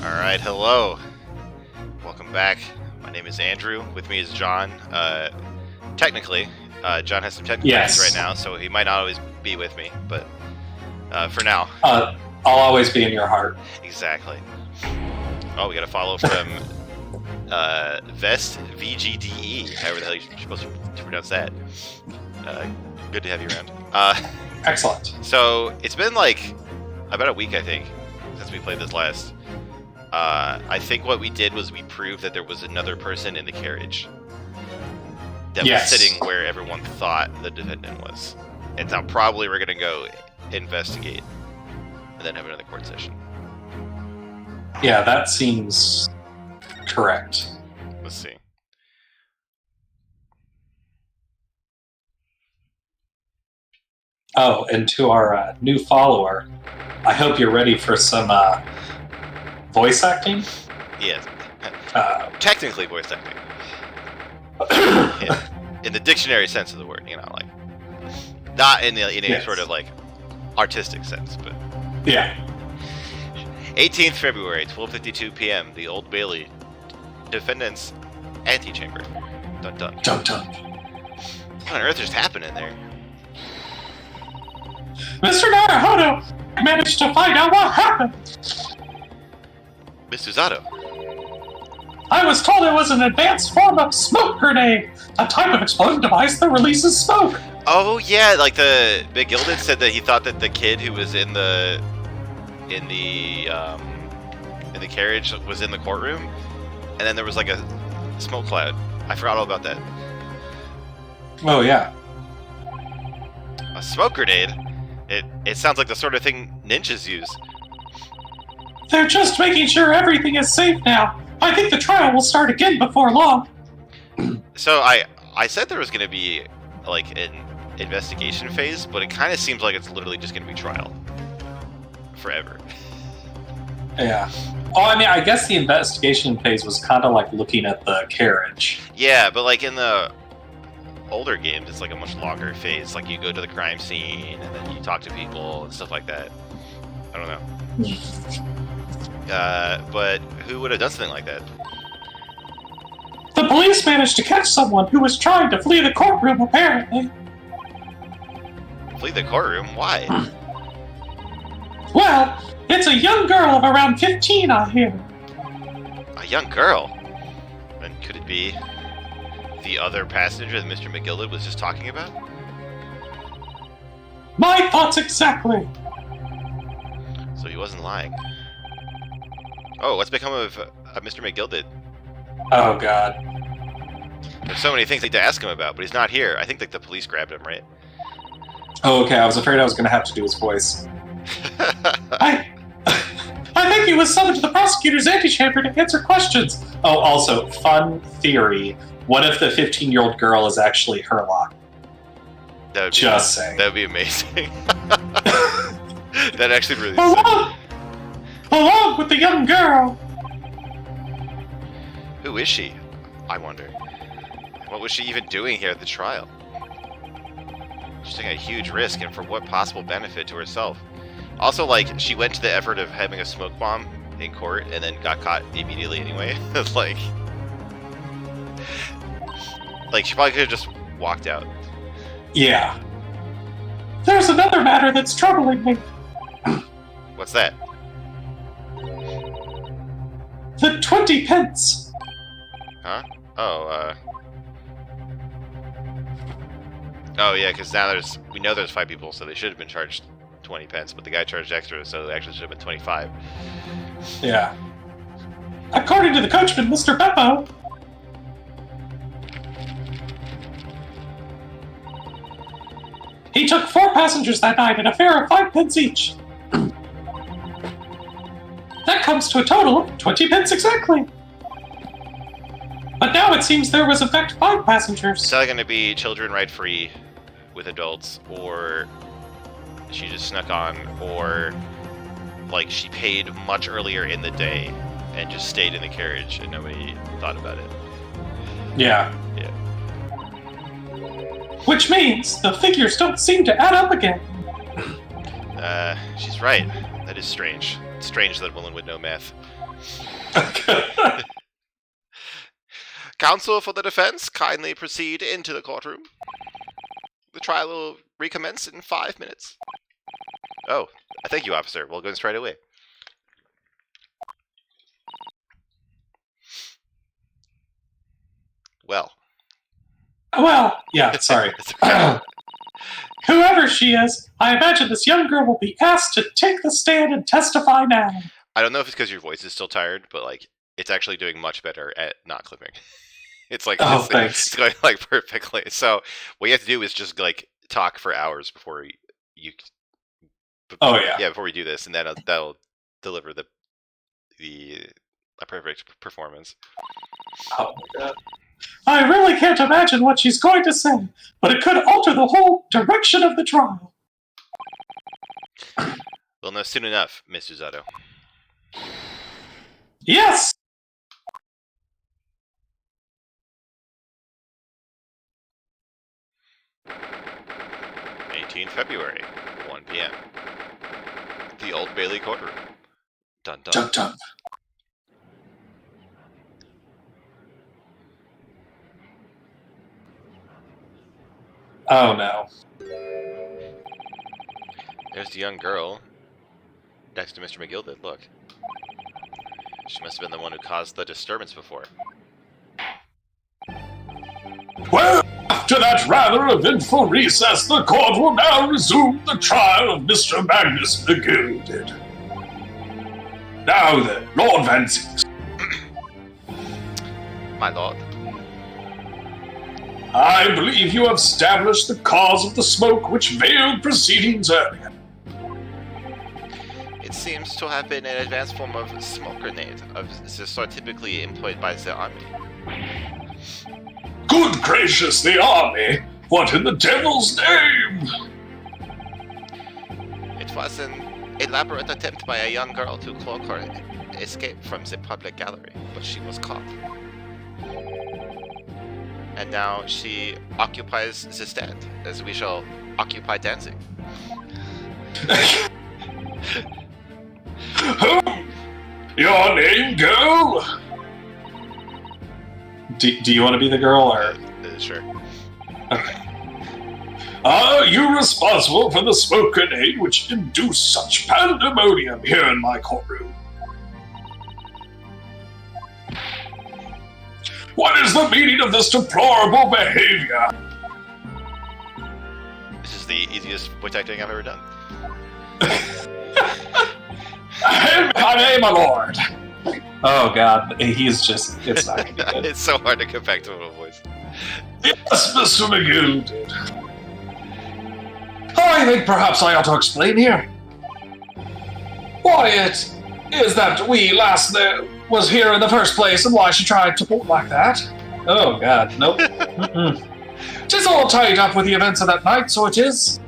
Alright, hello. Welcome back. My name is Andrew. With me is John. Technically, John has some technical issues right now, so he might not always be with me, but for now. I'll always be in your heart. Exactly. Oh, we got a follow from Vest VGDE, however the hell you're supposed to pronounce that. Good to have you around. Excellent. So, it's been like about a week, I think, since we played this last. I think what we did was we proved that there was another person in the carriage that was sitting where everyone thought the defendant was. And now probably we're going to go investigate and then have another court session. Yeah, that seems correct. Let's see. Oh, and to our new follower, I hope you're ready for some voice acting. Yes. Technically voice acting. In the dictionary sense of the word, like not in any sort of like artistic sense, but yeah. 18th February, 12:52 p.m. The Old Bailey, defendant's antechamber. Dun dun. Dun dun. What on earth just happened in there? Mr. Naruhodo managed to find out what happened. Mr. Zato. I was told it was an advanced form of smoke grenade, a type of explosive device that releases smoke. Oh yeah, like the Big Gilded said that he thought that the kid who was in the carriage was in the courtroom, and then there was like a smoke cloud. I forgot all about that. Oh yeah. A smoke grenade? It sounds like the sort of thing ninjas use. They're just making sure everything is safe now. I think the trial will start again before long. So I said there was going to be like an investigation phase, but it kind of seems like it's literally just going to be trial forever. Yeah. Oh, I mean, I guess the investigation phase was kind of like looking at the carriage. Yeah, but like in the older games, it's like a much longer phase. Like you go to the crime scene and then you talk to people and stuff like that. I don't know. But who would have done something like that? The police managed to catch someone who was trying to flee the courtroom, apparently. Flee the courtroom? Why? Well, it's a young girl of around 15, I hear. A young girl? And could it be the other passenger that Mr. McGilded was just talking about? My thoughts exactly. So he wasn't lying. Oh, what's become of Mr. McGilded? Oh, God. There's so many things I need to ask him about, but he's not here. I think like the police grabbed him, right? Oh, okay. I was afraid I was going to have to do his voice. I think he was summoned to the prosecutor's antechamber to answer questions. Oh, also, fun theory. What if the 15-year-old girl is actually Sherlock? Just saying. That would be amazing. That actually really along with the young girl. Who is she? I wonder. What was she even doing here at the trial? She's taking a huge risk, and for what possible benefit to herself? Also, like, she went to the effort of having a smoke bomb in court and then got caught immediately anyway. like, she probably could have just walked out. Yeah. There's another matter that's troubling me. What's that? The 20 pence. Huh? Oh, Oh, yeah, because now we know there's 5 people, so they should have been charged 20 pence, but the guy charged extra, so they actually should have been 25. Yeah. According to the coachman, Mr. Beppo, he took 4 passengers that night at a fare of 5 pence each. That comes to a total of 20 pence exactly. But now it seems there was in fact 5 passengers. It's either going to be children ride free with adults, or she just snuck on, or like she paid much earlier in the day and just stayed in the carriage and nobody thought about it. Yeah. Yeah. Which means the figures don't seem to add up again. She's right. That is strange. strange that a woman would know math. Counsel for the defense, kindly proceed into the courtroom. The trial will recommence in 5 minutes. Oh, thank you, officer. We'll go straight away. Well, yeah, sorry. Whoever she is, I imagine this young girl will be asked to take the stand and testify now. I don't know if it's because your voice is still tired, but like it's actually doing much better at not clipping. It's like thanks. It's going like perfectly. So what you have to do is just like talk for hours before you. Before we do this, and then that'll deliver the a perfect performance. Oh my god. I really can't imagine what she's going to say, but it could alter the whole direction of the trial. We'll know soon enough, Miss Usato. Yes! 18 February, 1 p.m. The Old Bailey courtroom. Dun dun. Dun dun. Oh no. There's the young girl next to Mr. McGilded. Look. She must have been the one who caused the disturbance before. Well, after that rather eventful recess, the court will now resume the trial of Mr. Magnus McGilded. Now then, Lord Vansix. My lord. I believe you have established the cause of the smoke which veiled proceedings earlier. It seems to have been an advanced form of smoke grenade, of the sort typically employed by the army. Good gracious, the army! What in the devil's name? It was an elaborate attempt by a young girl to cloak her escape from the public gallery, but she was caught. And now she occupies the stand, as we shall occupy Danzig. Your name, girl? Do you want to be the girl, or...? Sure. Okay. Are you responsible for the smoke grenade which induced such pandemonium here in my courtroom? What is the meaning of this deplorable behavior? This is the easiest voice acting I've ever done. My lord. Oh god, he's just... It's not gonna be good. It's so hard to get back to a voice. Yes, Mr. McGilded. I think perhaps I ought to explain here. Why it is that we last was here in the first place, and why she tried to vote like that. Oh god, nope. Tis all tied up with the events of that night, so it is.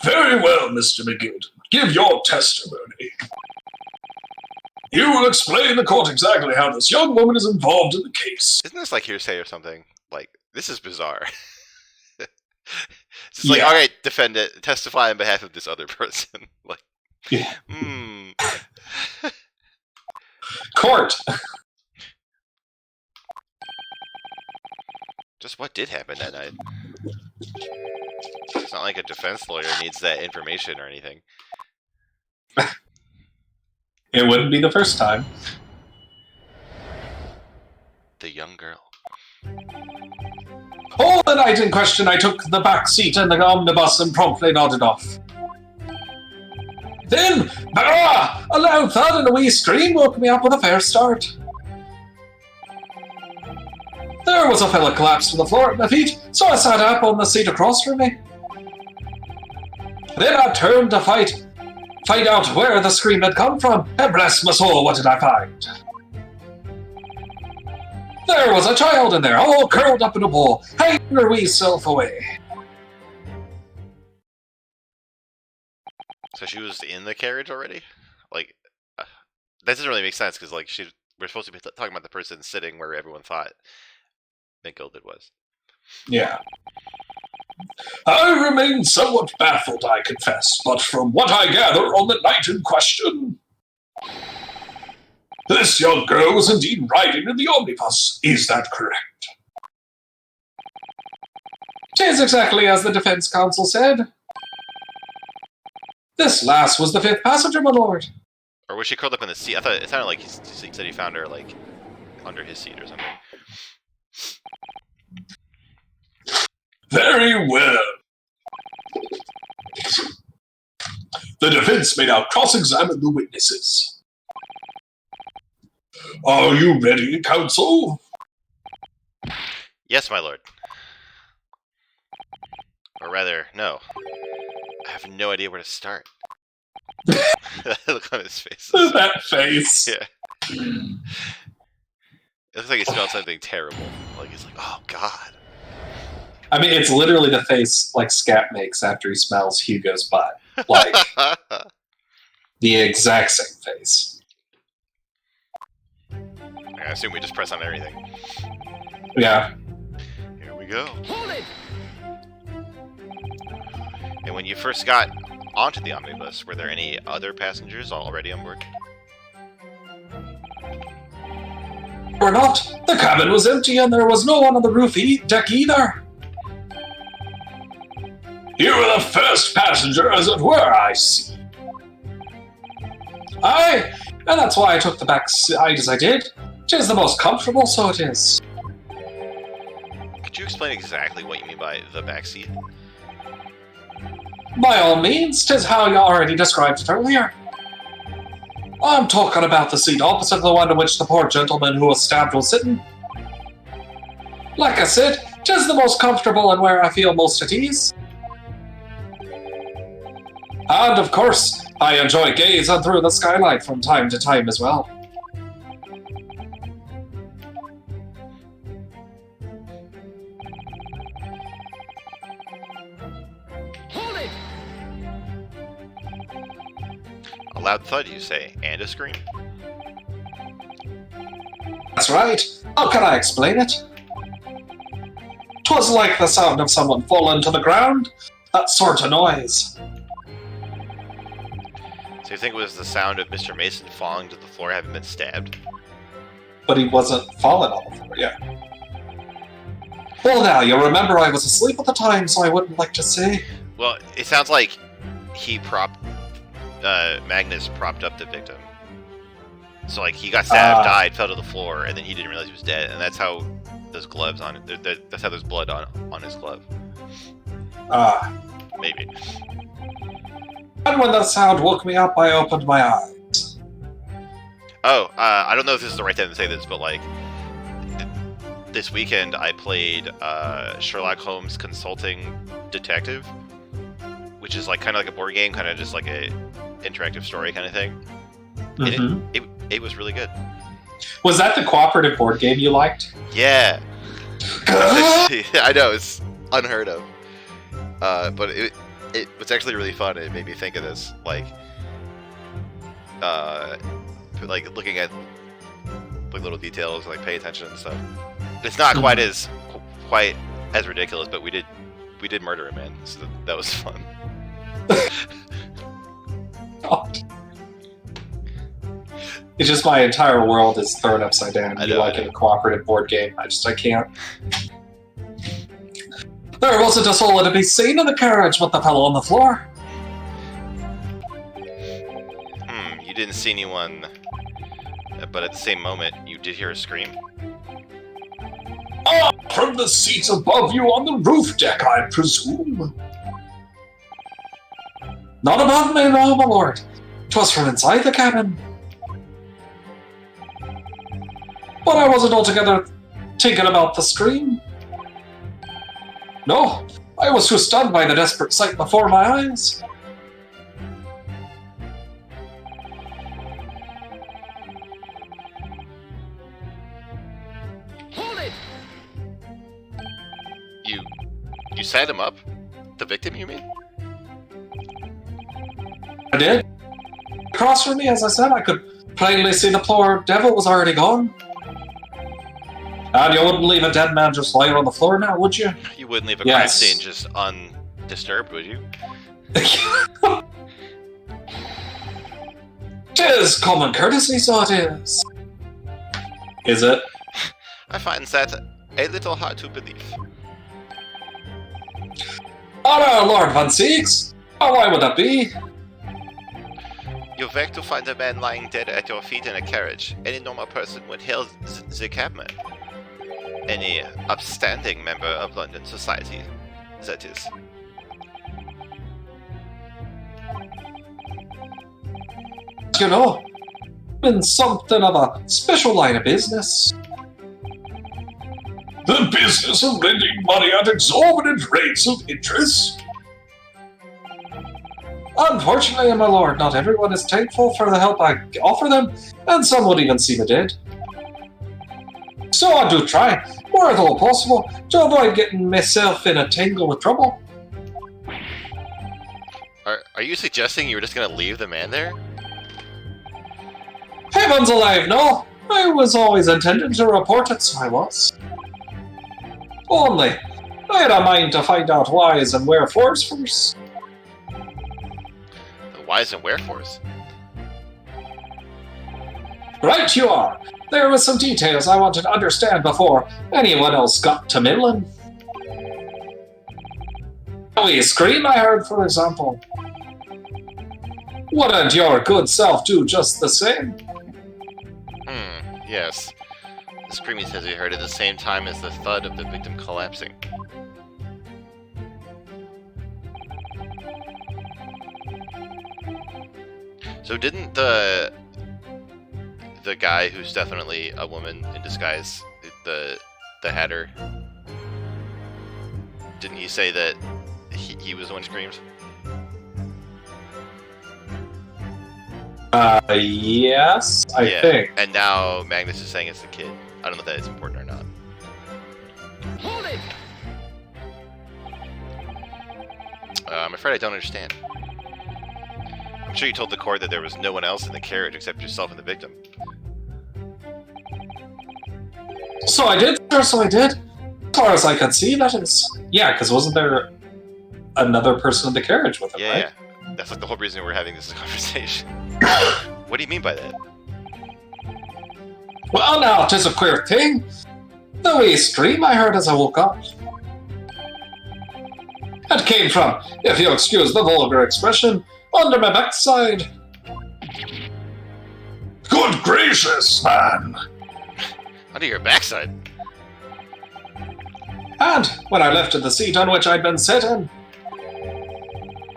Very well, Mr. McGilded. Give your testimony. You will explain the court exactly how this young woman is involved in the case. Isn't this like hearsay or something? Like, this is bizarre. It's like, alright, defend it. Testify on behalf of this other person. Like, yeah. Court! Just what did happen that night? It's not like a defense lawyer needs that information or anything. It wouldn't be the first time. The young girl. All the night in question, I took the back seat in the omnibus and promptly nodded off. Then, a loud thud and a wee scream woke me up with a fair start. There was a fella collapsed to the floor at my feet, so I sat up on the seat across from me. Then I turned to find out where the scream had come from, and bless my soul, what did I find? There was a child in there, all curled up in a ball, hiding her wee self away. So she was in the carriage already? Like, that doesn't really make sense, because like we're supposed to be talking about the person sitting where everyone thought McGilded was. Yeah. I remain somewhat baffled, I confess, but from what I gather on the night in question, this young girl was indeed riding in the omnibus. Is that correct? 'Tis exactly as the defense counsel said. This lass was the fifth passenger, my lord. Or was she curled up in the seat? I thought it sounded like he said he found her like under his seat or something. Very well. The defense may now cross-examine the witnesses. Are you ready, counsel? Yes, my lord. Or rather, no. I have no idea where to start. Look on his face. That face. Yeah. It looks like he smelled something terrible. Like he's like, oh god. I mean, it's literally the face like Scat makes after he smells Hugo's butt. Like, the exact same face. I assume we just press on everything. Yeah. Here we go. And when you first got onto the omnibus, were there any other passengers already on board? Or not. The cabin was empty and there was no one on the roof deck either. You were the first passenger, as it were, I see. Aye, and that's why I took the back side as I did. 'Tis the most comfortable, so it is. Could you explain exactly what you mean by the backseat? By all means, 'tis how you already described it earlier. I'm talking about the seat opposite the one in which the poor gentleman who was stabbed was sitting. Like I said, 'tis the most comfortable and where I feel most at ease. And of course, I enjoy gazing through the skylight from time to time as well. A loud thud, you say, and a scream. That's right. How can I explain it? 'Twas like the sound of someone falling to the ground. That sort of noise. So you think it was the sound of Mr. Mason falling to the floor having been stabbed? But he wasn't falling on the floor yet. Well now, you remember I was asleep at the time, so I wouldn't like to say. Well, it sounds like he Magnus propped up the victim. So like he got stabbed, died, fell to the floor, and then he didn't realize he was dead, and that's how those gloves on it. That's how there's blood on his glove. Maybe. And when that sound woke me up, I opened my eyes. Oh, I don't know if this is the right time to say this, but like this weekend I played Sherlock Holmes Consulting Detective, which is like kind of like a board game, kind of just like a interactive story kind of thing. Mm-hmm. It was really good. Was that the cooperative board game you liked? Yeah. I know, it's unheard of. But it was actually really fun. It made me think of this, like looking at like little details, like pay attention and stuff. It's not quite as ridiculous, but we did murder a man, so that was fun. God. It's just my entire world is thrown upside down. You like in a cooperative board game. I can't. There wasn't a soul to be seen in the carriage with the fellow on the floor. You didn't see anyone, but at the same moment, you did hear a scream. From the seats above you on the roof deck, I presume. Not above me, no, my lord. 'Twas from inside the cabin. But I wasn't altogether thinking about the scream. No, I was too stunned by the desperate sight before my eyes. Hold it! You sat him up? The victim, you mean? I did. Across from me, as I said, I could plainly see the poor devil was already gone. And you wouldn't leave a dead man just lying on the floor now, would you? You wouldn't leave a crime scene just undisturbed, would you? 'Tis common courtesy, so it is. Is it? I find that a little hard to believe. Oh, Lord Van Siegs! Oh, why would that be? You wake to find a man lying dead at your feet in a carriage. Any normal person would hail the cabman. Any upstanding member of London society, that is. You know, in something of a special line of business. The business of lending money at exorbitant rates of interest? Unfortunately, my lord, not everyone is thankful for the help I offer them, and some would even seem dead. So I do try, where at all possible, to avoid getting myself in a tangle with trouble. Are you suggesting you were just gonna leave the man there? Heavens alive, no! I was always intending to report it, so I was. Only, I had a mind to find out whys and wherefores first. The whys and wherefores? Right you are. There were some details I wanted to understand before anyone else got to middling. A wee scream I heard, for example. Wouldn't your good self do just the same? Yes. The screaming says he heard at the same time as the thud of the victim collapsing. So didn't the guy who's definitely a woman in disguise, the Hatter, didn't he say that he was the one who screamed? Yes, I think. And now Magnus is saying it's the kid. I don't know if that is important or not. Hold it! I'm afraid I don't understand. I'm sure you told the court that there was no one else in the carriage except yourself and the victim. So I did, sir, so I did. As far as I could see, that is. Yeah, because wasn't there another person in the carriage with him, right? Yeah. That's like the whole reason we're having this conversation. What do you mean by that? Well, now, 'tis a queer thing. The wee scream I heard as I woke up. It came from, if you'll excuse the vulgar expression, under my backside. Good gracious, man! Under your backside? And when I lifted the seat on which I'd been sitting,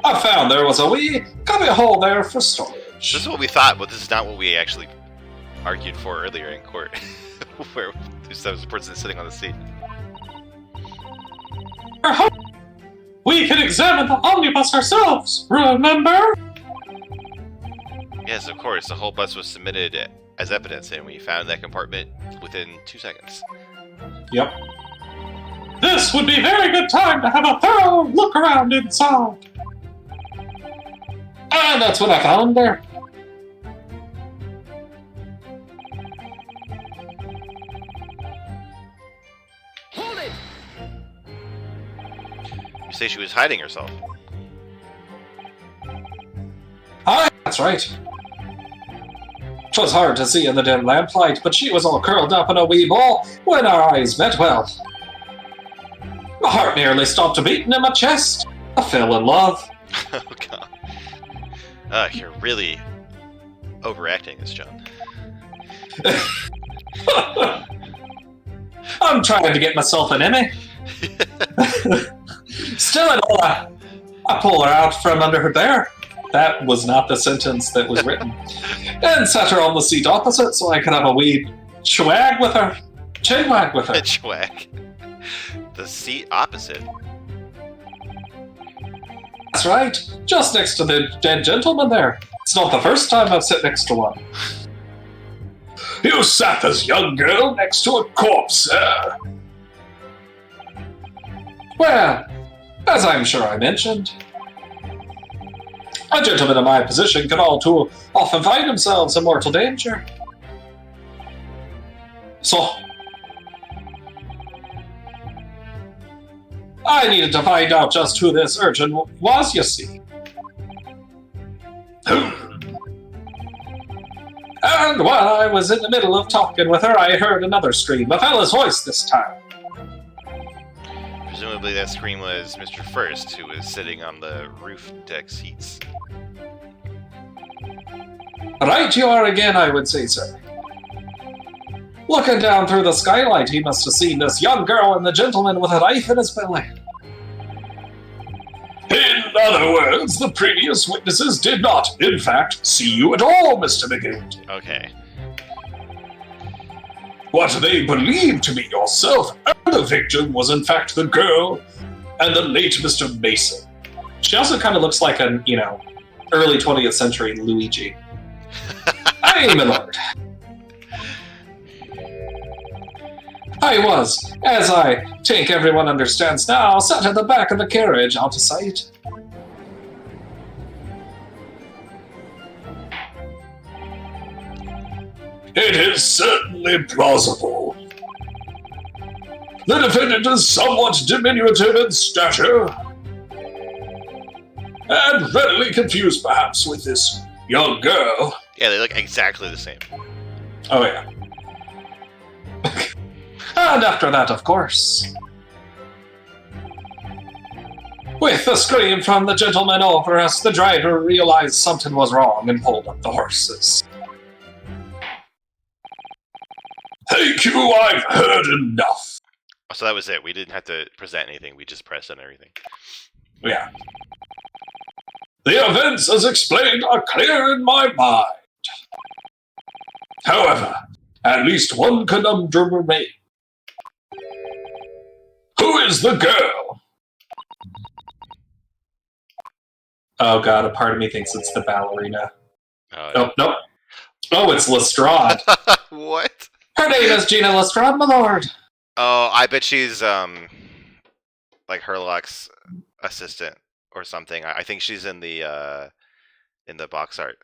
I found there was a wee cubby hole there for storage. This is what we thought, but this is not what we actually argued for earlier in court. Where there was a person sitting on the seat. We can examine the omnibus ourselves, remember? Yes, of course. The whole bus was submitted as evidence, and we found that compartment within 2 seconds. Yep. This would be a very good time to have a thorough look around inside. And that's what I found there. Hold it! You say she was hiding herself. Aye, that's right. 'Twas hard to see in the dim lamplight, but she was all curled up in a wee ball when our eyes met well. My heart nearly stopped beating in my chest. I fell in love. Oh, God. You're really overacting this, John. I'm trying to get myself an Emmy. Still, I pull her out from under her there. That was not the sentence that was written. And sat her on the seat opposite so I could have a wee swag with her. Chinwag with her. Chwack. The seat opposite. That's right. Just next to the dead gentleman there. It's not the first time I've sat next to one. You sat this young girl next to a corpse, sir. Well, as I'm sure I mentioned, a gentleman in my position can all too often find themselves in mortal danger. So, I needed to find out just who this urchin was, you see. And while I was in the middle of talking with her, I heard another scream, a fella's voice this time. Presumably that scream was Mr. First, who was sitting on the roof deck seats. Right you are again, I would say, sir. Looking down through the skylight, he must have seen this young girl and the gentleman with a knife in his belly. In other words, the previous witnesses did not, in fact, see you at all, Mr. McGill. Okay. What they believed to be yourself and the victim was in fact the girl and the late Mr. Mason. She also kind of looks like an, early 20th century Luigi. Aye, my lord. I was, as I think everyone understands now, sat at the back of the carriage out of sight. It is certainly plausible. The defendant is somewhat diminutive in stature, and readily confused perhaps with this young girl. Yeah, they look exactly the same. Oh, yeah. And after that, of course, with the scream from the gentleman over us, the driver realized something was wrong and pulled up the horses. Thank you, I've heard enough. So that was it. We didn't have to present anything. We just pressed on everything. Yeah. The events as explained are clear in my mind. However, at least one conundrum remains. Who is the girl? Oh god, a part of me thinks it's the ballerina. Oh, no. Oh, it's Lestrade. What? Her name is Gina Lestrade, my lord. Oh, I bet she's like Sherlock's assistant or something. I think she's in the box art.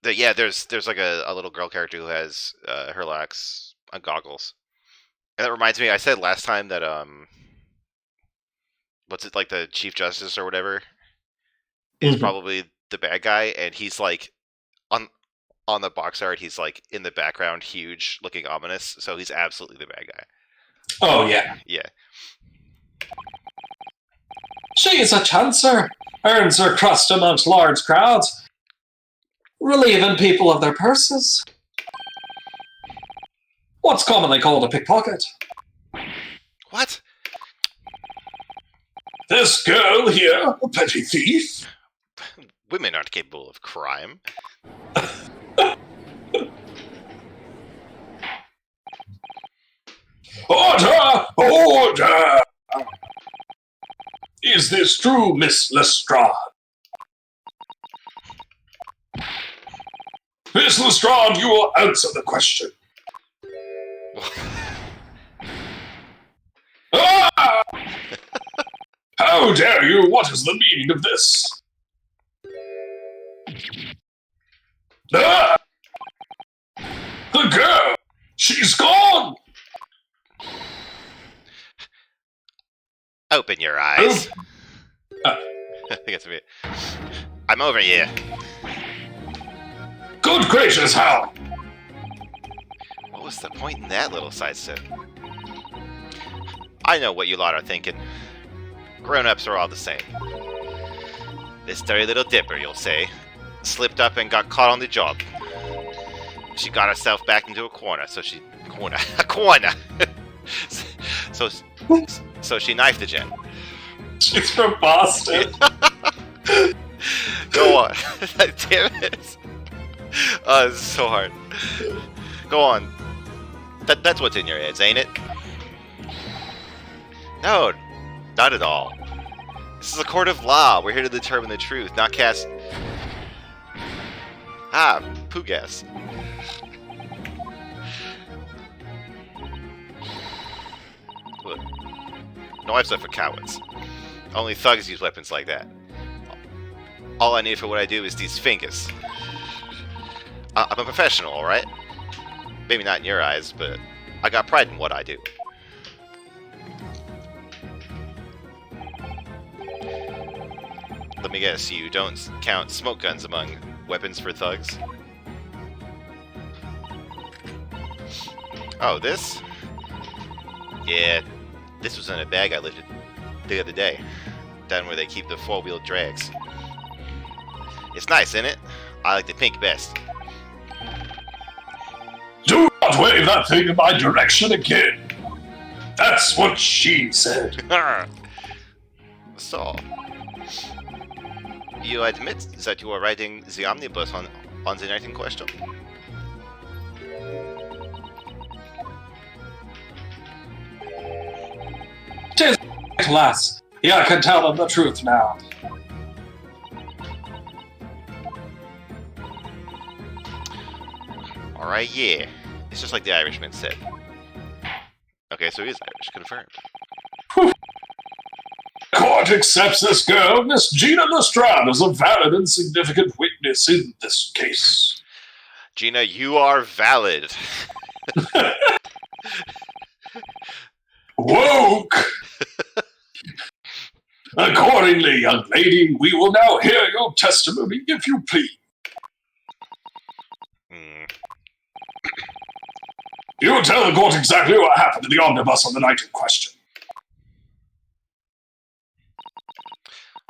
Yeah, there's like a little girl character who has Sherlock's goggles. And that reminds me, I said last time that what's it, like the Chief Justice or whatever is probably the bad guy, and he's like on the box art, he's like in the background, huge, looking ominous. So he's absolutely the bad guy. Oh yeah. Yeah. She is a chancer, earns her crust amongst large crowds, relieving people of their purses. What's commonly called a pickpocket. What? This girl here, a petty thief? Women aren't capable of crime. Order! Order! Is this true, Miss Lestrade? Miss Lestrade, you will answer the question. Ah! How dare you? What is the meaning of this? Ah! The girl! She's gone! Open your eyes. I think it's me. I'm over here. Good gracious, how? What was the point in that little sidestep? I know what you lot are thinking. Grown-ups are all the same. This dirty little dipper, you'll say, slipped up and got caught on the job. She got herself back into a corner, so she... a corner! So she knifed the gen. She's from Boston. Go on. Damn it. Oh, this is so hard. Go on. That's what's in your heads, ain't it? No, not at all. This is a court of law. We're here to determine the truth, not cast... poo gas. Look. Knives are for cowards. Only thugs use weapons like that. All I need for what I do is these fingers. I'm a professional, alright? Maybe not in your eyes, but I got pride in what I do. Let me guess, you don't count smoke guns among weapons for thugs? Oh, this? Yeah, this was in a bag I lifted the other day, down where they keep the four-wheel drags. It's nice, isn't it? I like the pink best. Do not wave that thing in my direction again. That's what she said. So, you admit that you are riding the omnibus on the night in question? Tis lass. Yeah, I can tell them the truth now. Alright, yeah. It's just like the Irishman said. Okay, so he is Irish, confirmed. The court accepts this girl, Miss Gina Lestrade, as a valid and significant witness in this case. Gina, you are valid. Woke! Accordingly, young lady, we will now hear your testimony, if you please. You will tell the court exactly what happened to the omnibus on the night in question.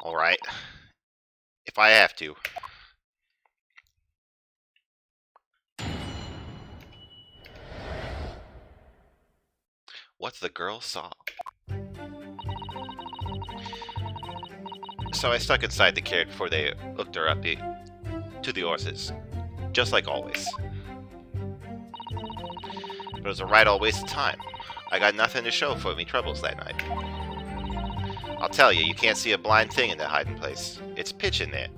Alright. If I have to. What the girl saw. So I stuck inside the carriage before they hooked her up to the horses. Just like always. But it was a right old waste of time. I got nothing to show for me troubles that night. I'll tell you, you can't see a blind thing in that hiding place. It's pitch in there.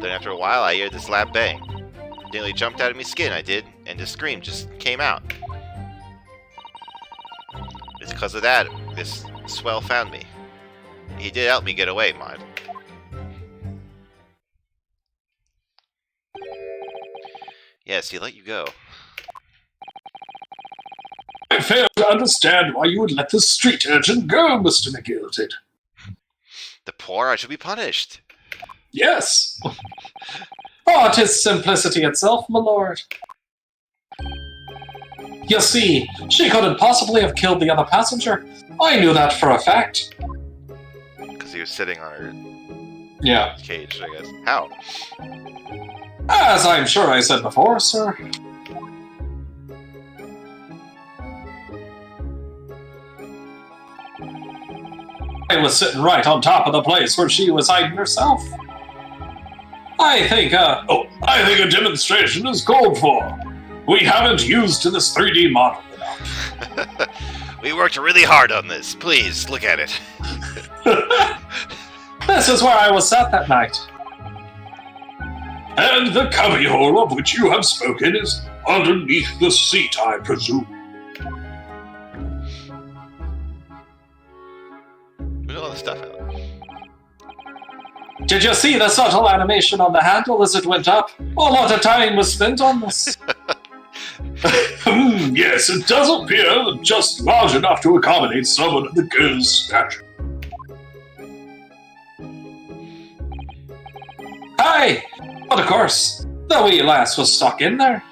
Then after a while, I heard this loud bang. Nearly jumped out of me skin, I did, and the scream just came out. It's because of that, this swell found me. He did help me get away, mind. Yes, he let you go. I fail to understand why you would let the street urchin go, Mr. McGilted. The poor are to be punished. Yes. Oh, 'tis simplicity itself, my lord. You see, she couldn't possibly have killed the other passenger. I knew that for a fact. Because he was sitting on her Yeah. cage, I guess. How? As I'm sure I said before, sir. I was sitting right on top of the place where she was hiding herself. I think a demonstration is called for. We haven't used this 3D model enough. We worked really hard on this. Please, look at it. this is where I was sat that night. And the cubbyhole of which you have spoken is underneath the seat, I presume. Look at all this stuff out. Did you see the subtle animation on the handle as it went up? A lot of time was spent on this. Yes, it does appear just large enough to accommodate someone of the girl's stature. Aye, but of course, the wee lass was stuck in there.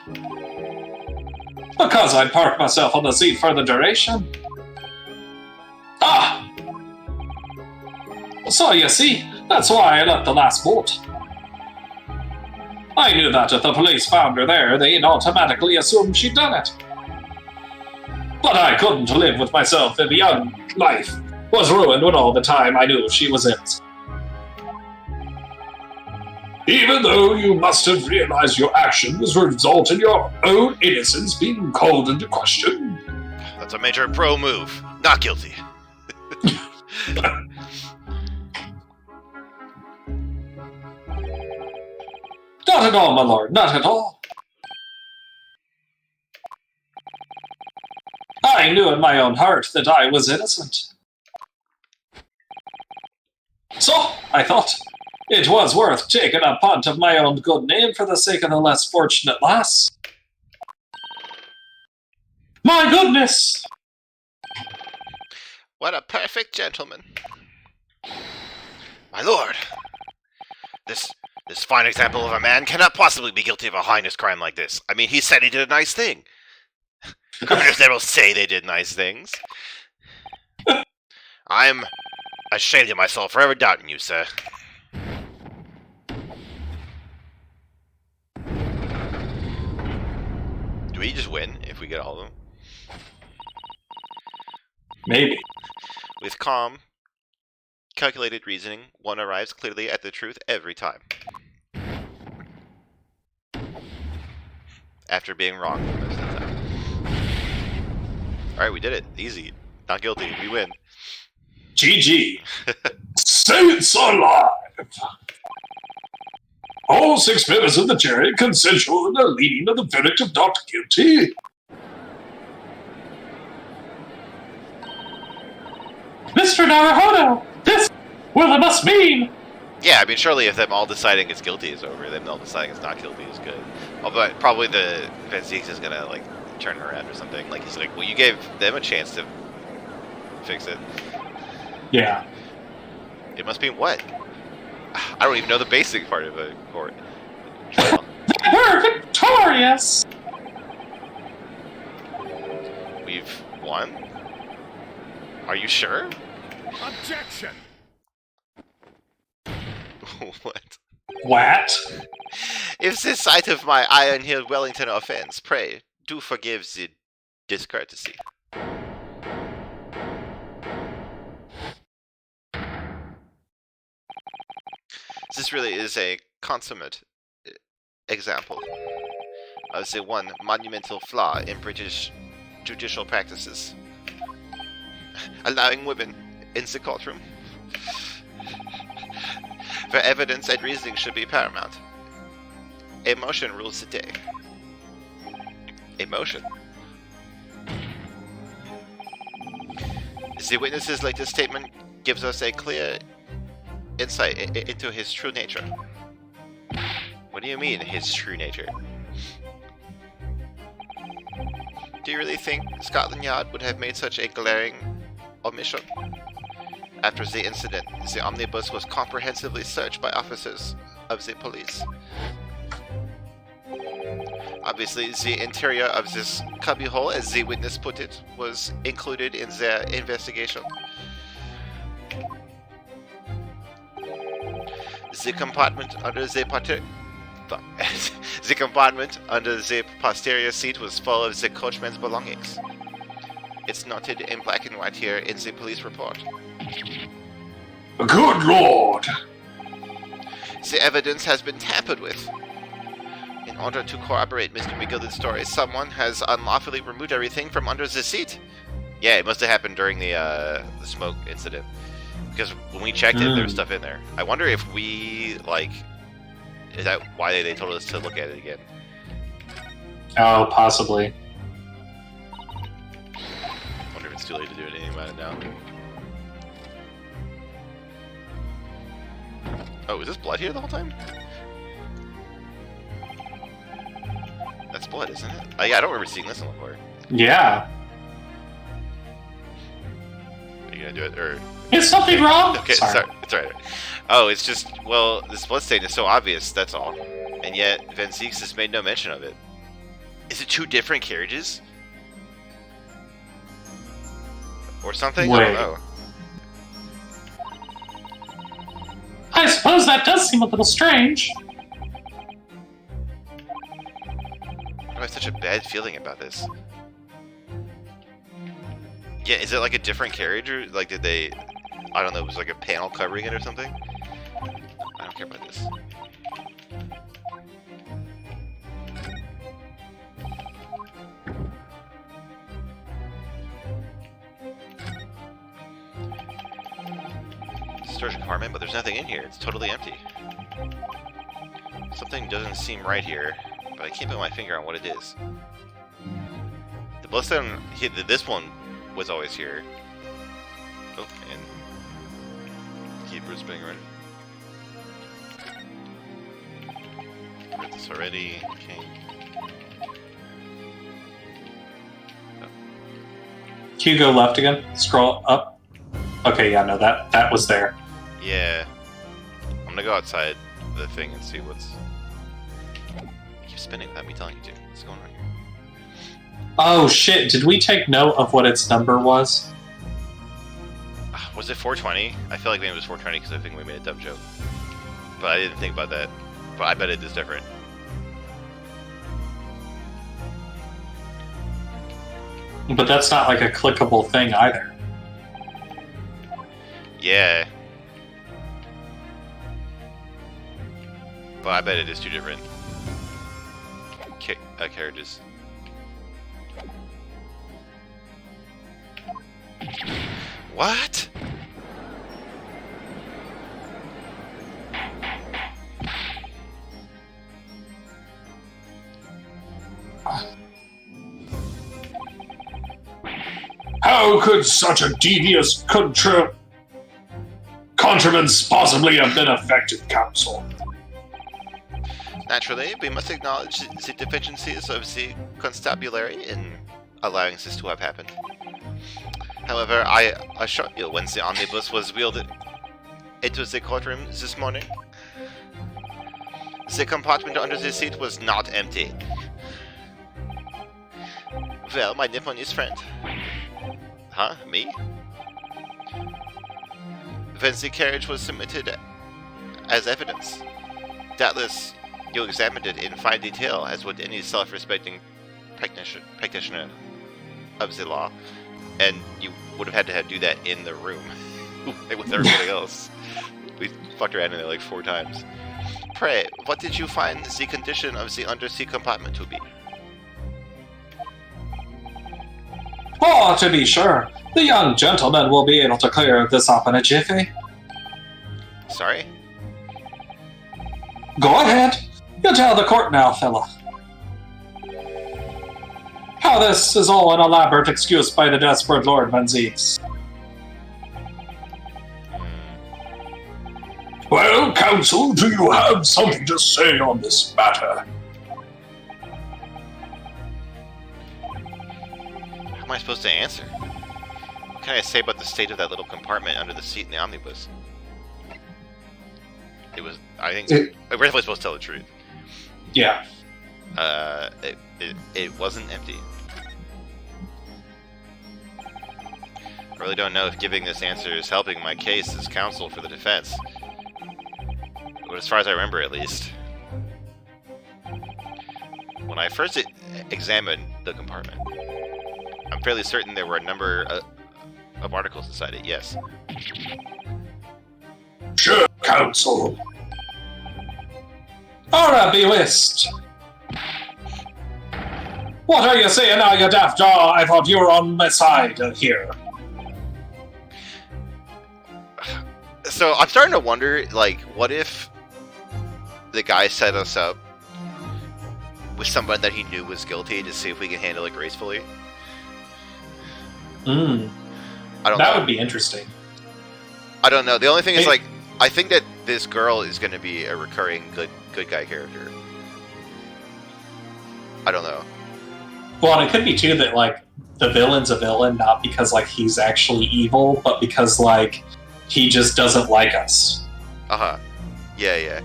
Because I'd parked myself on the seat for the duration. Ah! So you see, that's why I let the lass bolt. I knew that if the police found her there, they'd automatically assume she'd done it. But I couldn't live with myself if a young life was ruined when all the time I knew she was innocent. Even though you must have realized your actions result in your own innocence being called into question. That's a major pro move. Not guilty. Not at all, my lord, not at all. I knew in my own heart that I was innocent. So, I thought, it was worth taking a punt of my own good name for the sake of the less fortunate lass. My goodness! What a perfect gentleman. My lord! This fine example of a man cannot possibly be guilty of a heinous crime like this. I mean, he said he did a nice thing. Criminals never say they did nice things. I'm ashamed of myself for ever doubting you, sir. Do we just win if we get all of them? Maybe. With calm, calculated reasoning, one arrives clearly at the truth every time. After being wrong for most of the time. Alright, we did it. Easy. Not guilty. We win. GG. Saints alive! All 6 members of the jury consensual in their leaning of the verdict of not guilty. Mr. Naruhodo, this well, it must mean. Yeah, I mean, surely if them all deciding it's guilty is over, them all deciding it's not guilty is good. Although probably the Vince is gonna like turn her around or something. Like he's like, well, you gave them a chance to fix it. Yeah. It must mean what? I don't even know the basic part of a court trial. We're victorious. We've won? Are you sure? Objection! What? What? If the sight of my Iron Hill Wellington offends, pray, do forgive the discourtesy. This really is a consummate example of the one monumental flaw in British judicial practices. Allowing women in the courtroom. Where evidence and reasoning should be paramount. Emotion rules the day. Emotion. The witness's latest statement gives us a clear insight into his true nature. What do you mean, his true nature? Do you really think Scotland Yard would have made such a glaring omission? After the incident, the omnibus was comprehensively searched by officers of the police. Obviously, the interior of this cubbyhole, as the witness put it, was included in their investigation. The compartment under the posterior seat was full of the coachman's belongings. It's noted in black and white here in the police report. Good Lord! The evidence has been tampered with. In order to corroborate Mr. McGilden's story, someone has unlawfully removed everything from under the seat. Yeah, it must have happened during the smoke incident. Because when we checked it, there was stuff in there. I wonder if we, like... Is that why they told us to look at it again? Oh, possibly. I wonder if it's too late to do anything about it now. Oh, is this blood here the whole time? That's blood, isn't it? Oh, yeah, I don't remember seeing this one before. Yeah. Are you gonna do it, or... Is something wrong? Okay, sorry. It's alright. Oh, it's just, well, this blood stain is so obvious, that's all. And yet, Van Zieks has made no mention of it. Is it 2 different carriages? Or something? Wait. I don't know. I suppose that does seem a little strange. I have such a bad feeling about this. Yeah, is it like a different carriage, or like did they... I don't know, it was like a panel covering it or something? I don't care about this. Storage compartment, but there's nothing in here. It's totally empty. Something doesn't seem right here, but I can't put my finger on what it is. The bloodstone, this one was always here. Oh, and keyboard spinning around. Read this already. Okay. Oh. Can you go left again? Scroll up. Okay, yeah, no, that was there. Yeah. gonna go outside the thing and see what's... It keeps spinning without me telling you to. What's going on here? Oh shit, did we take note of what its number was? Was it 420? I feel like maybe it was 420 because I think we made a dumb joke. But I didn't think about that. But I bet it is different. But that's not like a clickable thing either. Yeah. But I bet it is two different characters. What? How could such a devious contrivance possibly have been effective, Counsel? Naturally, we must acknowledge the deficiencies of the constabulary in allowing this to have happened. However, I assure you, when the omnibus was wheeled into the courtroom this morning, the compartment under the seat was not empty. Well, my Nipponese friend. Huh? Me? When the carriage was submitted as evidence, doubtless you examined it in fine detail, as would any self-respecting practitioner of the law, and you would have had to do that in the room with everybody else. We fucked around in it like 4 times. Pray, what did you find the condition of the undersea compartment to be? Oh, to be sure. The young gentleman will be able to clear this up in a jiffy. Sorry? Go ahead. You tell the court now, fella. How this is all an elaborate excuse by the desperate Lord Menzies. Well, Counsel, do you have something to say on this matter? How am I supposed to answer? What can I say about the state of that little compartment under the seat in the omnibus? It was, I think, we're definitely supposed to tell the truth. Yeah. It wasn't empty. I really don't know if giving this answer is helping my case as counsel for the defense. But as far as I remember, at least. When I first examined the compartment, I'm fairly certain there were a number of articles inside it, yes. Sure, Counsel. Alright, be whist. What are you saying now, you daft jaw? I thought you were on my side here. So I'm starting to wonder, like, what if the guy set us up with someone that he knew was guilty to see if we can handle it gracefully? I don't know. That would be interesting. I don't know. The only thing is, like, I think that this girl is going to be a recurring good guy character. I don't know. Well, and it could be, too, that, like, the villain's a villain, not because, like, he's actually evil, but because, like, he just doesn't like us. Uh-huh. Yeah.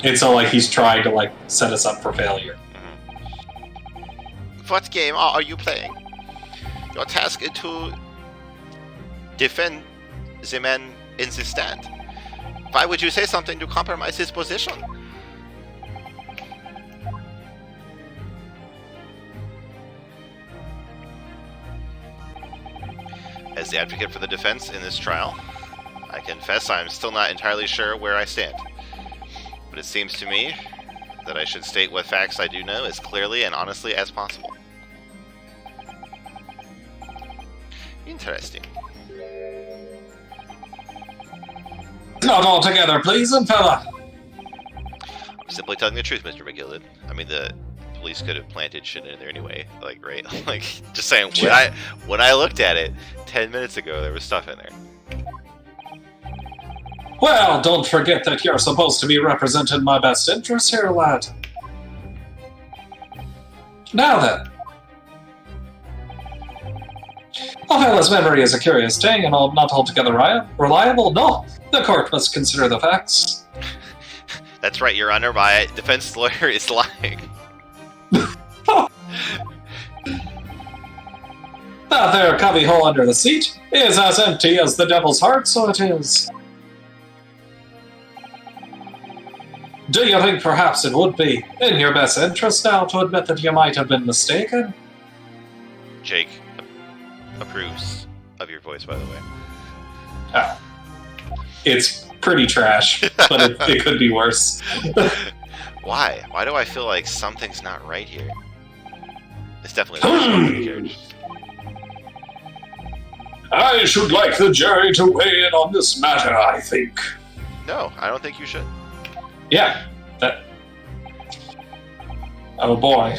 And so, like, he's trying to, like, set us up for failure. What game are you playing? Your task is to defend the man in the stand. Why would you say something to compromise his position? As the advocate for the defense in this trial, I confess I'm still not entirely sure where I stand. But it seems to me that I should state what facts I do know as clearly and honestly as possible. Interesting. Not altogether pleasing, fella. I'm simply telling the truth, Mr. McGillen. I mean, the police could have planted shit in there anyway, like, right? Like, just saying, when I looked at it 10 minutes ago, there was stuff in there. Well, don't forget that you're supposed to be representing my best interests here, lad. Now then. Othello's memory is a curious thing and not altogether reliable. No, the court must consider the facts. That's right, Your Honor. My defense lawyer is lying. That there cubby hole under the seat is as empty as the devil's heart, so it is. Do you think perhaps it would be in your best interest now to admit that you might have been mistaken? Jake approves of your voice, by the way. Ah. It's pretty trash, but it could be worse. Why? Why do I feel like something's not right here? It's definitely not the carriage. I should like the jury to weigh in on this matter, I think. No, I don't think you should. Yeah. Oh boy.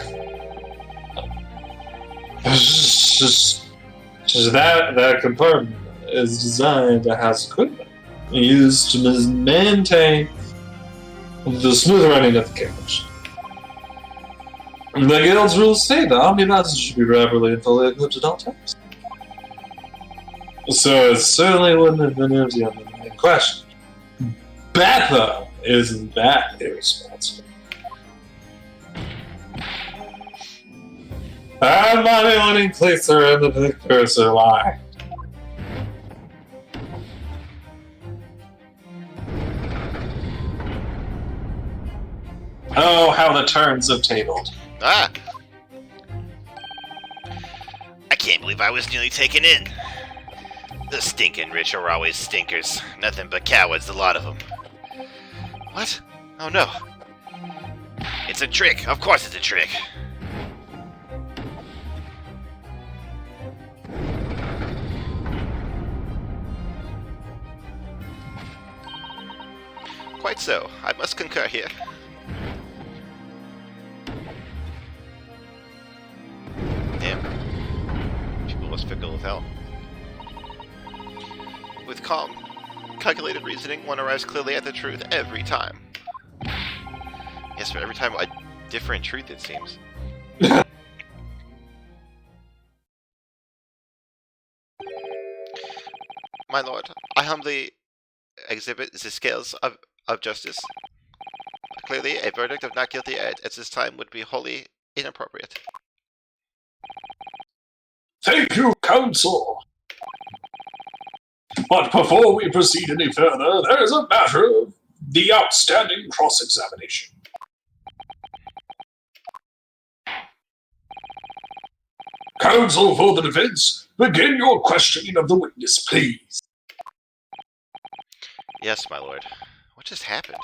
That compartment is designed to house equipment used to maintain the smooth running of the carriage. The guild's rules state that omnibuses should be properly and fully equipped at all times. So it certainly wouldn't have been empty on the main question. That, though, isn't that irresponsible? I'm not the only placer in the pictures or lie. Oh, how the turns have tabled. Ah! I can't believe I was nearly taken in. The stinking rich are always stinkers. Nothing but cowards, a lot of them. What? Oh no. It's a trick. Of course it's a trick. Quite so. I must concur here. Damn. People must fickle with hell. With calm, calculated reasoning, one arrives clearly at the truth every time. Yes, but every time a different truth, it seems. My lord, I humbly exhibit the scales of justice. Clearly, a verdict of not guilty at this time would be wholly inappropriate. Thank you, counsel. But before we proceed any further, there is a matter of the outstanding cross-examination. Counsel for the defense, begin your questioning of the witness, please. Yes, my lord. What just happened?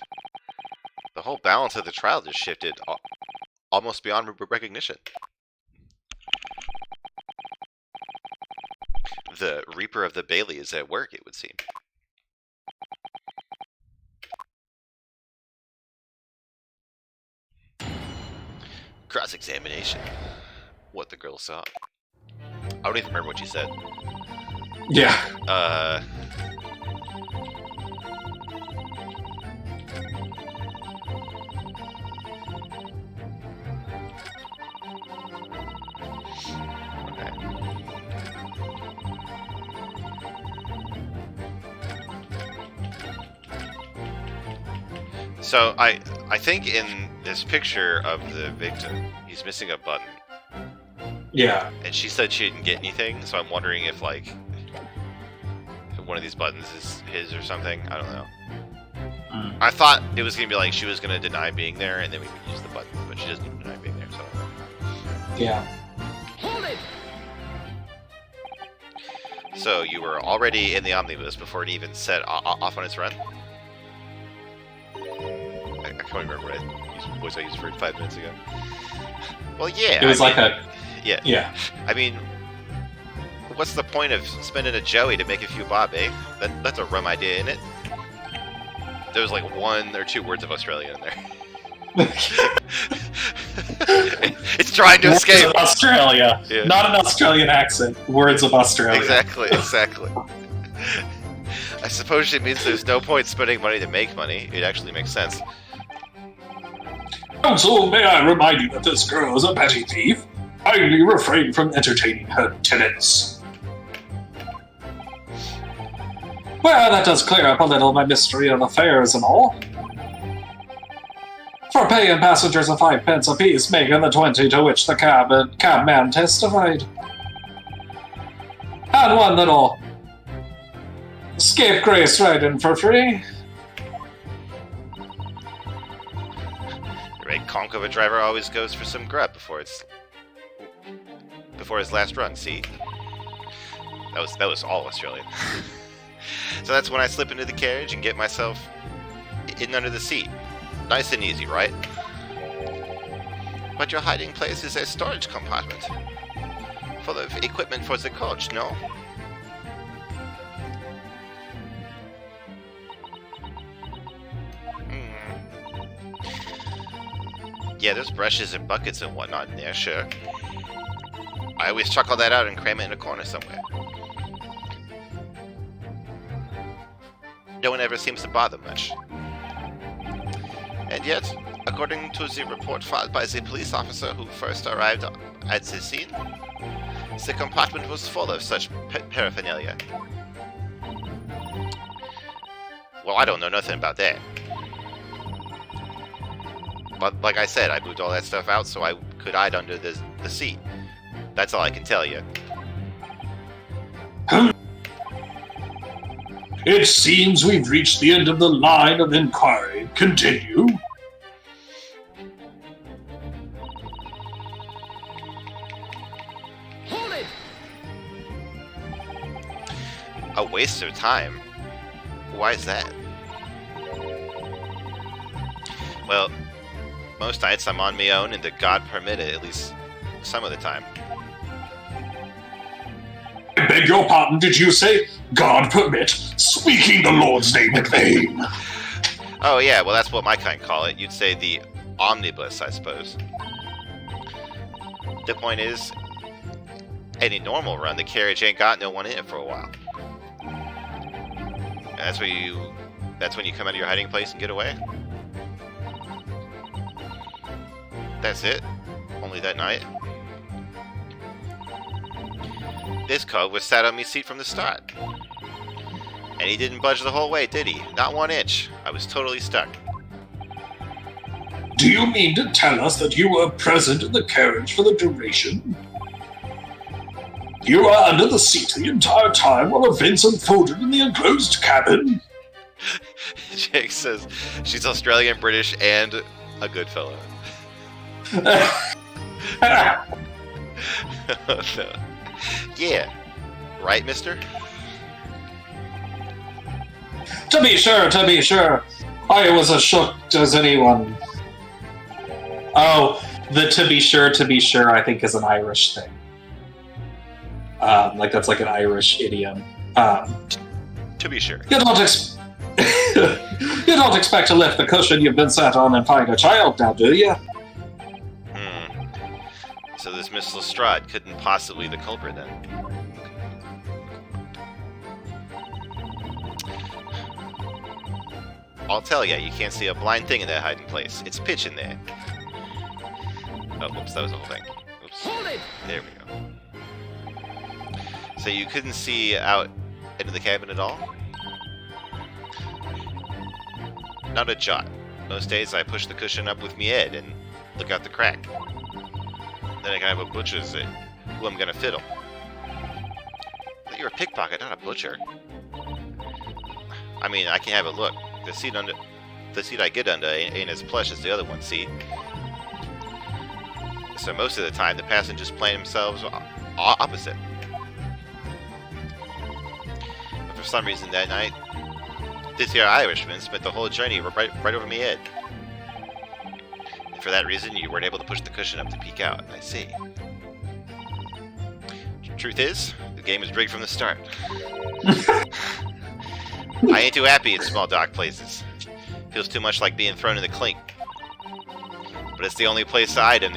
The whole balance of the trial just shifted almost beyond recognition. The Reaper of the Bailey is at work, it would seem. Cross-examination. What the girl saw. I don't even remember what she said. Yeah. So I think in this picture of the victim, he's missing a button. Yeah. And she said she didn't get anything, so I'm wondering if like one of these buttons is his or something. I don't know. I thought it was gonna be like she was gonna deny being there, and then we would use the button, but she doesn't deny being there, so I don't know. Yeah. Hold it! So you were already in the omnibus before it even set off on its run? I can't remember what voice I used for 5 minutes ago. Well, yeah. It was Yeah. Yeah. I mean, what's the point of spending a Joey to make a few bob, eh? That's a rum idea, isn't it? There was like 1 or 2 words of Australian in there. It's trying to Words escape. of Australia. Yeah. Not an Australian accent. Words of Australia. Exactly. I suppose it means there's no point spending money to make money. It actually makes sense. Counsel, may I remind you that this girl is a petty thief? Kindly refrain from entertaining her tenants. Well, that does clear up a little my mystery of the fares and all. For paying passengers a 5 pence apiece, making the 20 to which the cabman testified. And one little scapegrace riding for free. The right conk of a driver always goes for some grub before his last run, see? That was all Australian. So that's when I slip into the carriage and get myself in under the seat. Nice and easy, right? But your hiding place is a storage compartment. Full of equipment for the coach, no? Yeah, there's brushes and buckets and whatnot in there, sure. I always chuck all that out and cram it in a corner somewhere. No one ever seems to bother much. And yet, according to the report filed by the police officer who first arrived at the scene, the compartment was full of such paraphernalia. Well, I don't know nothing about that. But like I said, I moved all that stuff out so I could hide under the seat. That's all I can tell you. It seems we've reached the end of the line of inquiry. Continue. Hold it! A waste of time? Why is that? Well, most nights I'm on my own and the God permit it, at least some of the time. I beg your pardon, did you say God permit? Speaking the Lord's name in vain. Oh yeah, well that's what my kind call it. You'd say the omnibus, I suppose. The point is, any normal run, the carriage ain't got no one in it for a while. And that's when you come out of your hiding place and get away? That's it? Only that night? This cove was sat on me seat from the start. And he didn't budge the whole way, did he? Not 1 inch. I was totally stuck. Do you mean to tell us that you were present in the carriage for the duration? You were under the seat the entire time while events unfolded in the enclosed cabin? Jake says she's Australian, British, and a good fellow. Oh, no. Yeah. Right, mister? To be sure. I was as shocked as anyone. Oh, the to be sure, I think is an Irish thing. Like that's like an Irish idiom. To be sure. You don't expect to lift the cushion you've been sat on and find a child now, do you? So this Miss Lestrade couldn't possibly be the culprit then. I'll tell ya, you can't see a blind thing in that hiding place. It's pitch in there. Oh, oops, that was the whole thing. Oops. Hold it! There we go. So you couldn't see out into the cabin at all? Not a jot. Most days I push the cushion up with me head and look out the crack. Then I can have a butcher's it, who I'm gonna fiddle. But you're a pickpocket, not a butcher. I mean, I can have a look. The seat I get under ain't as plush as the other one, see? So most of the time, the passengers plan themselves opposite. But for some reason that night, this here Irishman spent the whole journey right over me head. And for that reason, you weren't able to push the cushion up to peek out. I see. Truth is, the game is rigged from the start. I ain't too happy in small dark places. Feels too much like being thrown in the clink. But it's the only place to hide in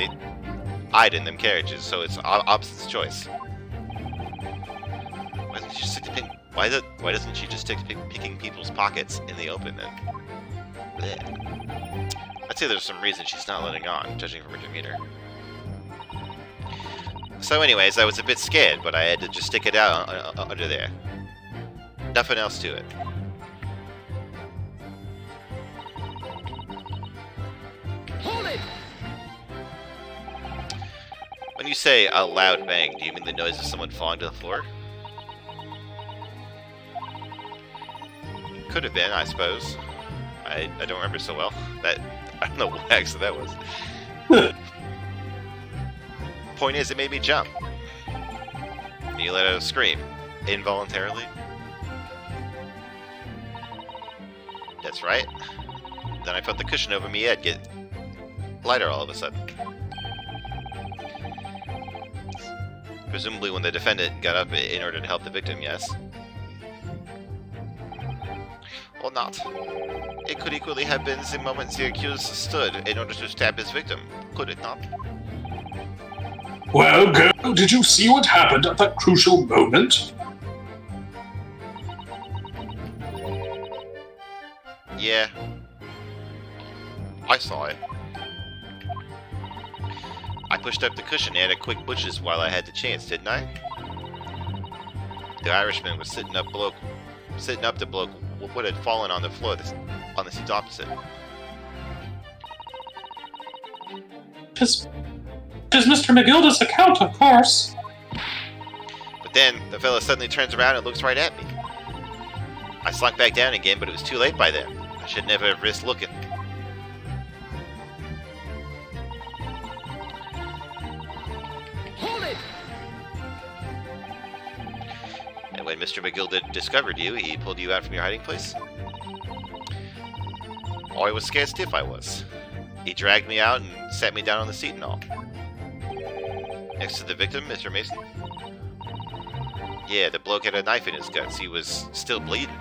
them carriages, so it's opposite's choice. Why doesn't she just stick to picking people's pockets in the open then? Blech. I'd say there's some reason she's not letting on, judging from her demeanor. So anyways, I was a bit scared, but I had to just stick it out under there. Nothing else to it. Hold it! When you say a loud bang, do you mean the noise of someone falling to the floor? Could have been, I suppose. I don't remember so well. I don't know what accent that was. Point is, it made me jump. And you let out a scream. Involuntarily. That's right. Then I felt the cushion over my head get lighter all of a sudden. Presumably when the defendant got up in order to help the victim, yes? Or not. It could equally have been the moment the accused stood in order to stab his victim, could it not? Well, girl, did you see what happened at that crucial moment? Yeah. I saw it. I pushed up the cushion and had a quick butches while I had the chance, didn't I? The Irishman was sitting up to bloke what had fallen on the floor on the seat opposite. Tis Mr. McGilda's account, of course. But then, the fellow suddenly turns around and looks right at me. I slunk back down again, but it was too late by then. I should never have risked looking. Hold it! And when Mr. McGilda discovered you, he pulled you out from your hiding place? Oh, I was scared stiff, I was. He dragged me out and sat me down on the seat and all. Next to the victim, Mr. Mason? Yeah, the bloke had a knife in his guts. He was still bleeding.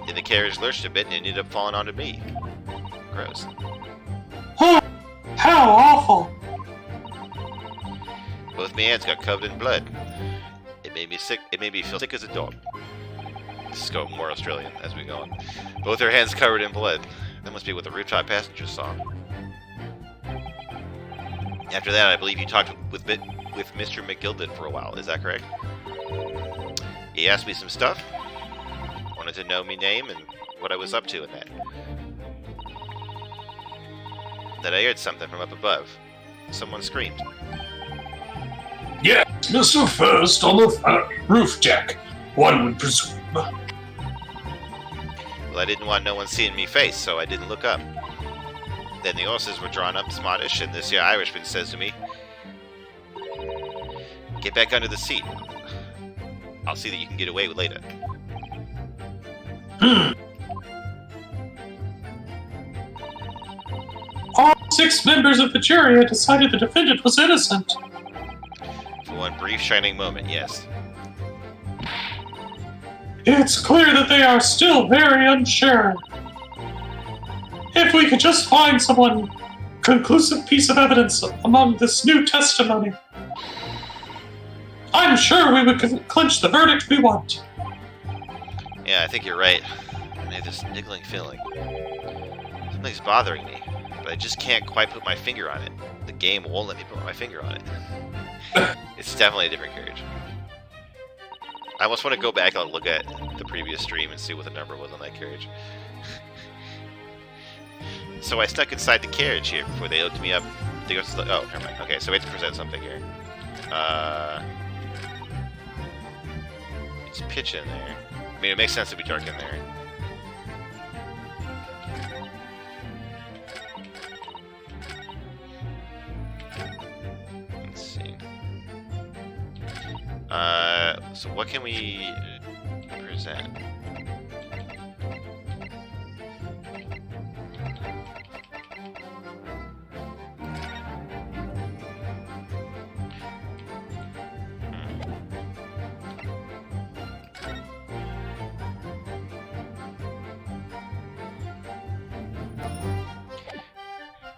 Then the carriage lurched a bit and ended up falling onto me. Gross. Huh, how awful. Both my hands got covered in blood. It made me sick. It made me feel sick as a dog. This is going more Australian as we go on. Both her hands covered in blood. That must be what the rooftop passengers saw. After that, I believe you talked with Mr. McGilden for a while. Is that correct? He asked me some stuff. Wanted to know me name and what I was up to and that. Then I heard something from up above. Someone screamed. Yes, Mr. First on the roof deck, one would presume. Well, I didn't want no one seeing me face, so I didn't look up. Then the horses were drawn up smartish, and this here Irishman says to me, "Get back under the seat. I'll see that you can get away with later." All 6 members of the jury had decided the defendant was innocent. For one brief shining moment, yes. It's clear that they are still very unsure. If we could just find someone conclusive piece of evidence among this new testimony, I'm sure we would clinch the verdict we want. Yeah, I think you're right. I have this niggling feeling. Something's bothering me, but I just can't quite put my finger on it. The game won't let me put my finger on it. It's definitely a different carriage. I almost want to go back and look at the previous stream and see what the number was on that carriage. So I snuck inside the carriage here before they hooked me up. Oh, never mind. Okay, so we have to present something here. It's pitch in there. I mean, it makes sense to be dark in there. Let's see. So what can we present?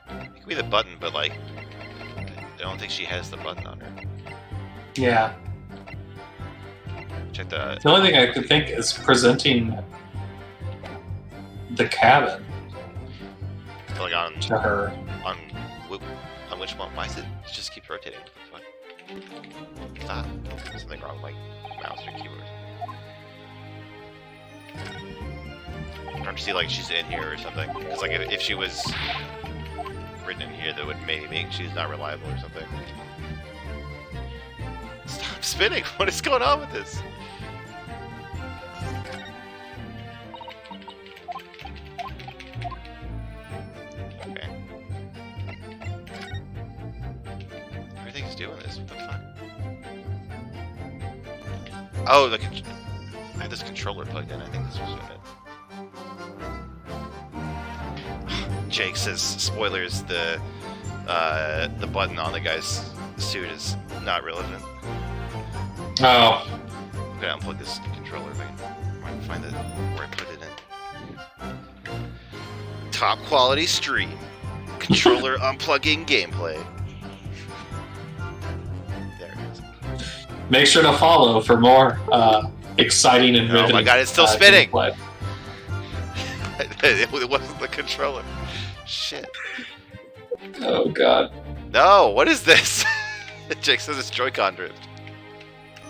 It could be the button, but like, I don't think she has the button on her. Yeah. Check the. The only thing I could think is presenting the cabin Like on to her. on which one? Why is it just keeps rotating? What the fuck? Stop. Something wrong with my mouse or keyboard. to see like she's in here or something. Because like if she was written in here, that would maybe make she's not reliable or something. Stop spinning! What is going on with this? Okay. Everything's doing this. What the fuck? Oh, I had this controller plugged in. I think this was it. Jake says, spoilers, the button on the guy's suit is not relevant. Oh. I'm gonna unplug this controller if I can find it where I put it in. Top quality stream. Controller unplugging gameplay. There it is. Make sure to follow for more exciting and riveting. Oh my god, it's still spinning! gameplay. It wasn't the controller. Shit. Oh god. No, what is this? Jake says it's Joy-Con drift.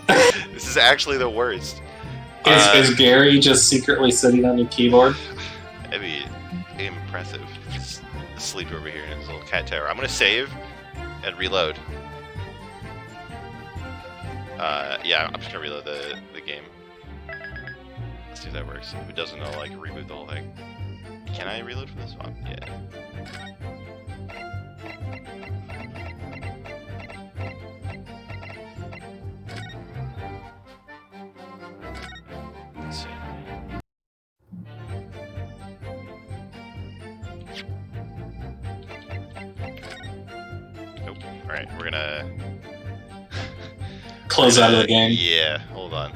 This is actually the worst. Is Gary just secretly sitting on your keyboard? That'd be impressive. He's asleep over here in his little cat tower. I'm gonna save and reload. Yeah, I'm just gonna reload the game. Let's see if that works. If it doesn't, I'll like reboot the whole thing. Can I reload from this one? Yeah. Let's see. Nope. Alright, we're gonna Close out of the game. Yeah, hold on.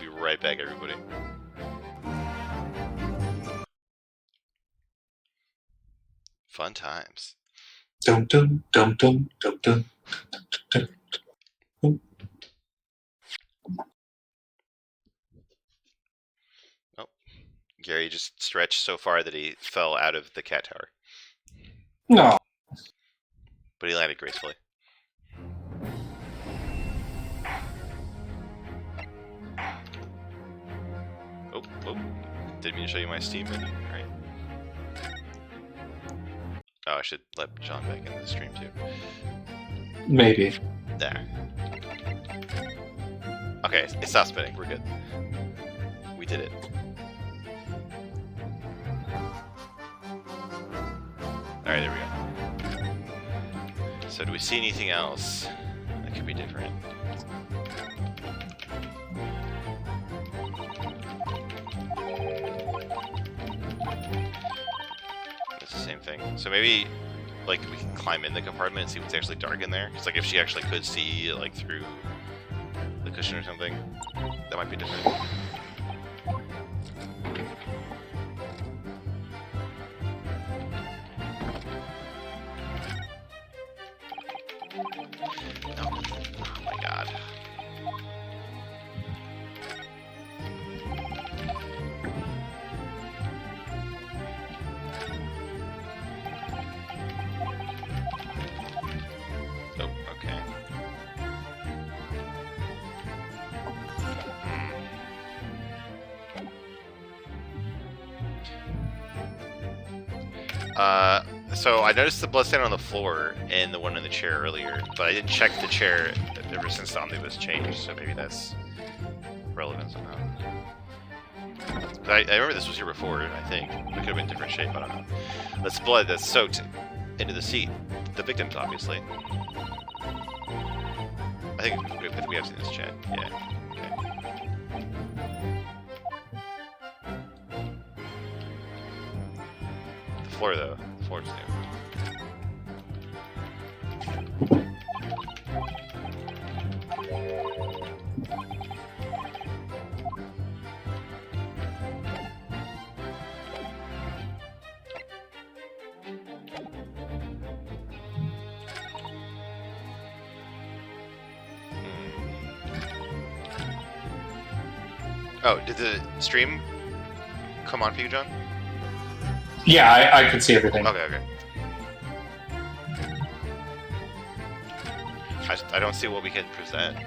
Be right back, everybody. Fun times. Dum dum dum dum dum dum dum dum. Oh, Gary just stretched so far that he fell out of the cat tower, No. but he landed gracefully. Oh, didn't mean to show you my Steam menu, right? Oh, I should let John back into the stream too. Maybe. There. Okay, it stopped spinning. We're good. We did it. Alright, there we go. So do we see anything else that could be different? It's the same thing. So maybe, like, we can climb in the compartment and see what's actually dark in there. Because, like, if she actually could see, like, through the cushion or something, that might be different. No. Oh my god. Oh, okay. So I noticed the bloodstain on the floor and the one in the chair earlier, but I didn't check the chair ever since the omnibus changed, so maybe that's relevant somehow. I remember this was here before, I think. It could have been different shape, I don't know. That's blood that's soaked into the seat. The victims, obviously. I think we have seen this chat. Yeah. Okay. The floor, though. The floor's new. Oh, did the stream come on for you, John? Yeah, I could see everything. Okay. I don't see what we can present.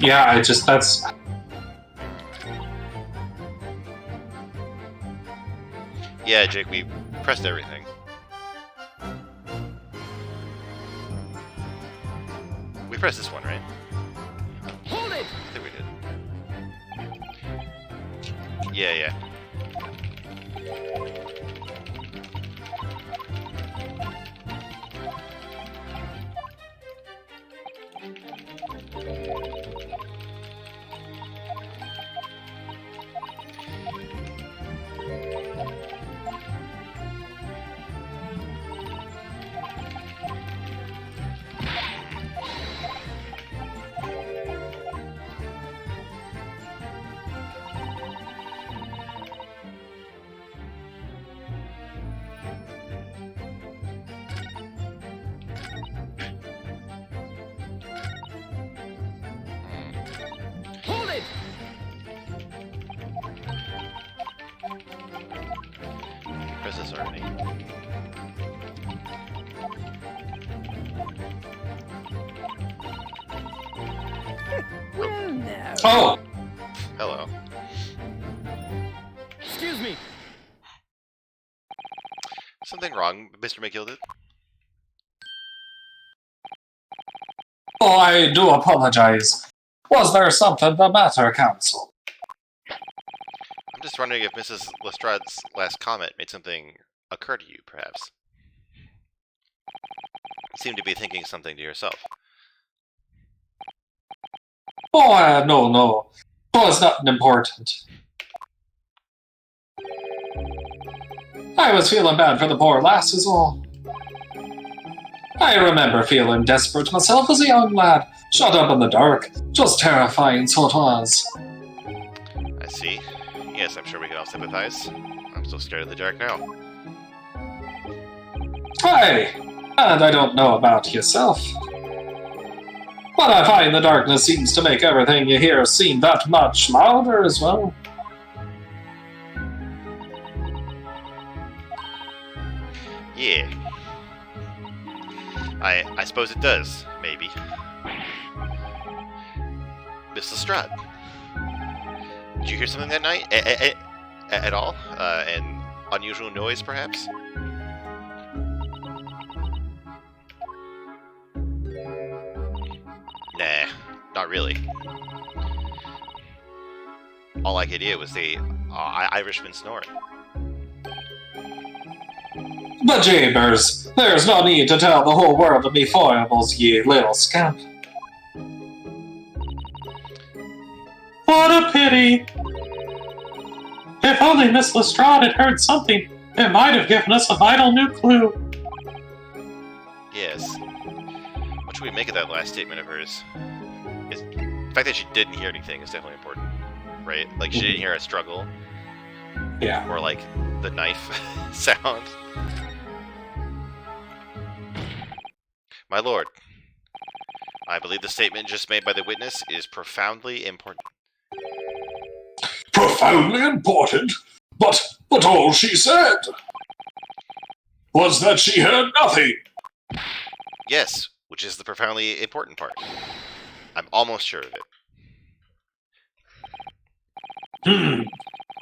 Yeah, that's... Yeah, Jake, we pressed everything. We pressed this one, right? Hold it! I think we did. Yeah. Hold it! Press this already. Well, now. Oh! Hello. Excuse me. Something wrong, Mr. McGilded? Oh, I do apologize. Was there something the matter, Counsel? I'm just wondering if Mrs. Lestrade's last comment made something occur to you, perhaps. You seem to be thinking something to yourself. Oh, no. Oh, it's nothing important. I was feeling bad for the poor lass is all. I remember feeling desperate myself as a young lad, shut up in the dark. Just terrifying, so it was. I see. Yes, I'm sure we can all sympathize. I'm so scared of the dark now. Hey, and I don't know about yourself, but I find the darkness seems to make everything you hear seem that much louder as well. Yeah. I suppose it does, maybe. Miss Lestrade, did you hear something that night? At all? An unusual noise, perhaps? Nah, not really. All I could hear was the Irishman snoring. But Jabers, there's no need to tell the whole world of me foibles, ye little scamp. What a pity! If only Miss Lestrade had heard something, it might have given us a vital new clue. Yes. What should we make of that last statement of hers? The fact that she didn't hear anything is definitely important, right? Like, she didn't hear a struggle. Yeah. Or, like, the knife sound. My lord, I believe the statement just made by the witness is profoundly important. Profoundly important? But all she said was that she heard nothing. Yes, which is the profoundly important part. I'm almost sure of it.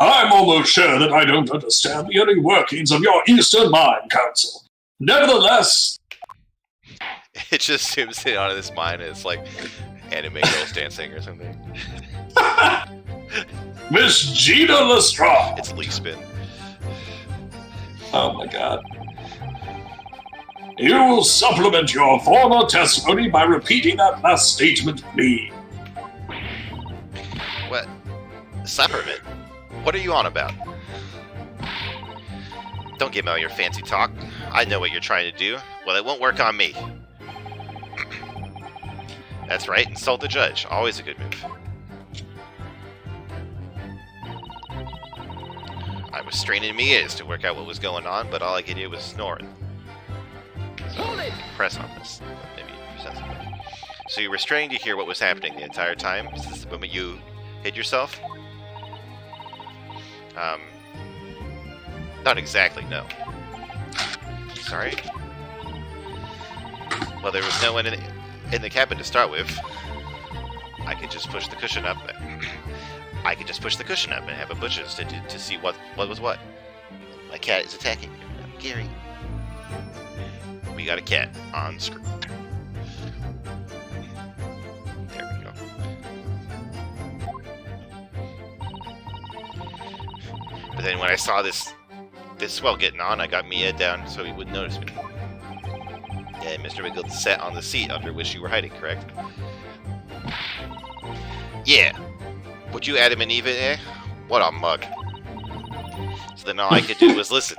I'm almost sure that I don't understand the inner workings of your Eastern mind, Counsel. Nevertheless... It just zooms in onto this mind and it's like anime girls dancing or something. Miss Gina Lestrade! It's Lee Spin. Oh my god. You will supplement your former testimony by repeating that last statement, please. What? Sapperman? What are you on about? Don't give me all your fancy talk. I know what you're trying to do. Well, it won't work on me. That's right, insult the judge. Always a good move. I was straining my ears to work out what was going on, but all I could hear was snoring. So, press on this. Maybe sensibly. So you were straining to hear what was happening the entire time? Is this the moment you hid yourself? Not exactly, no. Sorry? Well, there was no one in the cabin to start with. I could just push the cushion up. I could just push the cushion up and have a butcher's to see what was what. My cat is attacking me. Gary. We got a cat on screen. There we go. But then when I saw this swell getting on, I got Mia down so he wouldn't notice me. Yeah, Mr. McGill sat on the seat under which you were hiding, correct? Yeah. Would you Adam and Eve in there? What a mug. So then all I could do was listen.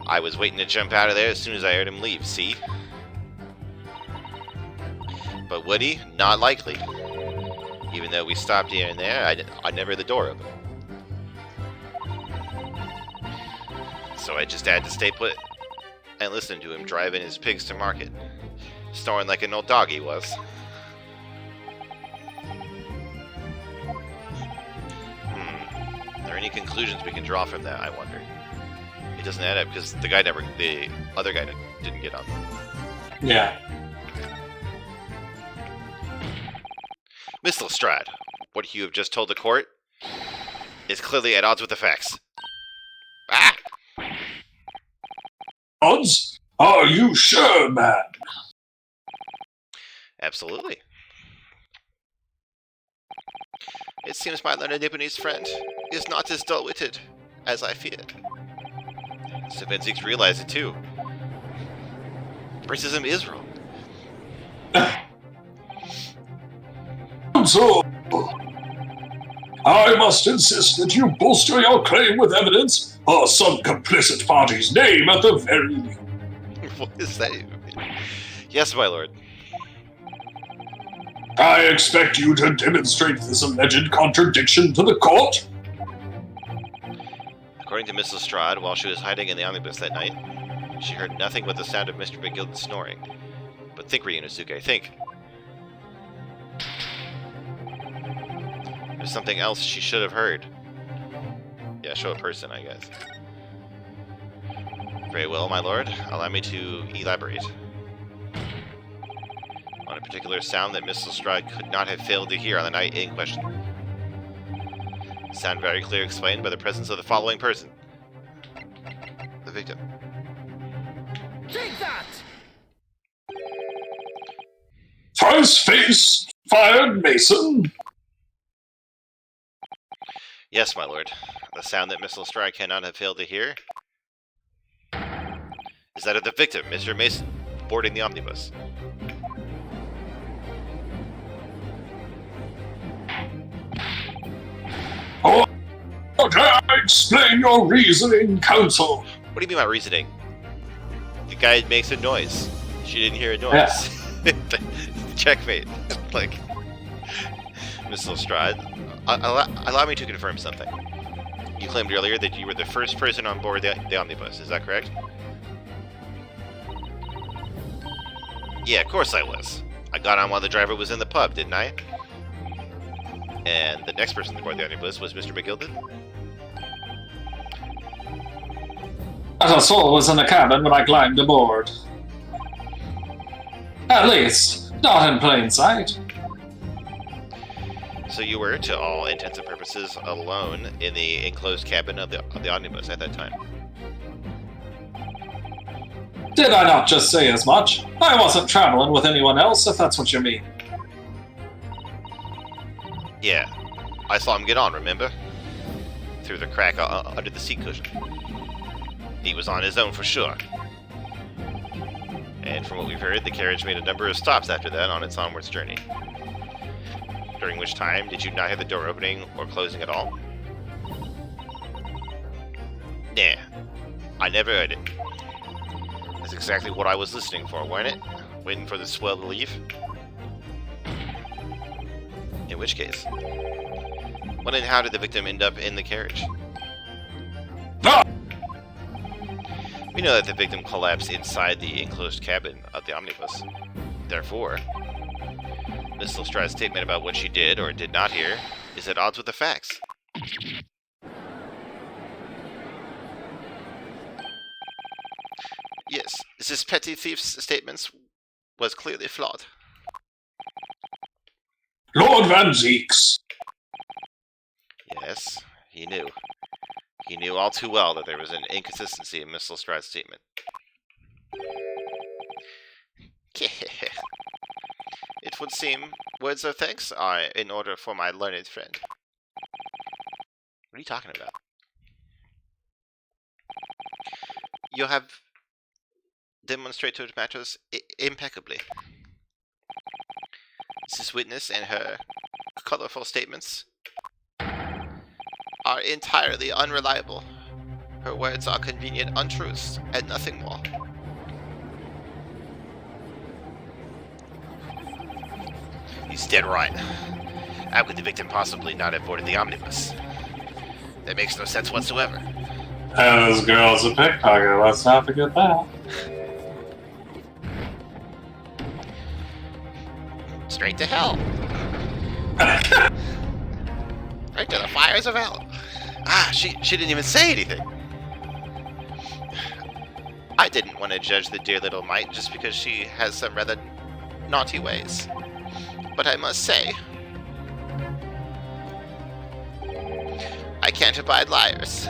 I was waiting to jump out of there as soon as I heard him leave, see? But would he? Not likely. Even though we stopped here and there, I never had the door open. So I just had to stay put and listen to him driving his pigs to market. Snoring like an old dog he was. Are there any conclusions we can draw from that, I wonder? It doesn't add up because the other guy didn't get on. Yeah. Miss Lestrade, what you have just told the court is clearly at odds with the facts. Ah! Odds? Are you sure, man? Absolutely. It seems my learned Nipponese friend is not as dull-witted as I feared. Savinsk's realized it too. Racism is wrong. So, I must insist that you bolster your claim with evidence, or some complicit party's name at the very least. What is that even mean? Yes, my lord. I expect you to demonstrate this alleged contradiction to the court. According to Miss Lestrade, while she was hiding in the omnibus that night, she heard nothing but the sound of Mr. McGill snoring. But think, Ryunosuke, think. There's something else she should have heard. Yeah, show a person, I guess. Very well, my lord. Allow me to elaborate on a particular sound that Miss Lestrade could not have failed to hear on the night in question. Sound very clear explained by the presence of the following person. The victim. Take that! First face fired Mason. Yes, my lord. The sound that Miss Lestrade cannot have failed to hear is that of the victim, Mr. Mason, boarding the omnibus. Oh, I explain your reasoning, counsel. What do you mean by reasoning? The guy makes a noise. She didn't hear a noise. Yeah. Checkmate. Like, Miss Lestrade, allow me to confirm something. You claimed earlier that you were the first person on board the omnibus. Is that correct? Yeah, of course I was. I got on while the driver was in the pub, didn't I? And the next person on board the omnibus was Mr. McGilden? Not a soul was in the cabin when I climbed aboard. At least, not in plain sight. So you were, to all intents and purposes, alone in the enclosed cabin of the omnibus at that time? Did I not just say as much? I wasn't traveling with anyone else, if that's what you mean. Yeah, I saw him get on, remember? Through the crack under the seat cushion. He was on his own for sure. And from what we've heard, the carriage made a number of stops after that on its onwards journey. During which time, did you not hear the door opening or closing at all? Nah, I never heard it. That's exactly what I was listening for, weren't it? Waiting for the swell to leave? In which case, when and how did the victim end up in the carriage? Ah! We know that the victim collapsed inside the enclosed cabin of the omnibus. Therefore, Miss Lestrade's statement about what she did or did not hear is at odds with the facts. Yes, this petty thief's statements was clearly flawed. Lord Van Zeeks. Yes, he knew. He knew all too well that there was an inconsistency in Miss Lestrade's statement. It would seem words of thanks are in order for my learned friend. What are you talking about? You have demonstrated matters impeccably. This witness and her colorful statements are entirely unreliable. Her words are convenient untruths and nothing more. He's dead right. How could the victim possibly not have boarded the omnibus? That makes no sense whatsoever. And this girl's a pickpocket, let's not forget that. Straight to hell. Right to the fires of hell. Ah, she didn't even say anything. I didn't want to judge the dear little mite just because she has some rather naughty ways. But I must say, I can't abide liars.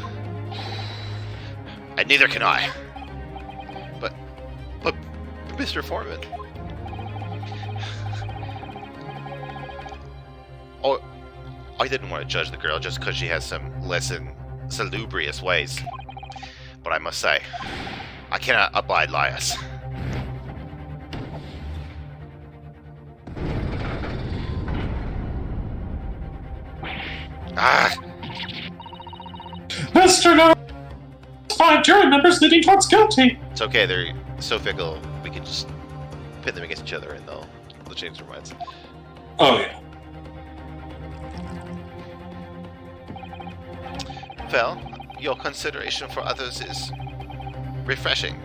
And neither can I. But Mr. Foreman. Oh, I didn't want to judge the girl just because she has some less than salubrious ways. But I must say, I cannot abide liars. Ah! Mr. No, 5 jury members leaning towards guilty. It's okay, they're so fickle, we can just pit them against each other and they'll change their minds. Oh, yeah. Well, your consideration for others is refreshing,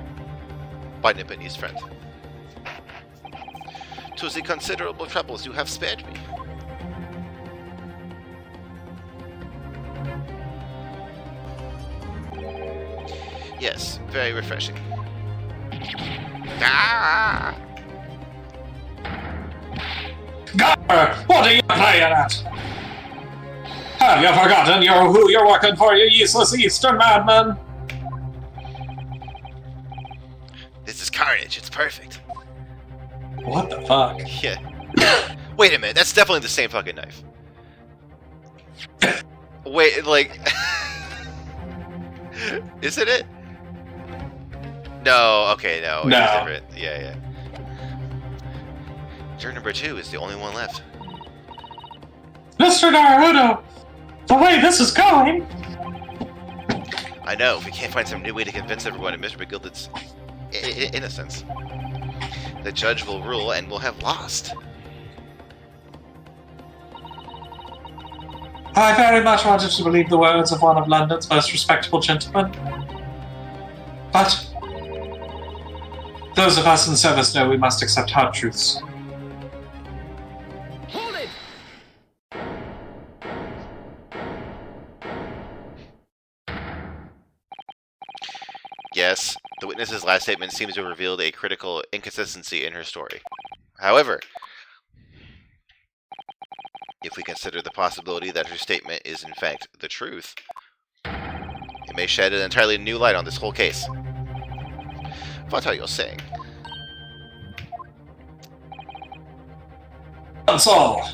my Nipponese friend. To the considerable troubles you have spared me. Yes, very refreshing. Ah! Gar, what are you playing at? Have you forgotten who you're working for, you useless Eastern madman? This is carnage, it's perfect. What the fuck? Yeah. Wait a minute, that's definitely the same fucking knife. Wait, like... Isn't it? No, okay, no. No. It's different. Yeah. Juror number 2 is the only one left. Mr. Naruto, the way this is going... I know, if we can't find some new way to convince everyone of Mr. McGilded's innocence, the judge will rule and we'll have lost. I very much wanted to believe the words of one of London's most respectable gentlemen. But those of us in service know we must accept hard truths. Hold it! Yes, the witness's last statement seems to have revealed a critical inconsistency in her story. However, if we consider the possibility that her statement is in fact the truth, it may shed an entirely new light on this whole case. What are you saying? That's all.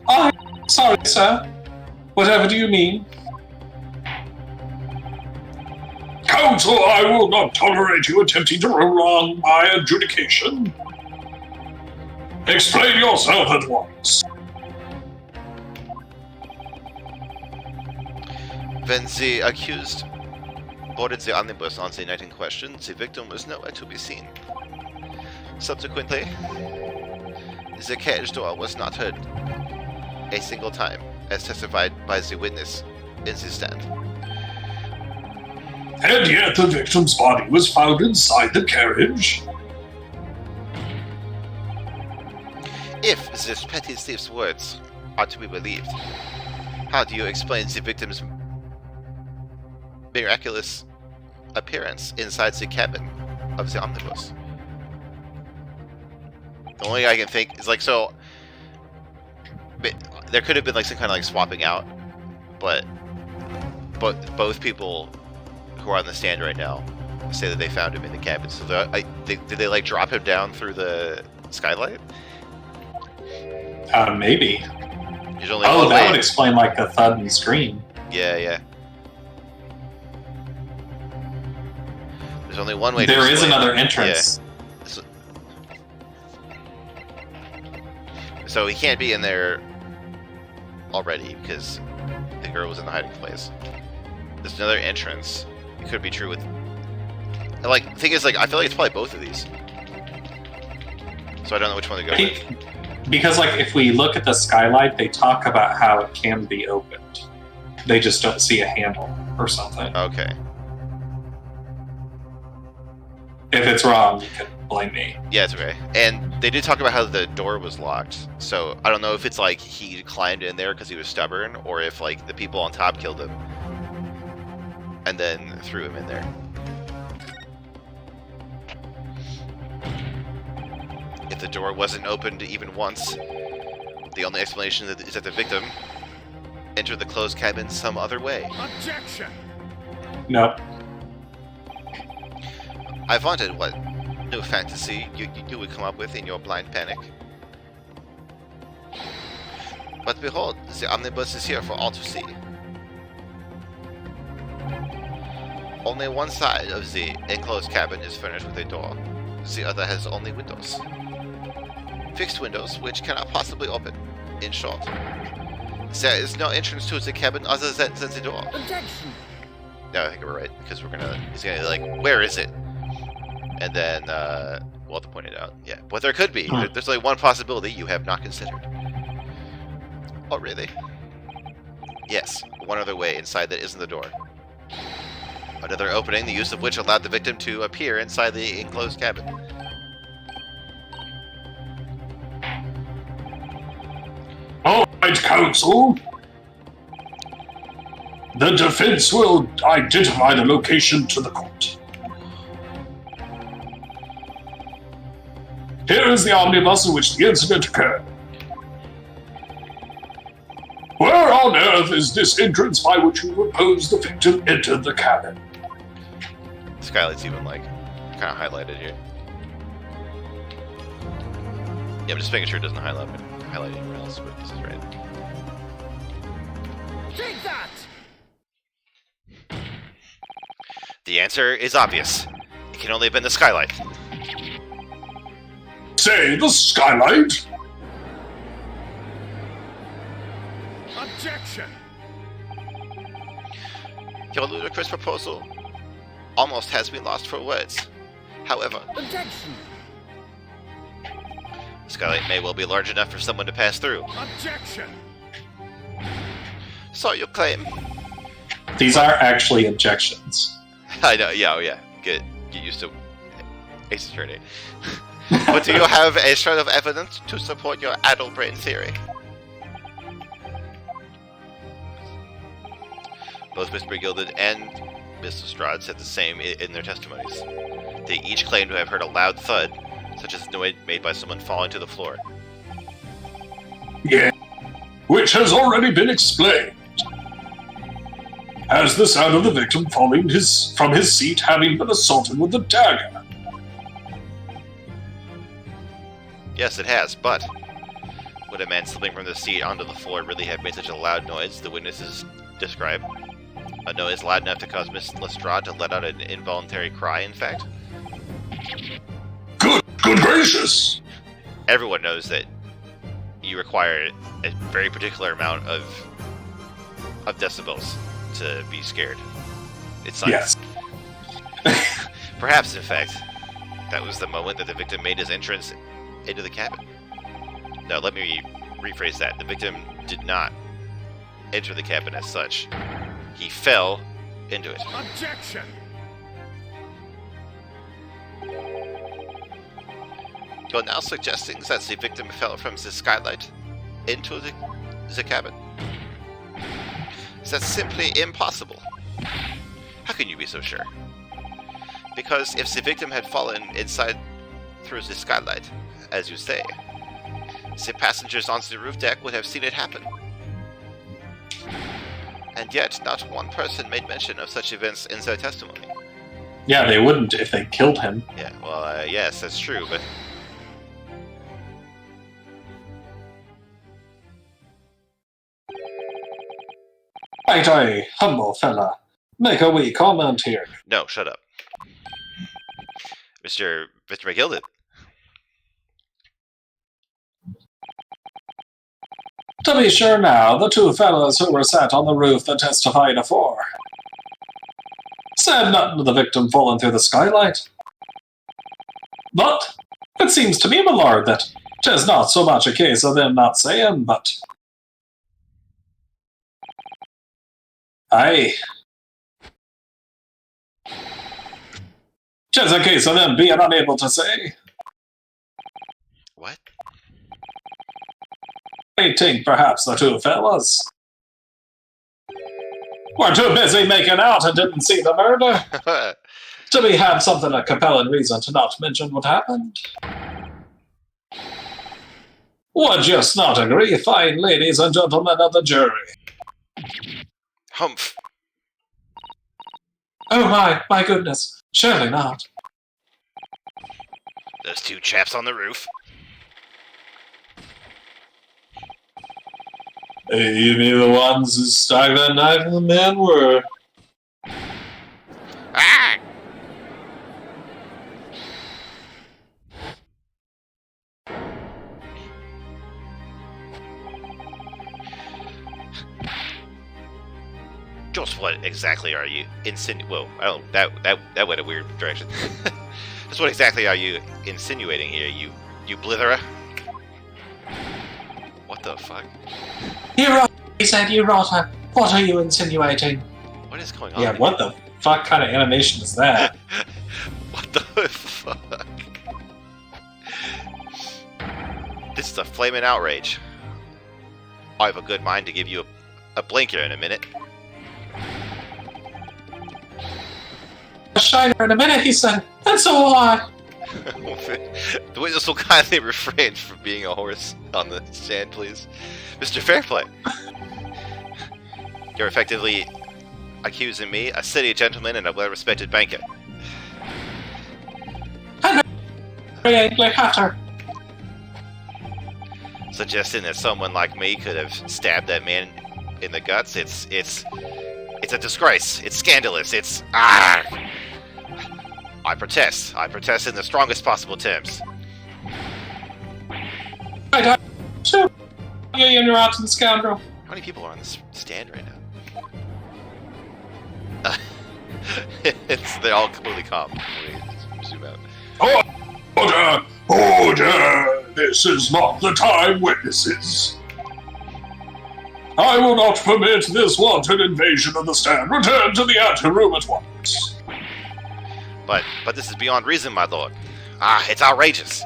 I'm sorry, sir. Whatever do you mean? Counsel, I will not tolerate you attempting to prolong my adjudication. Explain yourself at once. When the accused boarded the omnibus on the night in question, the victim was nowhere to be seen. Subsequently, the carriage door was not heard a single time, as testified by the witness in the stand. And yet the victim's body was found inside the carriage. If this petty thief's words are to be believed, how do you explain the victim's miraculous appearance inside the cabin of the omnibus? The only thing I can think is like, so there could have been like some kind of like swapping out, but both people who are on the stand right now say that they found him in the cabin. So did they like drop him down through the skylight? Maybe. There's only Oh, one that way. would explain like the thud and scream. Yeah. There's only one way. There is explain another it. entrance. Yeah. So he can't be in there already because the girl was in the hiding place. There's another entrance. It could be true with. Like, the thing is, like, I feel like it's probably both of these. So I don't know which one to go with. Because, like, if we look at the skylight, they talk about how it can be opened. They just don't see a handle or something. Okay. If it's wrong, you can blame me. Yeah, it's okay. And they did talk about how the door was locked. So I don't know if it's like he climbed in there because he was stubborn, or if like the people on top killed him and then threw him in there. If the door wasn't opened even once, the only explanation is that the victim entered the closed cabin some other way. Objection! Nope. I wondered what new fantasy you would come up with in your blind panic. But behold, the omnibus is here for all to see. Only one side of the enclosed cabin is furnished with a door. The other has only windows. Fixed windows, which cannot possibly open. In short, there is no entrance to the cabin other than the door. Objection! No, I think we're right, because he's gonna like, where is it? And then, Walter pointed out, yeah, but there could be. There's only one possibility you have not considered. Oh, really? Yes, one other way inside that isn't the door. Another opening, the use of which allowed the victim to appear inside the enclosed cabin. All right, counsel. The defense will identify the location to the court. Here is the omnibus in which the incident occurred. Where on earth is this entrance by which you propose the victim entered the cabin? The skylight's even like kind of highlighted here. Yeah, I'm just making sure it doesn't highlight anywhere else, but this is right. Take that! The answer is obvious. It can only have been the skylight. Say, the skylight? Objection! Your ludicrous proposal almost has me lost for words. However, Objection! the skylight may well be large enough for someone to pass through. Objection! So you claim. These are actually objections. I know, yeah, oh yeah. Get used to Ace Attorney. But do you have a shred of evidence to support your addle brain theory? Both Mr. Gilded and Mr. Strahd said the same in their testimonies. They each claimed to have heard a loud thud, such as noise made by someone falling to the floor. Yeah. Which has already been explained. As the sound of the victim falling from his seat having been assaulted with a dagger. Yes, it has, but would a man slipping from the seat onto the floor really have made such a loud noise the witnesses describe? A noise loud enough to cause Miss Lestrade to let out an involuntary cry, in fact? Good gracious! Everyone knows that you require a very particular amount of decibels to be scared. It's science. Yes. Perhaps, in fact, that was the moment that the victim made his entrance into the cabin. No, let me rephrase that. The victim did not enter the cabin as such. He fell into it. Objection! You're now suggesting that the victim fell from the skylight into the cabin? That's simply impossible. How can you be so sure? Because if the victim had fallen inside through the skylight, as you say, The passengers on the roof deck would have seen it happen. And yet, not one person made mention of such events in their testimony. Yeah, they wouldn't if they killed him. Yeah, well, yes, that's true, but... Right, humble fella. Make a wee comment here. No, shut up. Mr. McGilded. To be sure now, the two fellows who were sat on the roof that testified afore said nothing to the victim falling through the skylight. But it seems to me, my lord, that 'tis not so much a case of them not saying, but... Aye. 'Tis a case of them being unable to say. What? I think perhaps the two fellas were too busy making out and didn't see the murder. To be had something a compelling reason to not mention what happened. Would you not agree, fine ladies and gentlemen of the jury? Humph. Oh my goodness, surely not. Those two chaps on the roof. Hey, you mean the ones who stuck that knife in the man were... Ah! Just what exactly are you insinuating? Whoa, I don't. That went a weird direction. Just what exactly are you insinuating here, you blitherer? What the fuck? You rot, he said, you rotter. What are you insinuating? What is going on? Yeah, what the fuck kind of animation is that? What the fuck? This is a flaming outrage. I have a good mind to give you a blinker in a minute. A shiner in a minute, he said, and so will I. The witness will kindly refrain from being a horse on the stand, please. Mr. Fairplay. You're effectively accusing me, a city gentleman and a well-respected banker. Like Hatter. Suggesting that someone like me could have stabbed that man in the guts, it's a disgrace. It's scandalous. It's I protest. I protest in the strongest possible terms. Sure. You rotten scoundrel. How many people are on this stand right now? They're all completely calm. Let me zoom out. Order! Order! This is not the time, witnesses. I will not permit this wanton invasion of the stand. Return to the anteroom at once. But this is beyond reason, my lord. It's outrageous.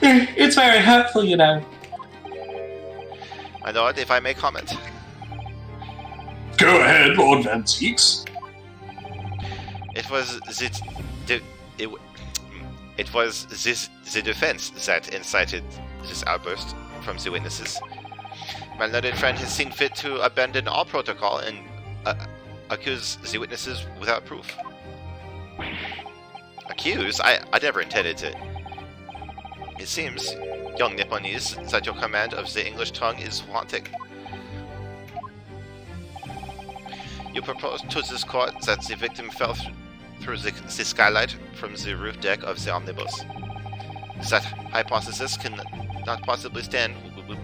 It's very hurtful, you know. My lord, if I may comment. Go ahead, Lord Van Zeeks. It was the defense that incited this outburst from the witnesses. My learned friend has seen fit to abandon all protocol and accuse the witnesses without proof. Accuse? I never intended to. It seems, young Nipponese, that your command of the English tongue is wanting. You propose to this court that the victim fell through the skylight from the roof deck of the omnibus. That hypothesis can not possibly stand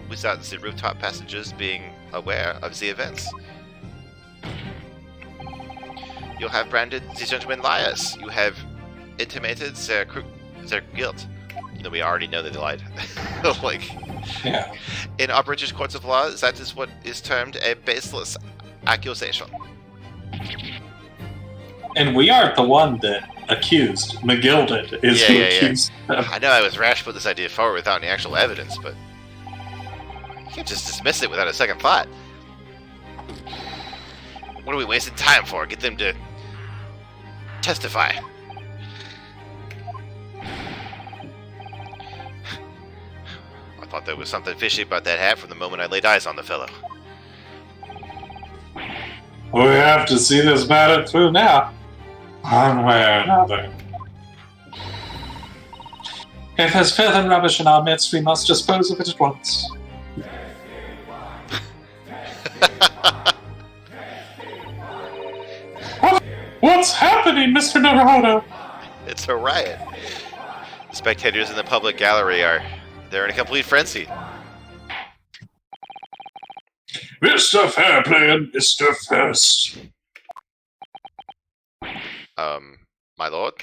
without the rooftop passengers being aware of the events. You have branded these gentlemen liars. You have intimated their guilt. You know, we already know that they lied. Yeah. In our British courts of law, that is what is termed a baseless accusation. And we aren't the one that accused. McGilded is who accused them. I know I was rash to put this idea forward without any actual evidence, but you can't just dismiss it without a second thought. What are we wasting time for? Get them to testify. I thought there was something fishy about that hat from the moment I laid eyes on the fellow. We have to see this matter through now, one way or another. If there's filth and rubbish in our midst, we must dispose of it at once. What's happening, Mr. Naruto? It's a riot. The spectators in the public gallery they're in a complete frenzy. Mr. Fairplay and Mr. First. My lord?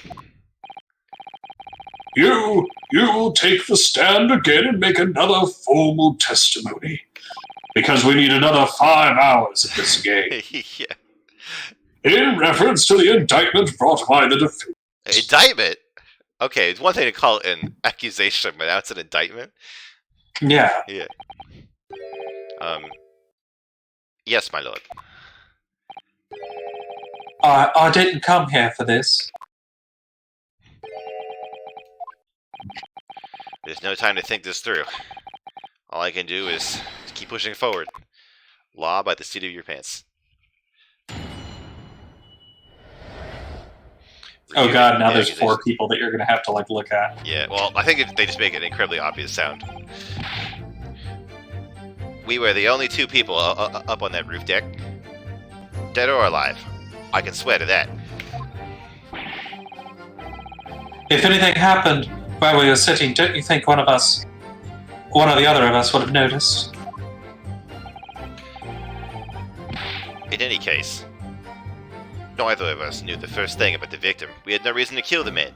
You take the stand again and make another formal testimony. Because we need another 5 hours of this game. Yeah. In reference to the indictment brought by the defense. Indictment? Okay, it's one thing to call it an accusation, but now it's an indictment? Yeah. Yeah. Yes, my lord. I didn't come here for this. There's no time to think this through. All I can do is keep pushing forward. Law by the seat of your pants. Oh god, now there's 4 people that you're gonna have to, like, look at. Yeah, well, I think they just make an incredibly obvious sound. We were the only 2 people up on that roof deck. Dead or alive. I can swear to that. If anything happened while we were sitting, don't you think one or the other of us would have noticed? In any case, neither of us knew the first thing about the victim. We had no reason to kill the man.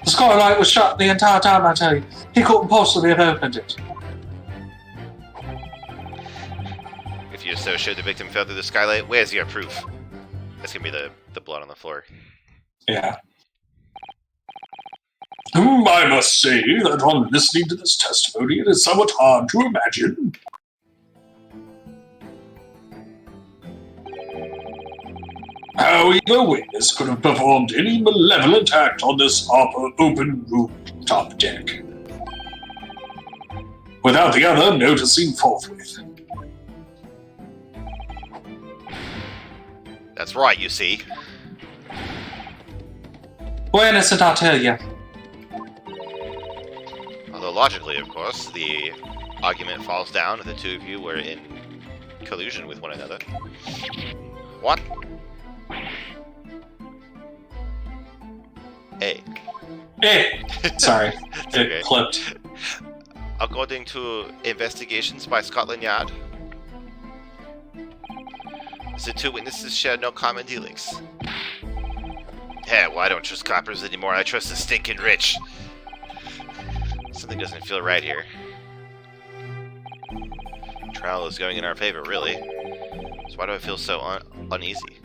The skylight was shut the entire time, I tell you. He couldn't possibly have opened it. If you're so sure the victim fell through the skylight, where's your proof? That's gonna be the blood on the floor. Yeah. I must say that on listening to this testimony, it is somewhat hard to imagine how either witness could have performed any malevolent act on this open rooftop deck without the other noticing forthwith. That's right, you see. We're innocent, I'll tell you. Although logically, of course, the argument falls down if the 2 of you were in collusion with one another. What? Hey. Hey! Sorry, it Okay. clipped. According to investigations by Scotland Yard, the 2 witnesses shared no common dealings. Hey, well, I don't trust coppers anymore. I trust the stinking rich. Something doesn't feel right here. Trial is going in our favor, really. So why do I feel so uneasy?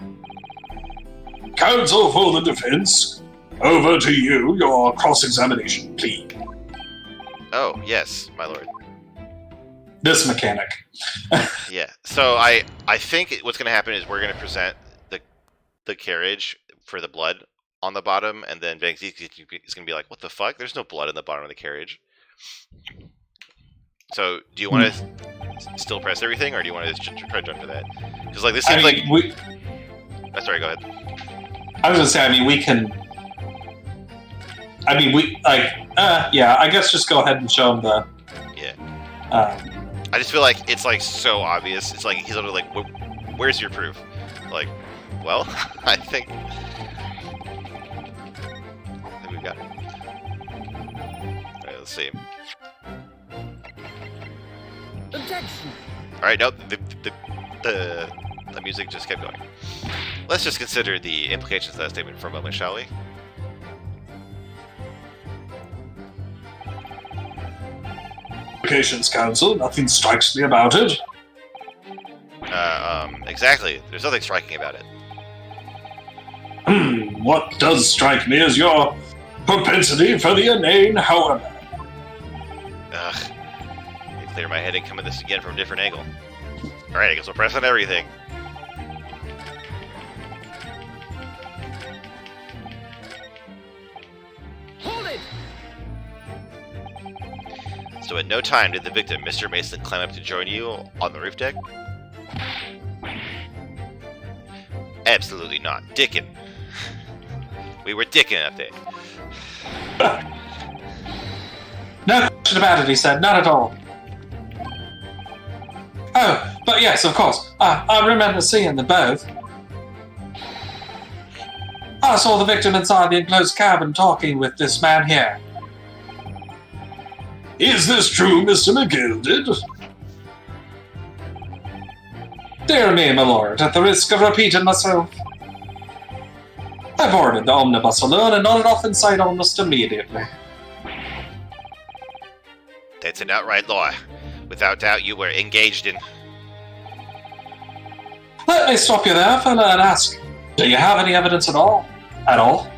Counsel for the defense, over to you, your cross-examination, please. Oh, yes, my lord. This mechanic. Yeah. So I think what's going to happen is we're going to present the carriage for the blood on the bottom, and then Banksy is going to be like, "What the fuck? There's no blood in the bottom of the carriage." So, do you want to still press everything, or do you want to try to jump to that? Because like this seems Oh, sorry, go ahead. I was gonna say, we can. Yeah, I guess just go ahead and show him the. Yeah. I just feel like it's like so obvious. It's like he's literally like, "Where's your proof?" Like, well, I think we've got it. All right, let's see. Objection! All right, no, the music just kept going. Let's just consider the implications of that statement for a moment, shall we? Applications, counsel. Nothing strikes me about it. Exactly. There's nothing striking about it. What does strike me is your propensity for the inane, however. Ugh. Let me clear my head and come at this again from a different angle. Alright, I guess we'll press on everything. Hold it! So at no time did the victim, Mr. Mason, climb up to join you on the roof deck? Absolutely not. Dickin'. We were dicking up there. No question about it, he said. Not at all. Oh, but yes, of course. I remember seeing them both. I saw the victim inside the enclosed cabin talking with this man here. Is this true, Mr. McGilded? Dear me, my lord, at the risk of repeating myself, I boarded the omnibus saloon and nodded off inside almost immediately. That's an outright lie. Without doubt, you were engaged in... Let me stop you there, fella, and ask, do you have any evidence at all? At all?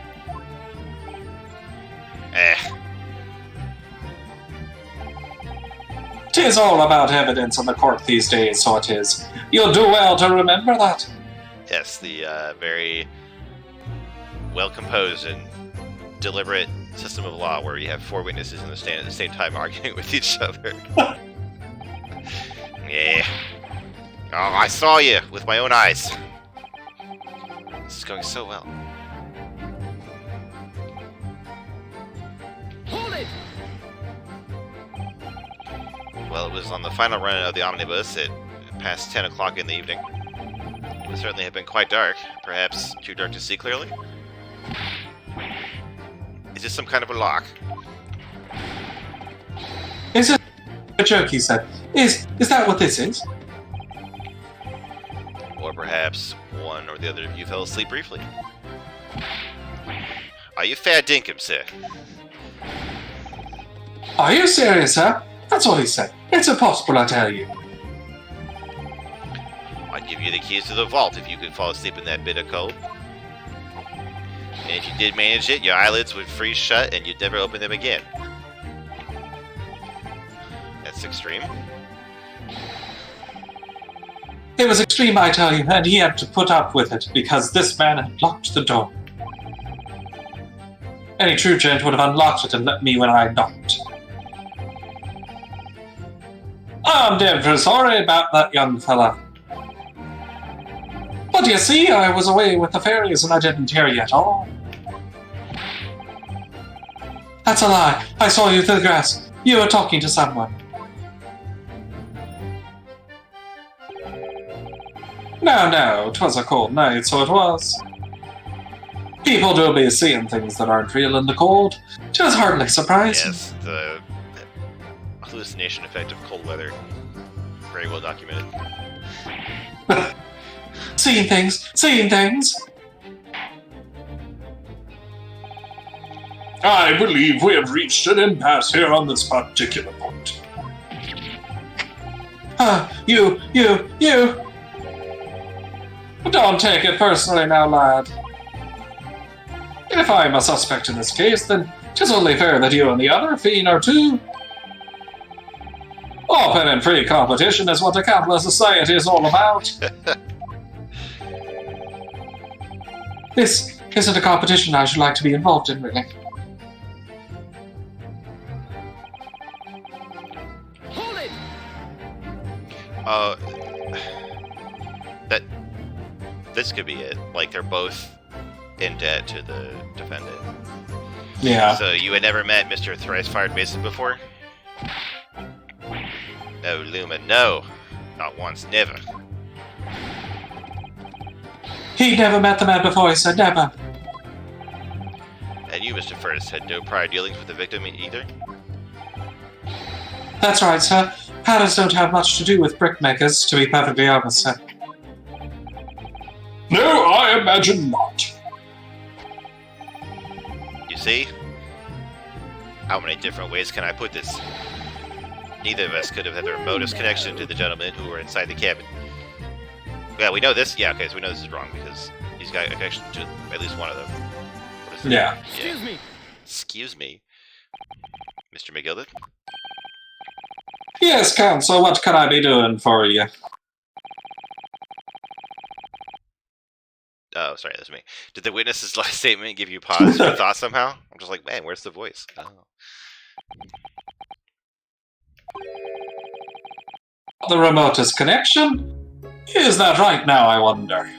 Tis all about evidence in the court these days, so it is. You'll do well to remember that. Yes, the very well-composed and deliberate system of law where you have 4 witnesses in the stand at the same time arguing with each other. Yeah. Oh, I saw you with my own eyes. This is going so well. Hold it! Well, it was on the final run of the omnibus at past 10 o'clock in the evening. It would certainly have been quite dark, perhaps too dark to see clearly. Is this some kind of a lock? Is it a joke, he said? Is that what this is? Or perhaps one or the other of you fell asleep briefly. Are you fair dinkum, sir? Are you serious, sir? That's what he said. It's impossible, I tell you. I'd give you the keys to the vault if you could fall asleep in that bit of coal. And if you did manage it, your eyelids would freeze shut and you'd never open them again. That's extreme. It was extreme, I tell you, and he had to put up with it because this man had locked the door. Any true gent would have unlocked it and let me when I knocked. I'm damn sorry about that young fella. But you see, I was away with the fairies and I didn't hear you at all. That's a lie. I saw you through the grass. You were talking to someone. No, 'twas a cold night, so it was. People do be seeing things that aren't real in the cold. 'Twas hardly surprising. Yes, the hallucination effect of cold weather. Very well documented. Seeing things. I believe we have reached an impasse here on this particular point. You. Don't take it personally now, lad. If I'm a suspect in this case, then 'tis only fair that you and the other fiend are too. Open and free competition is what a capitalist society is all about. This isn't a competition I should like to be involved in, really. Hold it! This could be it. Like, they're both in debt to the defendant. Yeah. So you had never met Mr. Thrice-Fired Mason before? No, Luma, no. Not once, never. He'd never met the man before, he said, never. And you, Mr. First, had no prior dealings with the victim either? That's right, sir. Patterns don't have much to do with brickmakers, to be perfectly honest, sir. No, I imagine not. You see? How many different ways can I put this? Neither of us could have had the remotest connection to the gentlemen who were inside the cabin. Yeah, we know this. Yeah, okay, so we know this is wrong because he's got a connection to at least one of them. What is it? Yeah. Excuse me. Excuse me, Mr. McGilded? Yes, counsel, what can I be doing for you? Oh, sorry, that's me. Did the witness's last statement give you pause for thought somehow? I'm just like, man, where's the voice? Oh. The remotest connection? Is that right now, I wonder?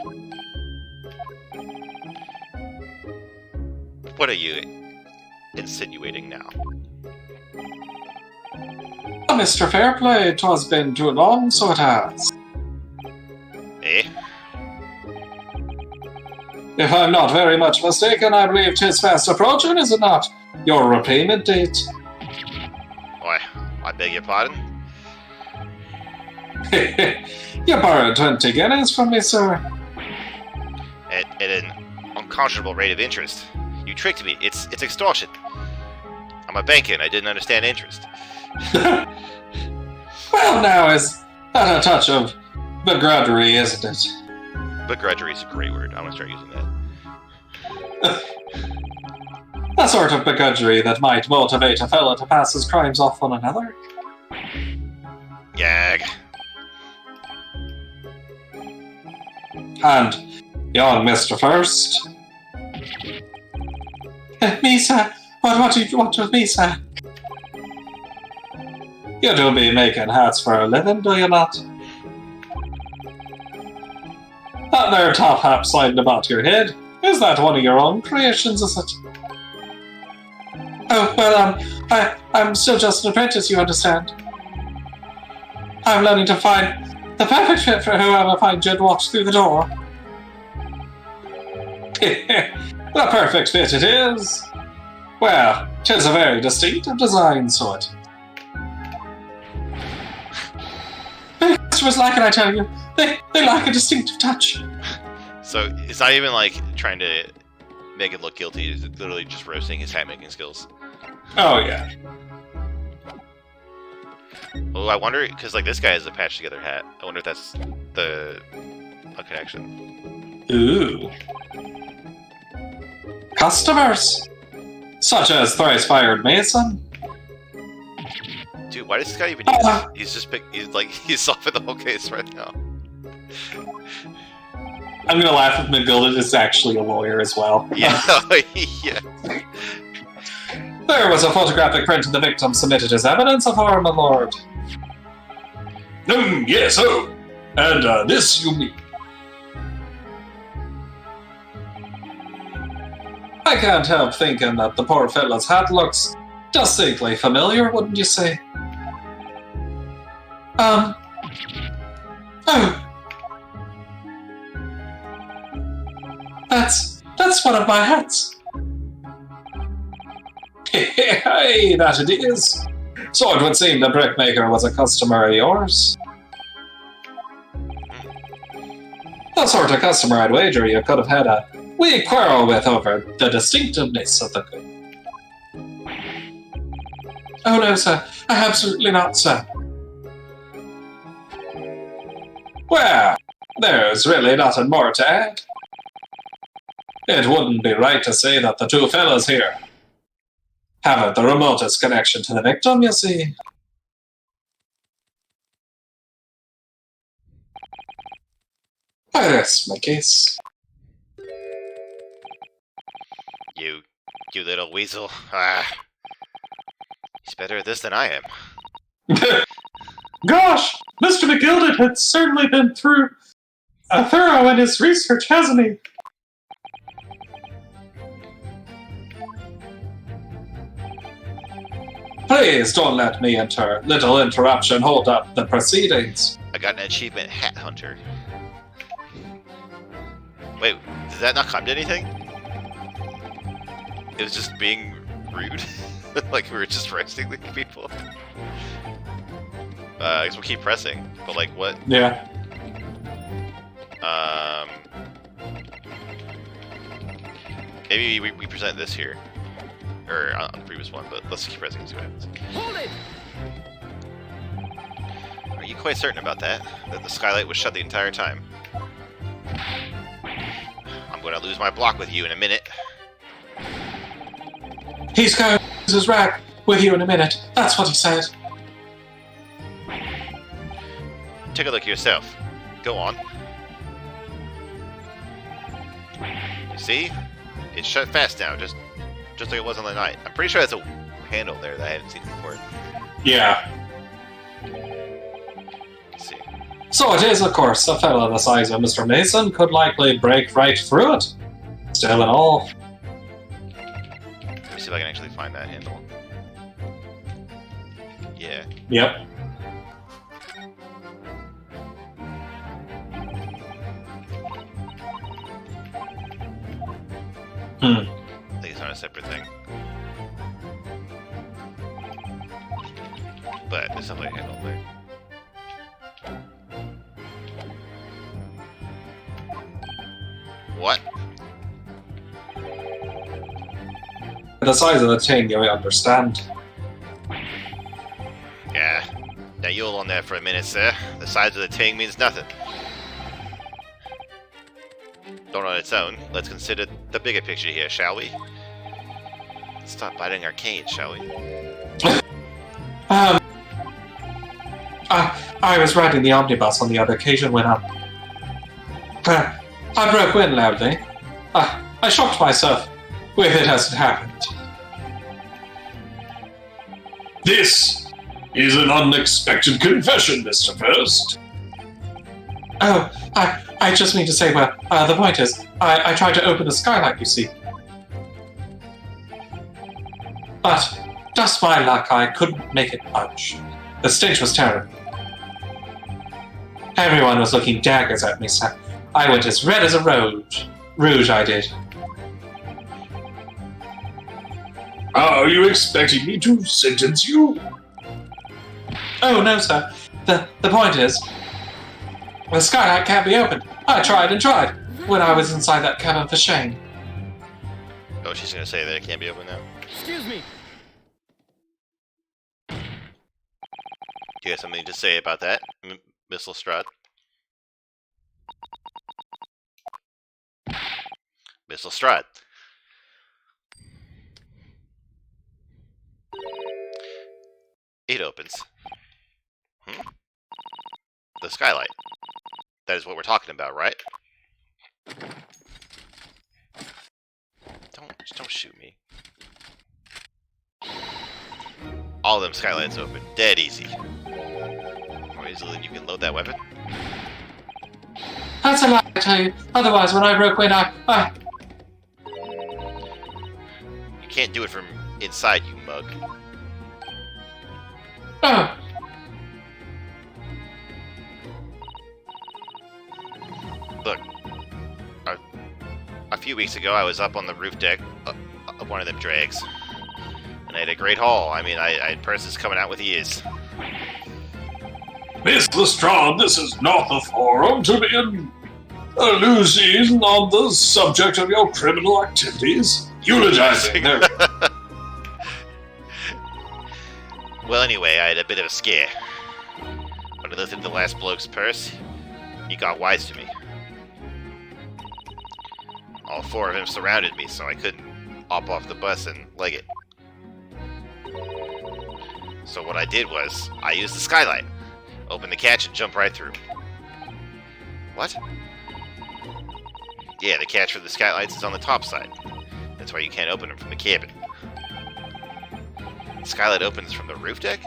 What are you insinuating now? Mr. Fairplay, 'twas been too long, so it has. Eh? If I'm not very much mistaken, I believe 'tis fast approaching, is it not? Your repayment date. Why, I beg your pardon? You borrowed 20 guineas from me, sir. At an unconscionable rate of interest. You tricked me. It's extortion. I'm a banker and I didn't understand interest. Well, now, is that a touch of begrudgery, isn't it? Begrudgery is a great word. I'm gonna start using that. A sort of begrudgery that might motivate a fellow to pass his crimes off on another. Gag. And young Mr. First. Me, sir? What do you want with me, sir? You do be making hats for a living, do you not? That there top hat sliding about your head, is that one of your own creations, is it? Oh, well, I'm still just an apprentice, you understand. I'm learning to find the perfect fit for whoever finds you'd walk through the door. The perfect fit it is. Well, 'tis a very distinctive design, so it. Customers like it, I tell you. They like a distinctive touch. So it's not even like trying to make it look guilty. It's literally just roasting his hat making skills. Oh, yeah. Oh, I wonder, because like this guy has a patched together hat. I wonder if that's a connection. Ooh. Customers? Such as Thrice Fired Mason? Dude, why does this guy even use he's solving the whole case right now. I'm gonna laugh if McGilden is actually a lawyer as well. Yeah, yeah. There was a photographic print of the victim submitted as evidence of harm, my lord. Yes, oh. And this you mean? I can't help thinking that the poor fellow's hat looks distinctly familiar, wouldn't you say? Oh. That's one of my hats. Hey, that it is. So it would seem the brickmaker was a customer of yours. The sort of customer I'd wager you could have had a wee quarrel with over the distinctiveness of the good. Oh no, sir. Absolutely not, sir. Well, there's really nothing more to add. It wouldn't be right to say that the two fellows here haven't the remotest connection to the victim, you see. I rest my case. You little weasel. Ah. He's better at this than I am. Gosh, Mr. McGilden had certainly been through a thorough in his research, hasn't he? Please don't let me little interruption hold up the proceedings. I got an achievement, Hat Hunter. Wait, did that not come to anything? It was just being rude? Like we were just roasting the people? I guess we'll keep pressing, but like what? Yeah. Maybe we present this here. Or on the previous one, but let's keep pressing and see what happens. Hold it! Are you quite certain about that? That the skylight was shut the entire time? I'm going to lose my block with you in a minute. He's going to lose his rack with you in a minute. That's what he said. Take a look yourself. Go on. You see? It's shut fast now, just like it was on the night. I'm pretty sure that's a handle there that I hadn't seen before. Yeah. So it is, of course, a fellow the size of Mr. Mason could likely break right through it. Still in all. Let me see if I can actually find that handle. Yeah. Yep. I think it's on a separate thing. But there's definitely a handle there. What? The size of the thing, you understand. Yeah. Now you hold on there for a minute, sir. The size of the ting means nothing. Don't on its own. Let's consider the bigger picture here, shall we? Let's stop biting our cane, shall we? I was riding the omnibus on the other occasion when I broke wind loudly. I shocked myself with it as it happened. This is an unexpected confession, Mr. First. Oh, I just mean to say, well, the point is, I tried to open the skylight, you see. But, just my luck, I couldn't make it budge. The stench was terrible. Everyone was looking daggers at me, so I went as red as a rose. Rouge, I did. Are you expecting me to sentence you? Oh, no, sir. The point is, the skylight can't be opened. I tried and tried when I was inside that cabin for shame. Oh, she's gonna say that it can't be opened now. Excuse me. Do you have something to say about that, Miss Lestrade? Miss Lestrade. It opens. The skylight. That is what we're talking about, right? Don't shoot me. All them skylights open. Dead easy. More easily than you can load that weapon. That's a lie, I tell you. Otherwise, when I broke wind, You can't do it from inside, you mug. Oh, Look, a few weeks ago I was up on the roof deck of one of them drags. And I had a great haul. I mean, I had persons coming out with ears. Miss Lestrade, this is not the forum to begin allusions on the subject of your criminal activities. Eulogizing their... Well, anyway, I had a bit of a scare. When I lifted the last bloke's purse, he got wise to me. All four of them surrounded me, so I couldn't hop off the bus and leg it. So what I did was, I used the skylight. Open the catch and jump right through. What? Yeah, the catch for the skylights is on the top side. That's why you can't open them from the cabin. The skylight opens from the roof deck?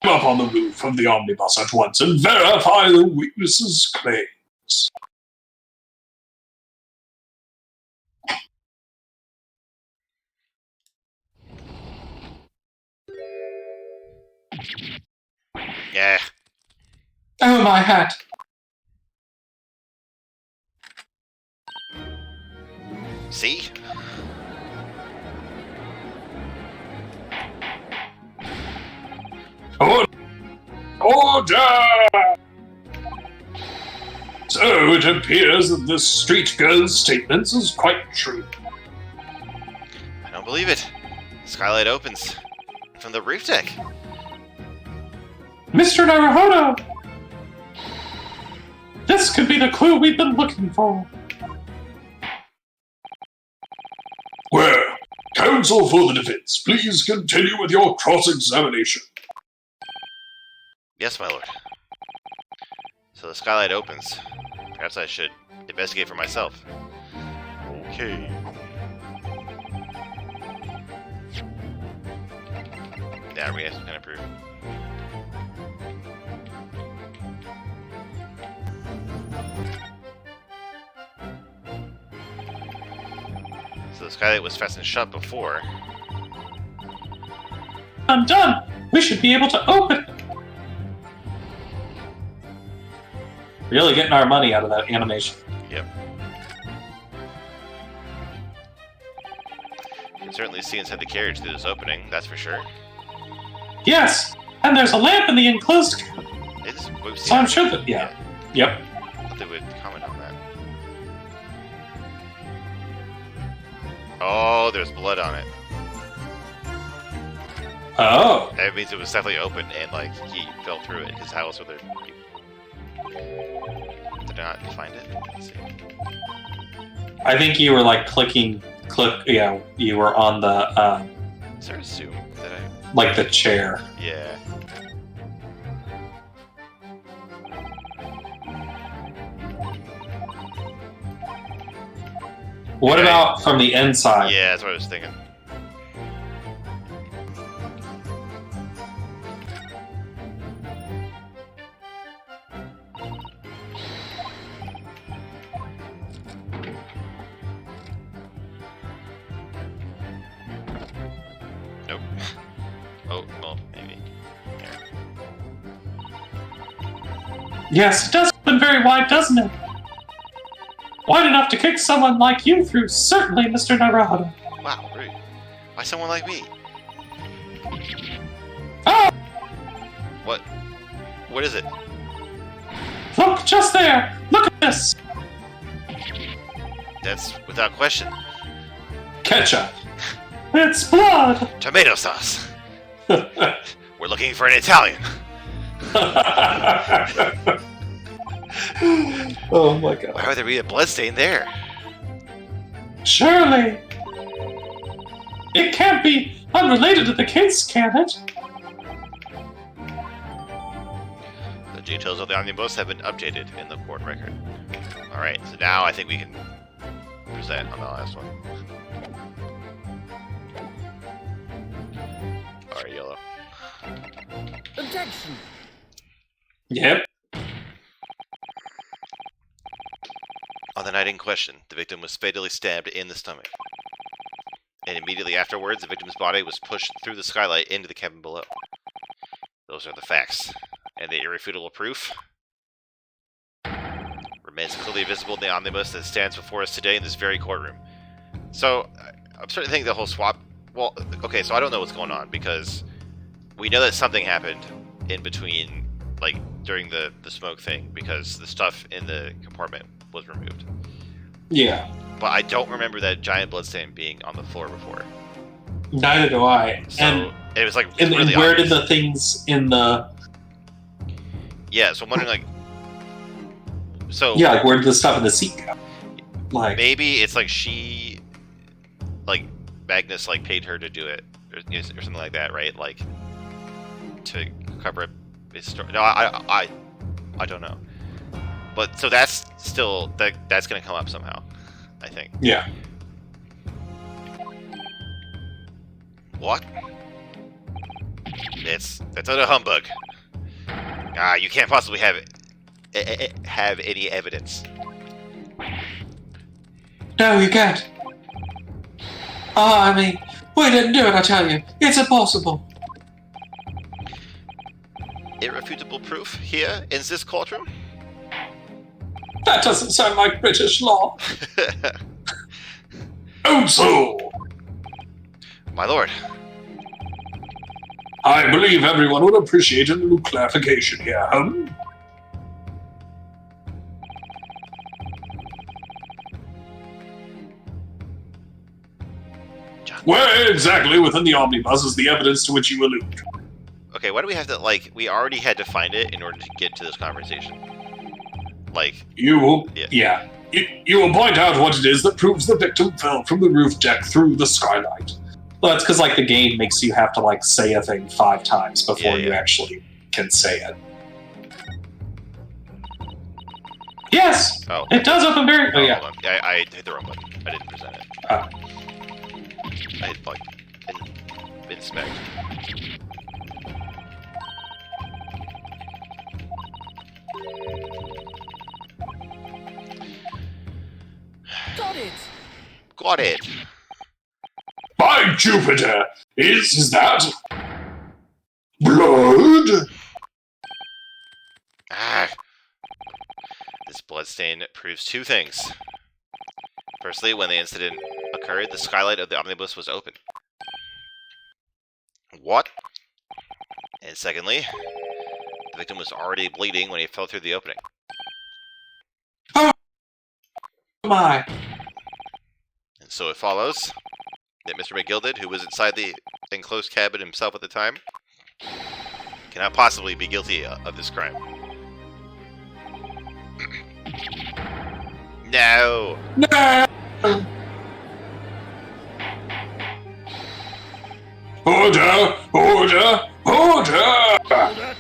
Up on the roof of the omnibus at once and verify the witness's claims. Yeah. oh, my hat. See? Order! So it appears that this street girl's statements is quite true. I don't believe it. The skylight opens from the roof deck. Mr. Naruhodo! This could be the clue we've been looking for. Well, counsel for the defense, please continue with your cross-examination. Yes, my lord. So the skylight opens. Perhaps I should investigate for myself. Okay. that we can approve. So the skylight was fastened shut before. I'm done. We should be able to open it. Really getting our money out of that animation. Yep. You can certainly see inside the carriage through this opening, that's for sure. Yes, and there's a lamp in the enclosed cabin. So I'm sure that, yeah. Yep. I thought they would comment on that. Oh, there's blood on it. Oh. That means it was definitely open and, like, he fell through it, because how else would there be... Did I not find it? Let's see. I think you were, like, yeah, you were on the, Is there a zoom that I... like the chair. Yeah. What about from the inside? Yeah, that's what I was thinking. Nope. Oh, well, maybe. Here. Yes, it does open very wide, doesn't it? Wide enough to kick someone like you through, certainly, Mr. Naruto. Wow, rude. Why someone like me? Oh! What? What is it? Look, just there! Look at this! That's without question. Ketchup. It's blood! Tomato sauce. We're looking for an Italian. Oh my god. Why would there be a bloodstain there? Surely! It can't be unrelated to the case, can it? The details of the omnibus have been updated in the court record. Alright, so now I think we can present on the last one. Alright, yellow. Objection! Yep. On the night in question, the victim was fatally stabbed in the stomach. And immediately afterwards, the victim's body was pushed through the skylight into the cabin below. Those are the facts. And the irrefutable proof remains clearly visible in the omnibus that stands before us today in this very courtroom. So, I'm starting to think the whole swap... Well, okay, so I don't know what's going on, because we know that something happened in between, like, during the smoke thing, because the stuff in the compartment was removed. Yeah. But I don't remember that giant bloodstain being on the floor before. Neither do I. So, and it was, like, and really where obvious. did the things in the... Yeah, so I'm wondering, like... So... Yeah, like, where did the stuff in the seat go? Like... Maybe it's, like, she... Like, Magnus, like, paid her to do it. Or something like that, right? Like, to cover up his story. No, I don't know. But, so that's still... That's gonna come up somehow, I think. Yeah. What? That's not a humbug. You can't possibly have any evidence. No, you can't. I mean, we didn't do it, I tell you. It's impossible. Irrefutable proof here in this courtroom? That doesn't sound like British law. Counsel! My lord. I believe everyone would appreciate a little clarification here, Where exactly within the omnibus is the evidence to which you allude? Okay, why do we have to, like, we already had to find it in order to get to this conversation. Like... You will... Yeah. You will point out what it is that proves the victim fell from the roof deck through the skylight. Well, that's because, like, the game makes you have to, like, say a thing 5 times before you actually can say it. Yes! Oh. It does open very... Oh, yeah. Hold on. I hit the wrong button. I didn't present it. I hit, like, inspect. got it. By Jupiter! Is that blood? Ah. This bloodstain proves two things. Firstly, when the incident occurred, the skylight of the omnibus was open. What? And secondly, the victim was already bleeding when he fell through the opening. Oh my! And so it follows that Mr. McGilded, who was inside the enclosed cabin himself at the time, cannot possibly be guilty of this crime. No! No! Order! Order! Order! Hold it.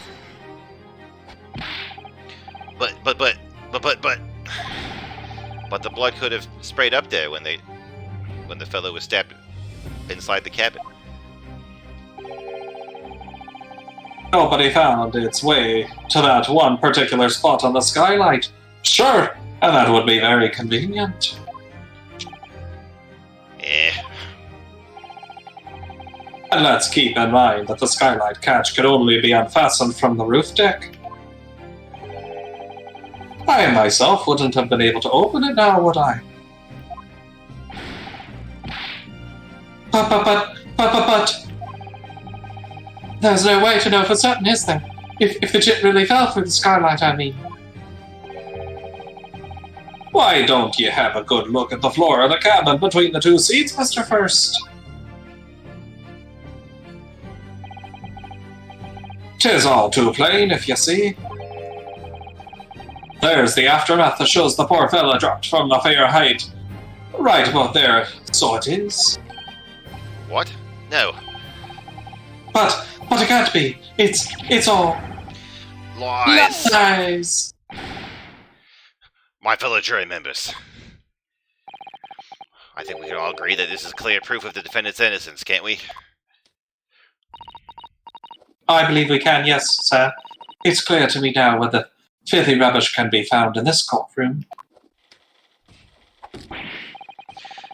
But the blood could have sprayed up there when the fellow was stabbed inside the cabin. Nobody found its way to that one particular spot on the skylight. Sure, and that would be very convenient. Eh. And let's keep in mind that the skylight catch could only be unfastened from the roof deck. I myself wouldn't have been able to open it now, would I? But... There's no way to know for certain, is there? If the chip really fell through the skylight, I mean. Why don't you have a good look at the floor of the cabin between the two seats, Mr. First? 'Tis all too plain, if you see. There's the aftermath that shows the poor fella dropped from the fair height. Right about there, so it is. What? No. But it can't be. It's all Lies! lies. My fellow jury members. I think we can all agree that this is clear proof of the defendant's innocence, can't we? I believe we can, yes, sir. It's clear to me now where the filthy rubbish can be found in this courtroom.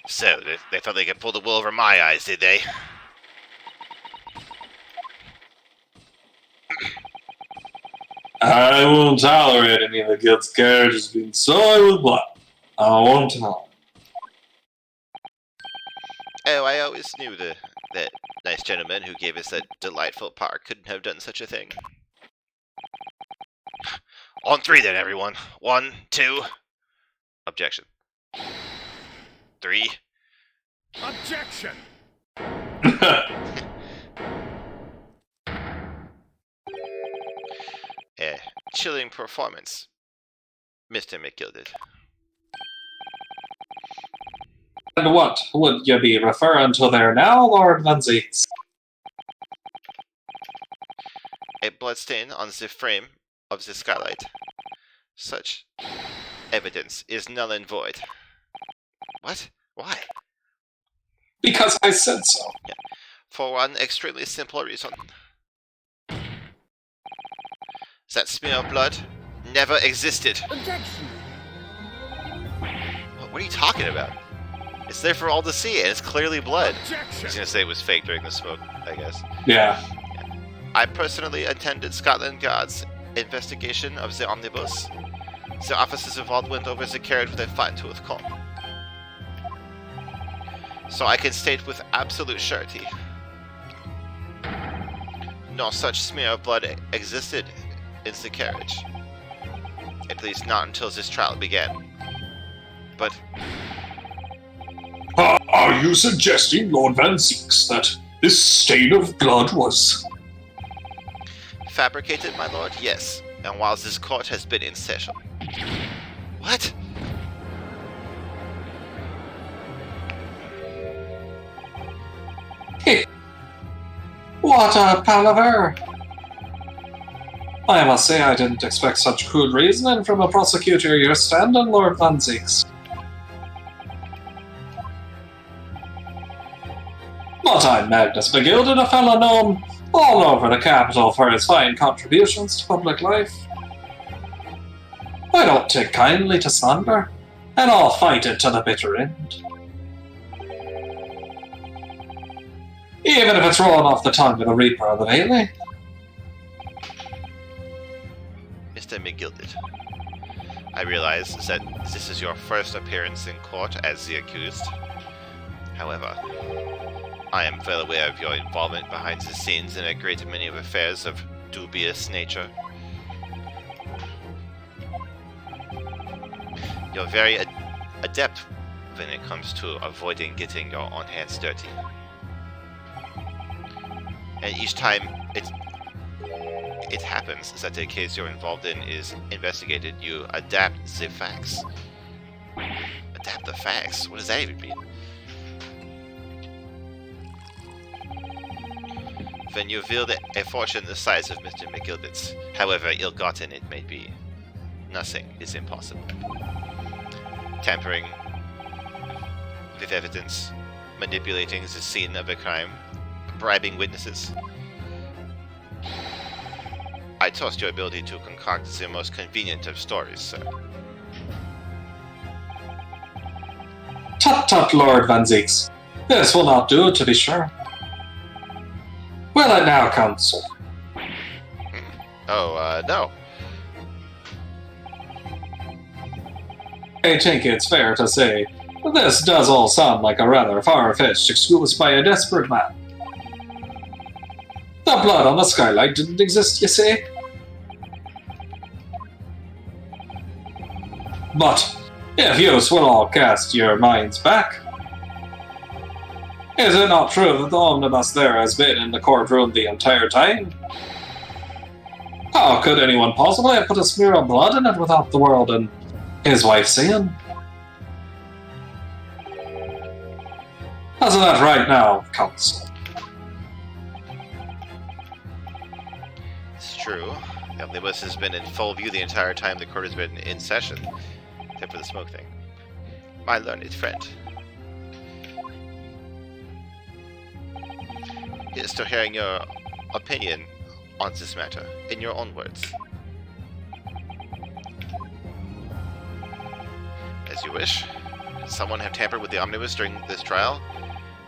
So, they thought they could pull the wool over my eyes, did they? I won't tolerate any of the guilt's carriages being soiled with blood. I won't tolerate. Oh, I always knew that nice gentleman who gave us that delightful park couldn't have done such a thing. On three then, everyone. 1, 2. Objection. 3. Objection. Chilling performance, Mr. McGilded. And what would you be referring to there now, Lord Van Zeeks? A bloodstain on the frame of the skylight. Such evidence is null and void. What? Why? Because I said so. For one extremely simple reason. That smear of blood never existed. Objection. What are you talking about? It's there for all to see, and it's clearly blood. I was Objection. gonna say it was fake during the smoke, I guess. Yeah. I personally attended Scotland Yard's investigation of the omnibus. The officers involved went over the carriage with a fine-tooth comb. So I can state with absolute surety, no such smear of blood existed in the carriage. At least not until this trial began. But Are you suggesting, Lord Van Zeeks, that this stain of blood was... fabricated, my lord? Yes. And while this court has been in session. What? What a palaver! I must say I didn't expect such crude reasoning from a prosecutor your standing, Lord Van Zeeks. But I'm Magnus McGilded, a fellow known all over the capital for his fine contributions to public life. I don't take kindly to slander, and I'll fight it to the bitter end. Even if it's rolling off the tongue of the Reaper of the Bailey. Mr. McGilded, I realize that this is your first appearance in court as the accused. However, I am well aware of your involvement behind the scenes in a great many of affairs of dubious nature. You're very adept when it comes to avoiding getting your own hands dirty. And each time it happens that the case you're involved in is investigated, you adapt the facts. Adapt the facts? What does that even mean? When you wield a fortune the size of Mr. McGilded's, however ill-gotten it may be, nothing is impossible. Tampering with evidence, manipulating the scene of a crime, bribing witnesses. I trust your ability to concoct the most convenient of stories, sir. Tut tut, Lord Van Zieks. This will not do, to be sure. Will it now, counsel? No. I think it's fair to say this does all sound like a rather far-fetched excuse by a desperate man. The blood on the skylight didn't exist, you say? But if you will all cast your minds back, is it not true that the omnibus there has been in the courtroom the entire time? How could anyone possibly have put a smear of blood in it without the world and his wife seeing? Isn't that right now, counsel? It's true. The omnibus has been in full view the entire time the court has been in session, except for the smoke thing. My learned friend. Here's to hearing your opinion on this matter, in your own words. As you wish. Could someone have tampered with the omnibus during this trial?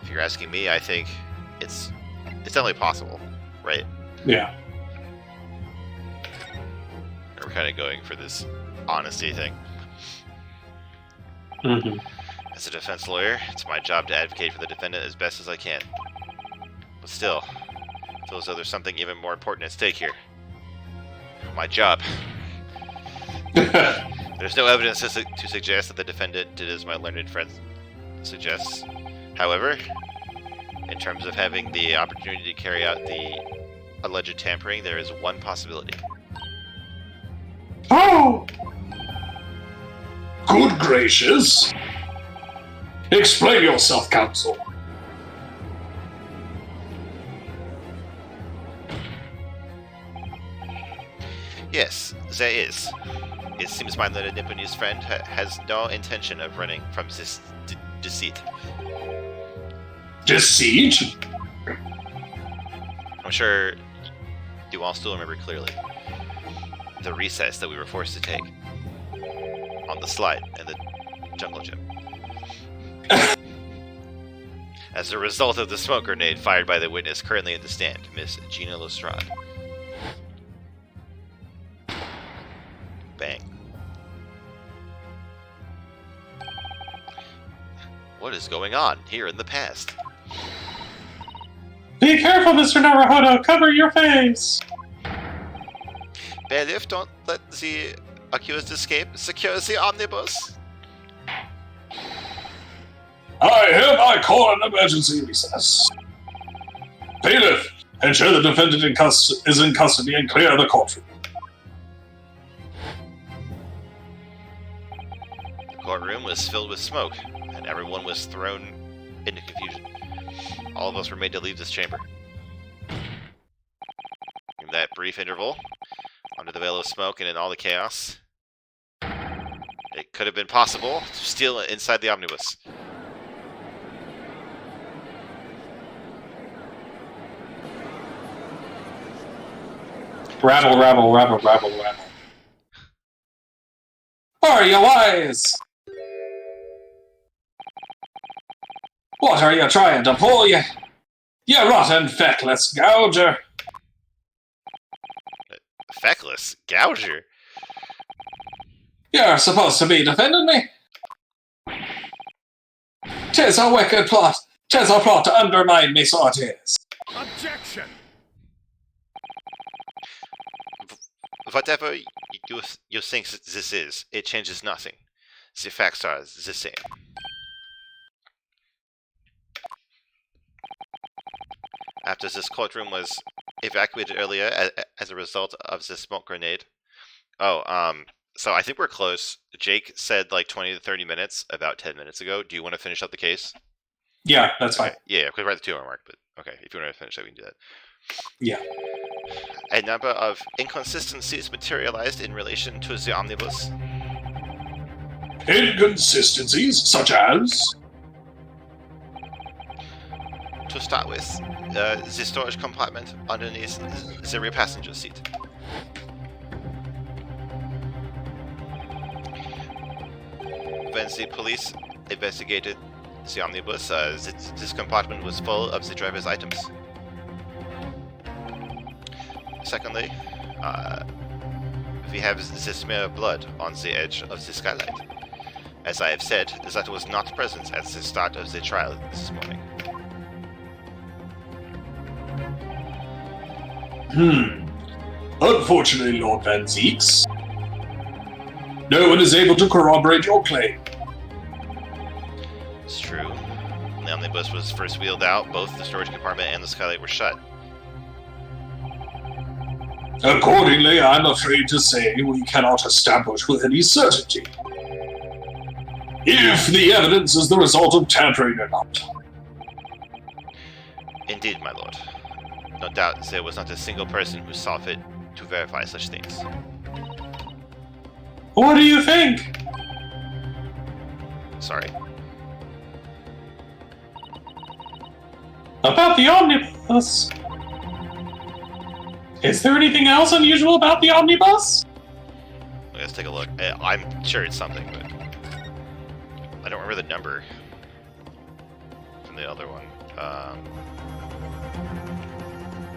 If you're asking me, I think it's definitely possible, right? Yeah. We're kind of going for this honesty thing. Mm-hmm. As a defense lawyer, it's my job to advocate for the defendant as best as I can. But still, it feels though there's something even more important at stake here. My job. There's no evidence to suggest that the defendant did as my learned friend suggests. However, in terms of having the opportunity to carry out the alleged tampering, there is one possibility. Oh! Good gracious! Explain yourself, counsel. Yes, there is. It seems my learned Nipponese friend has no intention of running from this deceit. Deceit? I'm sure you all still remember clearly the recess that we were forced to take on the slide in the jungle gym. As a result of the smoke grenade fired by the witness currently in the stand, Miss Gina Lestrade. Bang. What is going on here in the past? Be careful, Mr. Naruhodo! Cover your face! Bailiff, don't let the accused escape. Secure the omnibus. I hereby call an emergency recess. Bailiff, ensure the defendant is in custody and clear the courtroom. The courtroom was filled with smoke, and everyone was thrown into confusion. All of us were made to leave this chamber. In that brief interval, under the veil of smoke and in all the chaos, it could have been possible to steal inside the omnibus. Rabble, rabble, rabble, rabble, rabble. Are you wise? What are you trying to pull, you You rotten feckless gouger. Feckless gouger. You're supposed to be defending me. 'Tis a wicked plot. 'Tis a plot to undermine me, so it is. Objection! Whatever you think this is, it changes nothing. The facts are the same. After this courtroom was evacuated earlier as a result of the smoke grenade. So I think we're close. Jake said like 20 to 30 minutes about 10 minutes ago. Do you want to finish up the case? Yeah, that's fine. Okay. Yeah, because we're at the 2 hour mark, but okay, if you want to finish that, we can do that. Yeah. A number of inconsistencies materialized in relation to the omnibus. Inconsistencies such as? To start with, the storage compartment underneath the rear passenger seat. When the police investigated the omnibus, this compartment was full of the driver's items. Secondly, we have the smear of blood on the edge of the skylight. As I have said, that was not present at the start of the trial this morning. Unfortunately, Lord Van Zeeks, no one is able to corroborate your claim. It's true. When the omnibus was first wheeled out, both the storage compartment and the skylight were shut. Accordingly, I'm afraid to say we cannot establish with any certainty if the evidence is the result of tampering or not. Indeed, my lord. No doubt there was not a single person who saw fit to verify such things. What do you think? Sorry. About the omnibus? Is there anything else unusual about the omnibus? Let's take a look. I'm sure it's something, but I don't remember the number from the other one.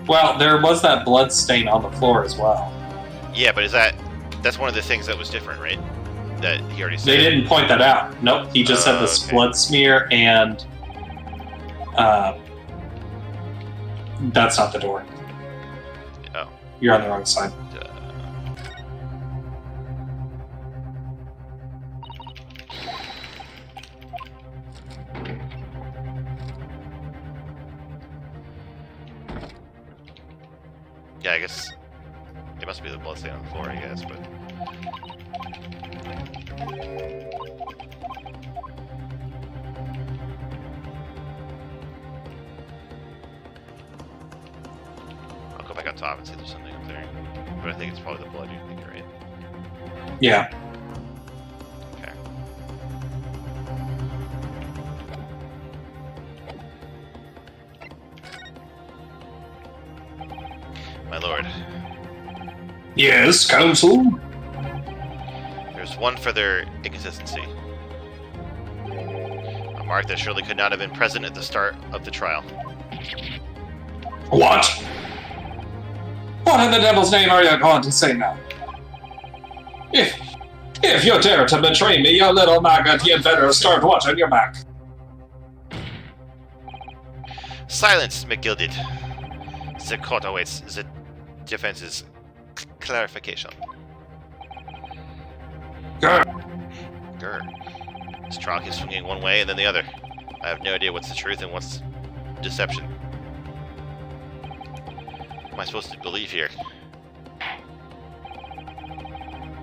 Well, there was that blood stain on the floor as well. Yeah, but that's one of the things that was different, right? That he already said. They didn't point that out. Nope, he just said this Okay. blood smear and that's not the door. Oh. You're on the wrong side. Yeah, I guess it must be the blood stain on the floor, I guess, but... I'll go back on top and see if there's something up there. But I think it's probably the blood you're thinking, right? Yeah. Okay. My lord, Yes, counsel? there's one further inconsistency. A mark that surely could not have been present at the start of the trial. What? What in the devil's name are you going to say now? If you dare to betray me, you little maggot, you'd better start watching your back. Silence, McGilded. The court awaits the defense's clarification. Grr. Grr. This trial keeps swinging one way and then the other. I have no idea what's the truth and what's deception. What am I supposed to believe here?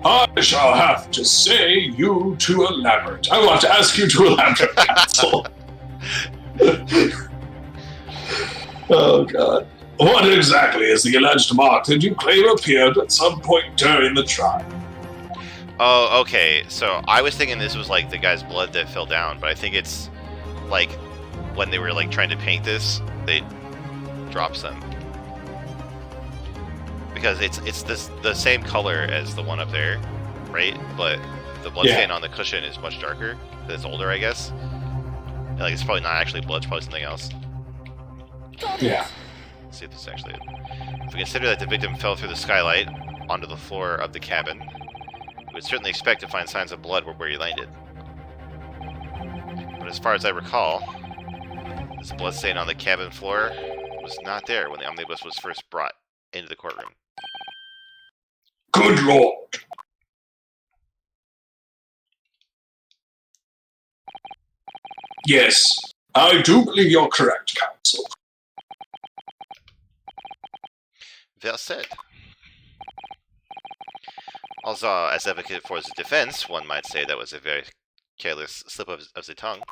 I shall have to say you to elaborate. I will have to ask you to elaborate, counsel. Oh, God. What exactly is the alleged mark that you claim appeared at some point during the trial? Oh, okay. So I was thinking this was like the guy's blood that fell down, but I think it's like when they were like trying to paint this, they dropped some. Because it's the same color as the one up there, right? But the blood stain on the cushion is much darker. It's older, I guess. Like it's probably not actually blood; it's probably something else. Yeah. Let's see if this is actually it. If we consider that the victim fell through the skylight onto the floor of the cabin, we would certainly expect to find signs of blood where he landed. But as far as I recall, this blood stain on the cabin floor was not there when the omnibus was first brought into the courtroom. Good lord. Yes, I do believe you're correct, counsel. Well said. Also, as advocate for the defense, one might say that was a very careless slip of the tongue.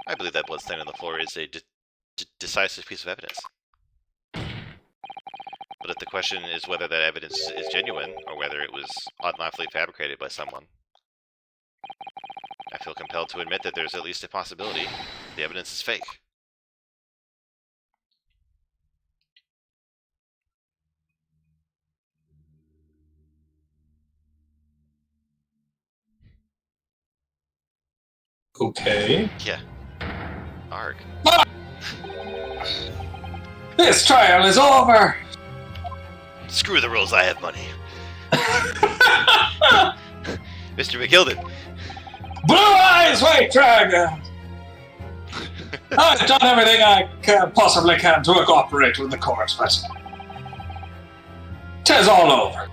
I believe that bloodstain on the floor is a decisive piece of evidence. But if the question is whether that evidence is genuine, or whether it was unlawfully fabricated by someone, I feel compelled to admit that there's at least a possibility the evidence is fake. Okay. Yeah. Arg. This trial is over! Screw the rules, I have money. Mr. McGilden. Blue Eyes White Dragon! I've done everything I possibly can to cooperate with the court, but 'tis all over.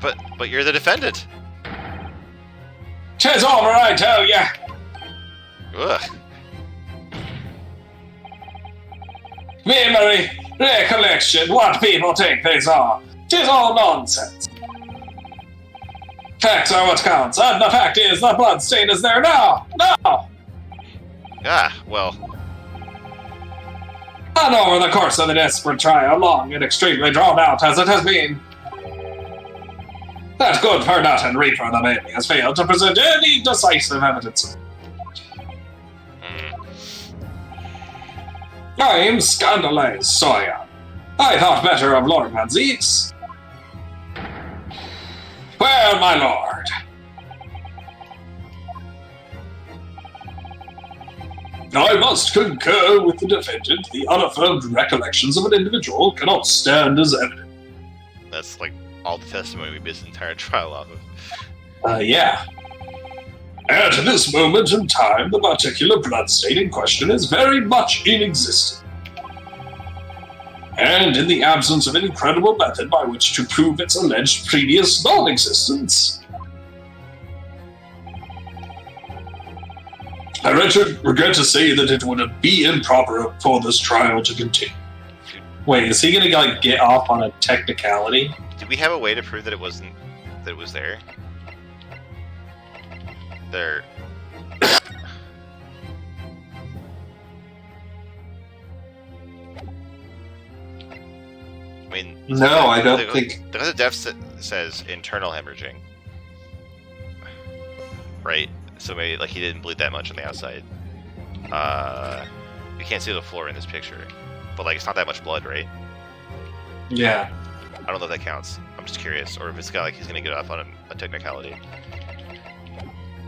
But you're the defendant. 'Tis over, I tell ya! Ugh. Memory, recollection, what people think these are. 'Tis all nonsense. Facts are what counts, and the fact is the bloodstain is there now! Now! Ah, well, And over the course of the desperate trial, long and extremely drawn out as it has been, that good for nothing Reaper the Baby has failed to present any decisive evidence. I'm scandalized, Sawyer. I thought better of Lord Manzeeks. Well, my lord. I must concur with the defendant. The unaffirmed recollections of an individual cannot stand as evidence. that's like all the testimony we based the entire trial off of. Yeah. At this moment in time, the particular bloodstain in question is very much in existence. And in the absence of any credible method by which to prove its alleged previous non-existence, I regret to say that it would be improper for this trial to continue. Wait, is he gonna like get off on a technicality? Do we have a way to prove that it was there? There. I mean, No, I don't think. The def says internal hemorrhaging, right? So maybe like he didn't bleed that much on the outside. You can't see the floor in this picture, but like it's not that much blood, right? Yeah. I don't know if that counts. I'm just curious, or if it's got like he's gonna get off on a technicality.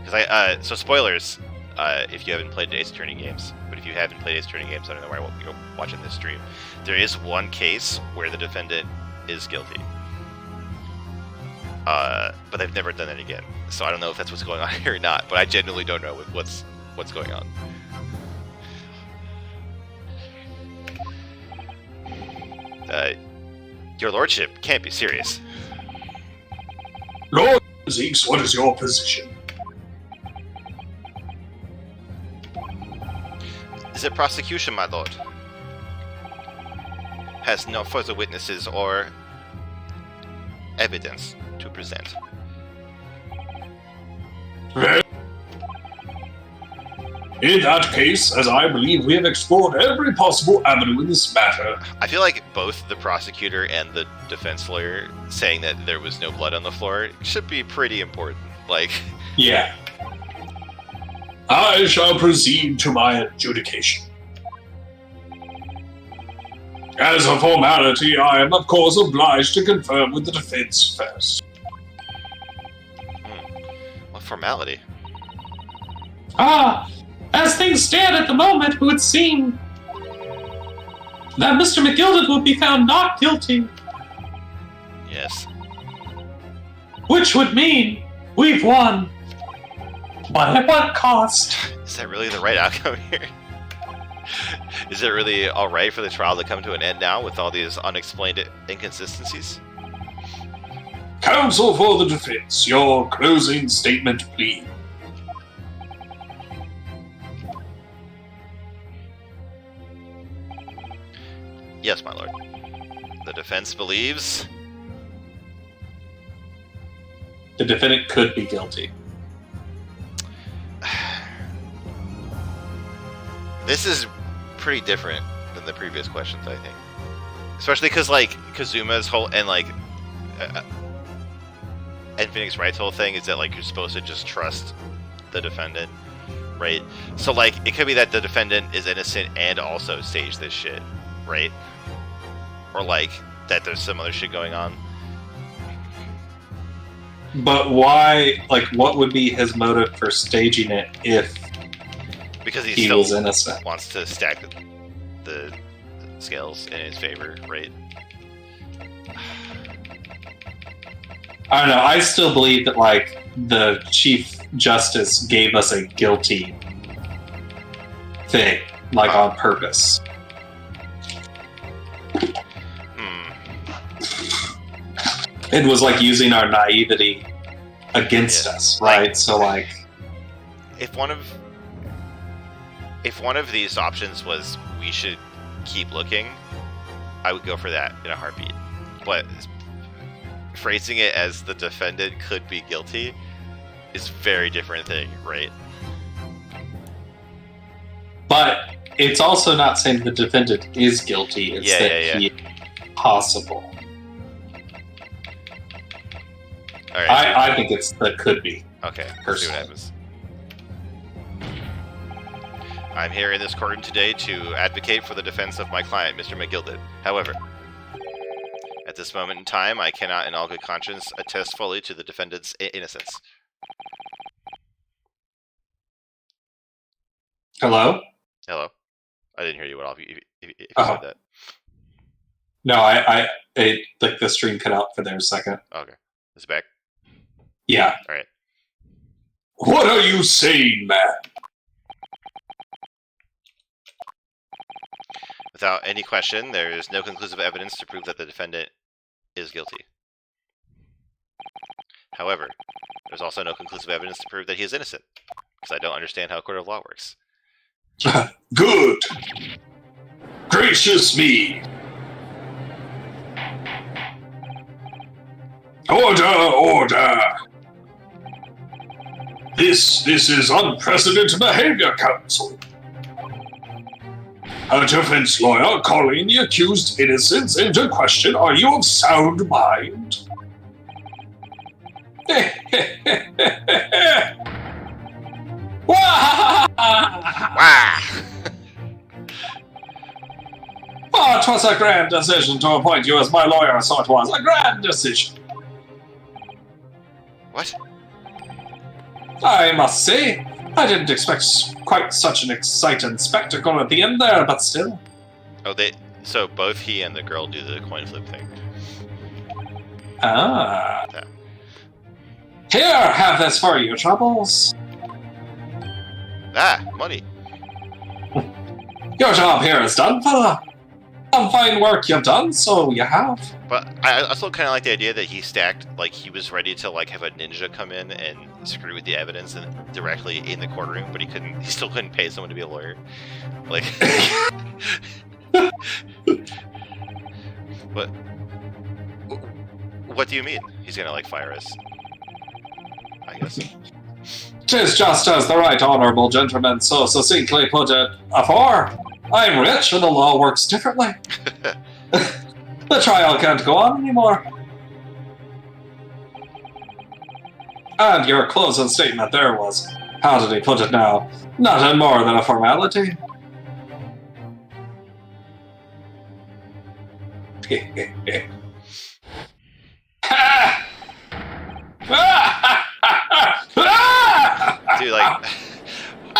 Because so spoilers, if you haven't played Ace Attorney games, but if you haven't played Ace Attorney games, I don't know why you're watching this stream. There is one case where the defendant is guilty, but they've never done that again. So I don't know if that's what's going on here or not. But I genuinely don't know what's going on. Your lordship can't be serious. Lord Zeeks, what is your position? The prosecution, my lord, has no further witnesses or evidence to present. In that case, as I believe we have explored every possible avenue in this matter, I feel like both the prosecutor and the defense lawyer saying that there was no blood on the floor should be pretty important. Like, Yeah. I shall proceed to my adjudication. As a formality, I am of course obliged to confirm with the defense first. what formality? As things stand at the moment, it would seem that Mr. McGilded will be found not guilty. Yes. Which would mean we've won. But at what cost? Is that really the right outcome here? Is it really alright for the trial to come to an end now with all these unexplained inconsistencies? Counsel for the defense, your closing statement, please. Yes, my lord. The defense believes... The defendant could be guilty. This is pretty different than the previous questions, I think. Especially because, like, Kazuma's whole... And, like... and Phoenix Wright's whole thing is that, like, you're supposed to just trust the defendant, right? So, like, it could be that the defendant is innocent and also staged this shit, right? Or, like, that there's some other shit going on. But why, like, what would be his motive for staging it if Because he still was innocent? wants to stack the scales in his favor, right? I don't know. I still believe that, like, the Chief Justice gave us a guilty thing, like, on purpose. It was like using our naivety against us, right? Like, so, like, if one of these options was we should keep looking, I would go for that in a heartbeat. But phrasing it as the defendant could be guilty is a very different thing, right? but it's also not saying the defendant is guilty. It's that he is possible. All right. I think it's that could be. Okay, let's see what happens. I'm here in this courtroom today to advocate for the defense of my client, Mr. McGilded. However, at this moment in time, I cannot in all good conscience attest fully to the defendant's innocence. Hello? Hello? I didn't hear you at all if you Oh. said that. No, like the stream cut out for there a second. Okay. Is it back? Yeah. Alright. What are you saying, man? Without any question, there is no conclusive evidence to prove that the defendant is guilty. However, there's also no conclusive evidence to prove that he is innocent, because I don't understand how a court of law works. Good. Gracious me. Order, order. This is unprecedented behavior, counsel. A defense lawyer calling the accused innocence into question. Are you of sound mind? Wah! Oh, 'twas a grand decision to appoint you as my lawyer, so it was. A grand decision. What? I must say, I didn't expect quite such an exciting spectacle at the end there, but still. Oh, so both he and the girl do the coin flip thing. Ah. Yeah. Here, have this for your troubles. Ah, money. Your job here is done, fella. Some fine work you've done, so you have. But I also kind of like the idea that he stacked, like, he was ready to, like, have a ninja come in and screw with the evidence and directly in the courtroom, but he still couldn't pay someone to be a lawyer. Like, what do you mean? He's gonna, like, fire us? I guess. 'Tis just as the right honourable gentleman so succinctly put it afore. I'm rich and the law works differently. The trial can't go on anymore. And your closing statement there was, how did he put it now? Nothing more than a formality.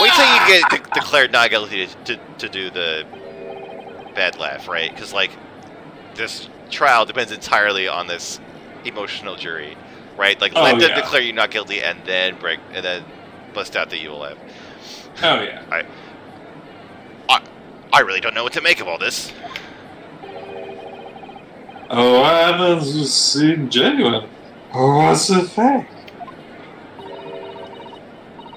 Wait till you get declared not guilty to do the bad laugh, right? Because, like, this trial depends entirely on this emotional jury, right? Like, let them declare you not guilty and then bust out the evil laugh. Oh, yeah. I really don't know what to make of all this. Oh, I was seem genuine. What's the fake?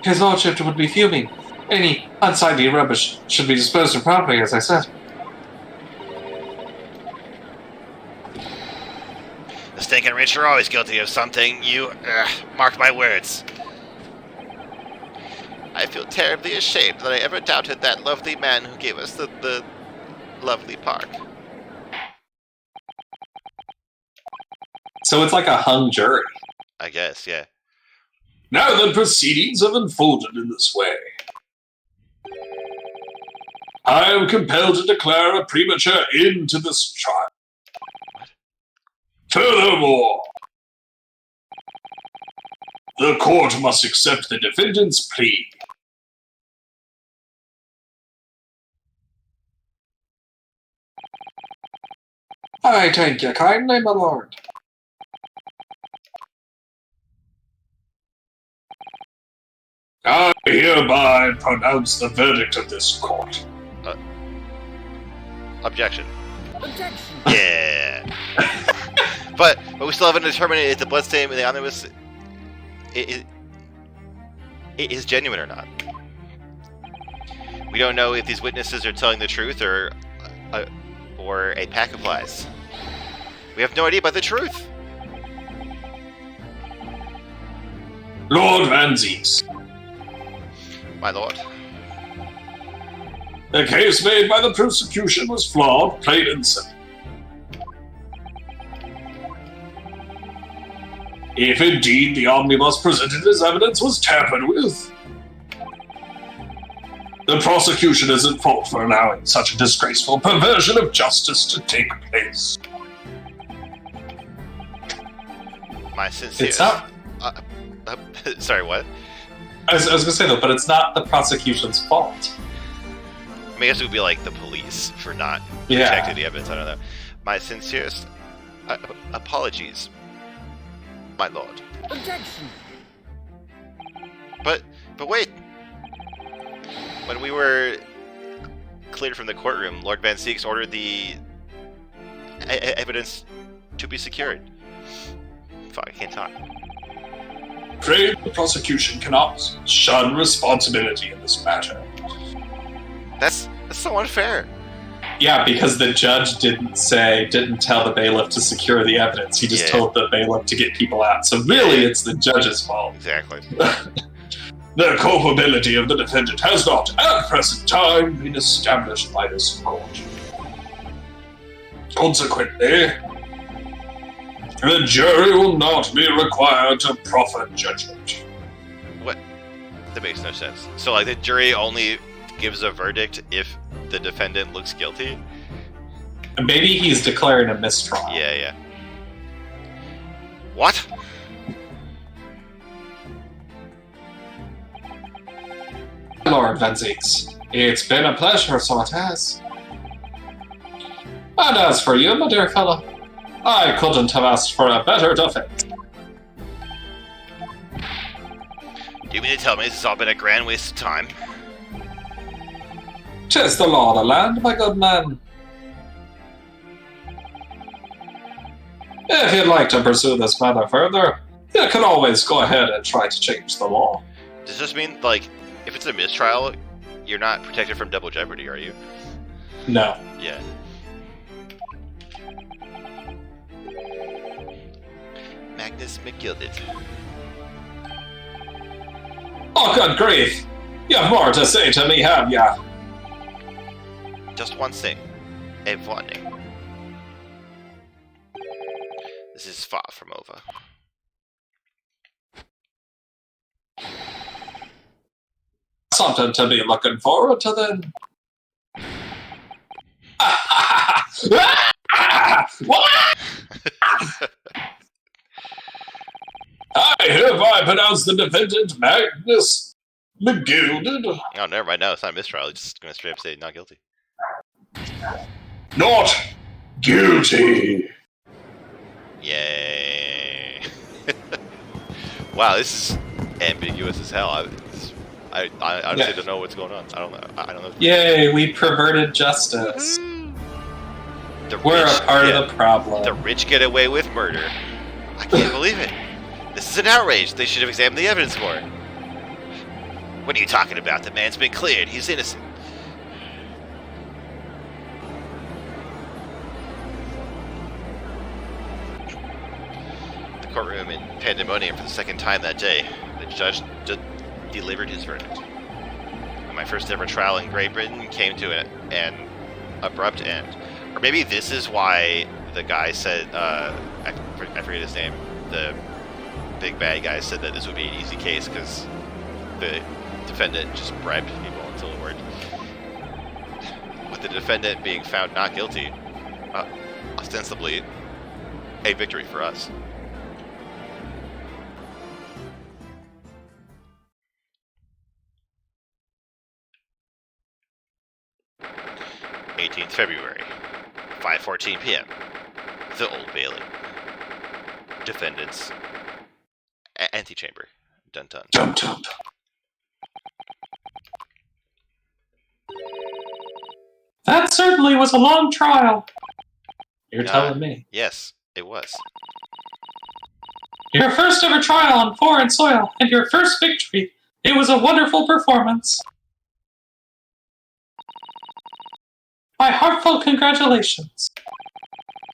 His lordship would be fuming. Any unsightly rubbish should be disposed of properly, as I said. The stinking rich are always guilty of something. You marked my words. I feel terribly ashamed that I ever doubted that lovely man who gave us the lovely park. So it's like a hung jury. I guess, yeah. Now that proceedings have unfolded in this way, I am compelled to declare a premature end to this trial. Furthermore, the court must accept the defendant's plea. I thank you kindly, my lord. I hereby pronounce the verdict of this court. Objection. Objection. Yeah. but we still haven't determined if the bloodstain in the omnibus is genuine or not. We don't know if these witnesses are telling the truth or a pack of lies. We have no idea about the truth. Lord Van Zeeks, My lord. the case made by the prosecution was flawed, plain and simple. If indeed the omnibus presented as evidence was tampered with, the prosecution is at fault for allowing such a disgraceful perversion of justice to take place. My sincere. It's not. Sorry, what? I was going to say, though, but it's not the prosecution's fault. I mean, I guess it would be like the police for not Yeah. protecting the evidence. I don't know. My sincerest apologies, my lord. Objection. But wait. When we were cleared from the courtroom, Lord Van Zeeks ordered the evidence to be secured. Fuck, I can't talk. Afraid the prosecution cannot shun responsibility in this matter. That's so unfair. Yeah, because the judge didn't tell the bailiff to secure the evidence. He just told the bailiff to get people out. So really, it's the judge's fault. Exactly. The culpability of the defendant has not, at present time, been established by this court. Consequently, the jury will not be required to proffer judgment. What? That makes no sense. So, like, the jury only gives a verdict if the defendant looks guilty? Maybe he's declaring a mistrial. Yeah. What? Lord Van Zeeks, it's been a pleasure, so it has. And as for you, my dear fellow, I couldn't have asked for a better defense. Do you mean to tell me this has all been a grand waste of time? 'Tis the law of the land, my good man. If you'd like to pursue this matter further, you can always go ahead and try to change the law. Does this mean, like, if it's a mistrial, you're not protected from double jeopardy, are you? No. Yeah. Magnus McGilded. Oh, good grief! You've more to say to me, have ya? Just one thing. A warning. This is far from over. Something to be looking forward to, then. I hereby pronounce the defendant Magnus McGilded. Oh, never mind. No, it's not a mistrial. He's just going to straight up say not guilty. Not guilty. Yay. Wow, this is ambiguous as hell. I honestly don't know what's going on. I don't know. Yay, we perverted justice. We're a part of the problem. The rich get away with murder. I can't believe it. This is an outrage. They should have examined the evidence more. What are you talking about? The man's been cleared. He's innocent. The courtroom in pandemonium for the second time that day. The judge delivered his verdict. My first ever trial in Great Britain came to an abrupt end. Or maybe this is why the guy said, I forget his name, the big bad guy said that this would be an easy case because the defendant just bribed people until the word. With the defendant being found not guilty, ostensibly a victory for us. 18th February, 5:14 p.m. The Old Bailey. Defendant's antechamber. Dun dun. Dum dum. That certainly was a long trial. You're telling me. Yes, it was. Your first ever trial on foreign soil, and your first victory. It was a wonderful performance. My heartfelt congratulations.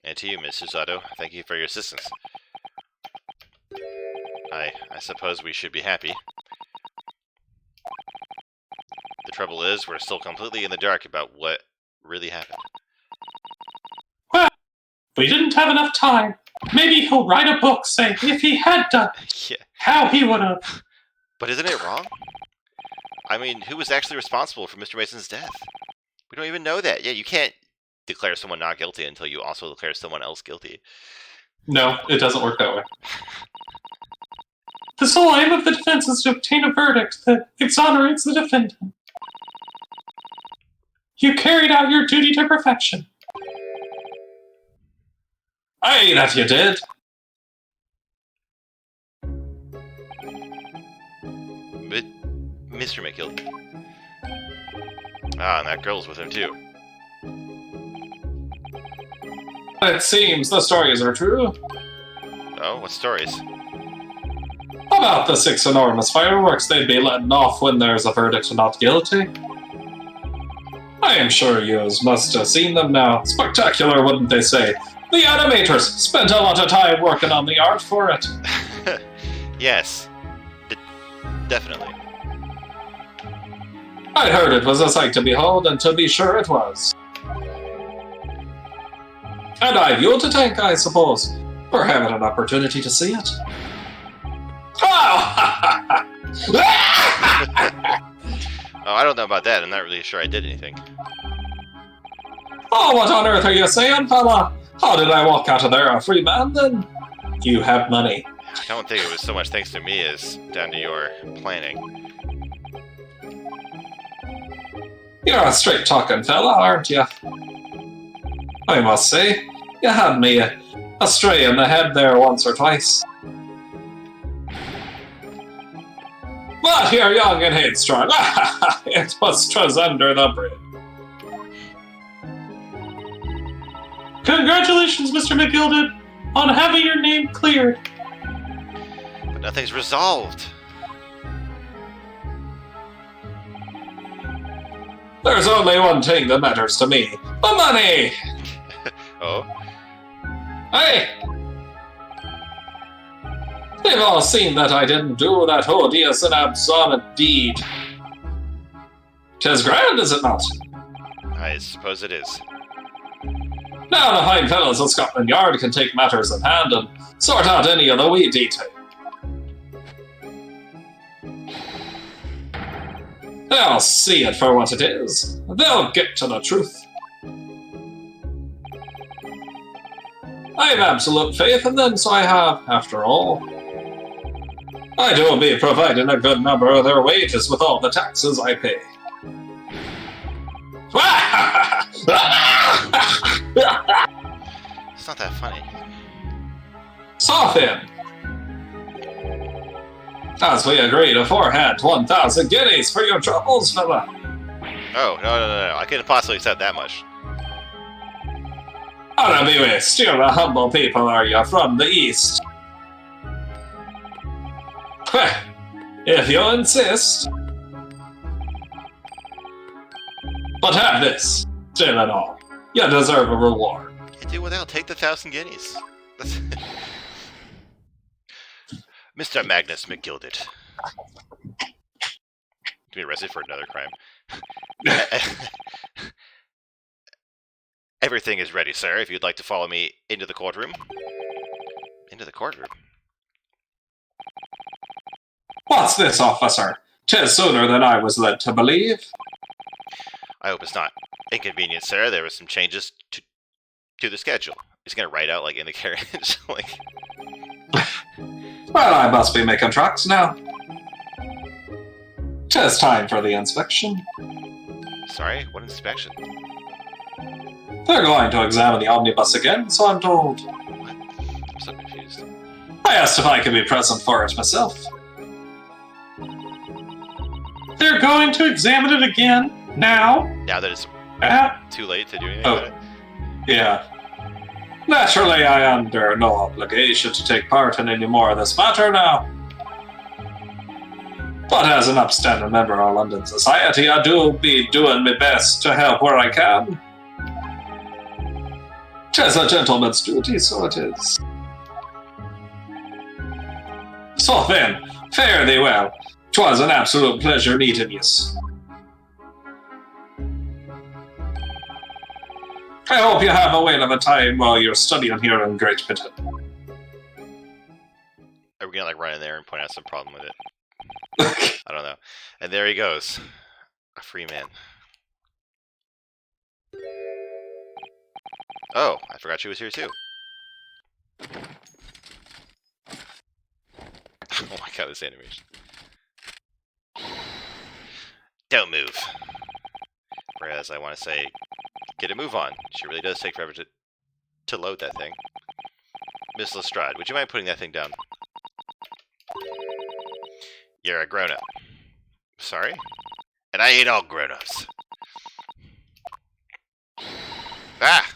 And to you, Mrs. Otto, thank you for your assistance. I suppose we should be happy. The trouble is, we're still completely in the dark about what really happened. Well, we didn't have enough time. Maybe he'll write a book saying if he had done it, how he would have. But isn't it wrong? I mean, who was actually responsible for Mr. Mason's death? We don't even know that. Yeah, you can't declare someone not guilty until you also declare someone else guilty. No, it doesn't work that way. The sole aim of the defense is to obtain a verdict that exonerates the defendant. You carried out your duty to perfection. Aye, that you did. But, Mr. McGildy. Ah, and that girl's with him too. It seems the stories are true. Oh, what stories? About the 6 enormous fireworks they'd be letting off when there's a verdict not guilty. I am sure you must have seen them now. Spectacular, wouldn't they say? The animators spent a lot of time working on the art for it. Yes. Definitely. I heard it was a sight to behold, and to be sure it was. And I've you to thank, I suppose, for having an opportunity to see it. Oh, I don't know about that. I'm not really sure I did anything. Oh, what on earth are you saying, fella? How did I walk out of there a free man, then? You have money. I don't think it was so much thanks to me as down to your planning. You're a straight-talking fella, aren't you? I must say, you had me astray in the head there once or twice. But you're young and headstrong. It was 'twas under the bridge. Congratulations, Mr. McGilded, on having your name cleared. But nothing's resolved. There's only one thing that matters to me. The money! Oh? Hey! They've all seen that I didn't do that odious and absent deed. 'Tis grand, is it not? I suppose it is. Now the fine fellows of Scotland Yard can take matters in hand and sort out any of the wee detail. They'll see it for what it is. They'll get to the truth. I have absolute faith in them, so I have, after all. I do be providing a good number of their wages with all the taxes I pay. It's not that funny. Soften! As we agreed beforehand, 1,000 guineas for your troubles, fella. Oh, no. I couldn't possibly accept that much. I'll be with you're a humble people, are you, from the east? Well, if you insist. But have this, still and all. You deserve a reward. Can't do without. Take the 1,000 guineas. Mr. Magnus McGilded. To be arrested for another crime. Everything is ready, sir, if you'd like to follow me into the courtroom. Into the courtroom? What's this, officer? 'Tis sooner than I was led to believe. I hope it's not inconvenient, sir. There were some changes to the schedule. He's gonna write out, like, in the carriage. Like... Well, I must be making tracks now. 'Tis time for the inspection. Sorry? What inspection? They're going to examine the omnibus again, so I'm told. What? I'm so confused. I asked if I could be present for it myself. They're going to examine it again? Now? Now that it's too late to do anything about it? Yeah. Naturally, I am under no obligation to take part in any more of this matter now. But as an upstanding member of London society, I do be doing my best to help where I can. 'Tis a gentleman's duty, so it is. So then, fare thee well. 'Twas an absolute pleasure meeting yous. I hope you have a whale of a time while you're studying here in Great Britain. Are we gonna, like, run in there and point out some problem with it? I don't know. And there he goes. A free man. Oh, I forgot she was here too. Oh my god, this animation. Don't move. Whereas I want to say, get a move on. She really does take forever to load that thing. Miss Lestrade, would you mind putting that thing down? You're a grown-up. Sorry? And I ain't all grown-ups. Ah!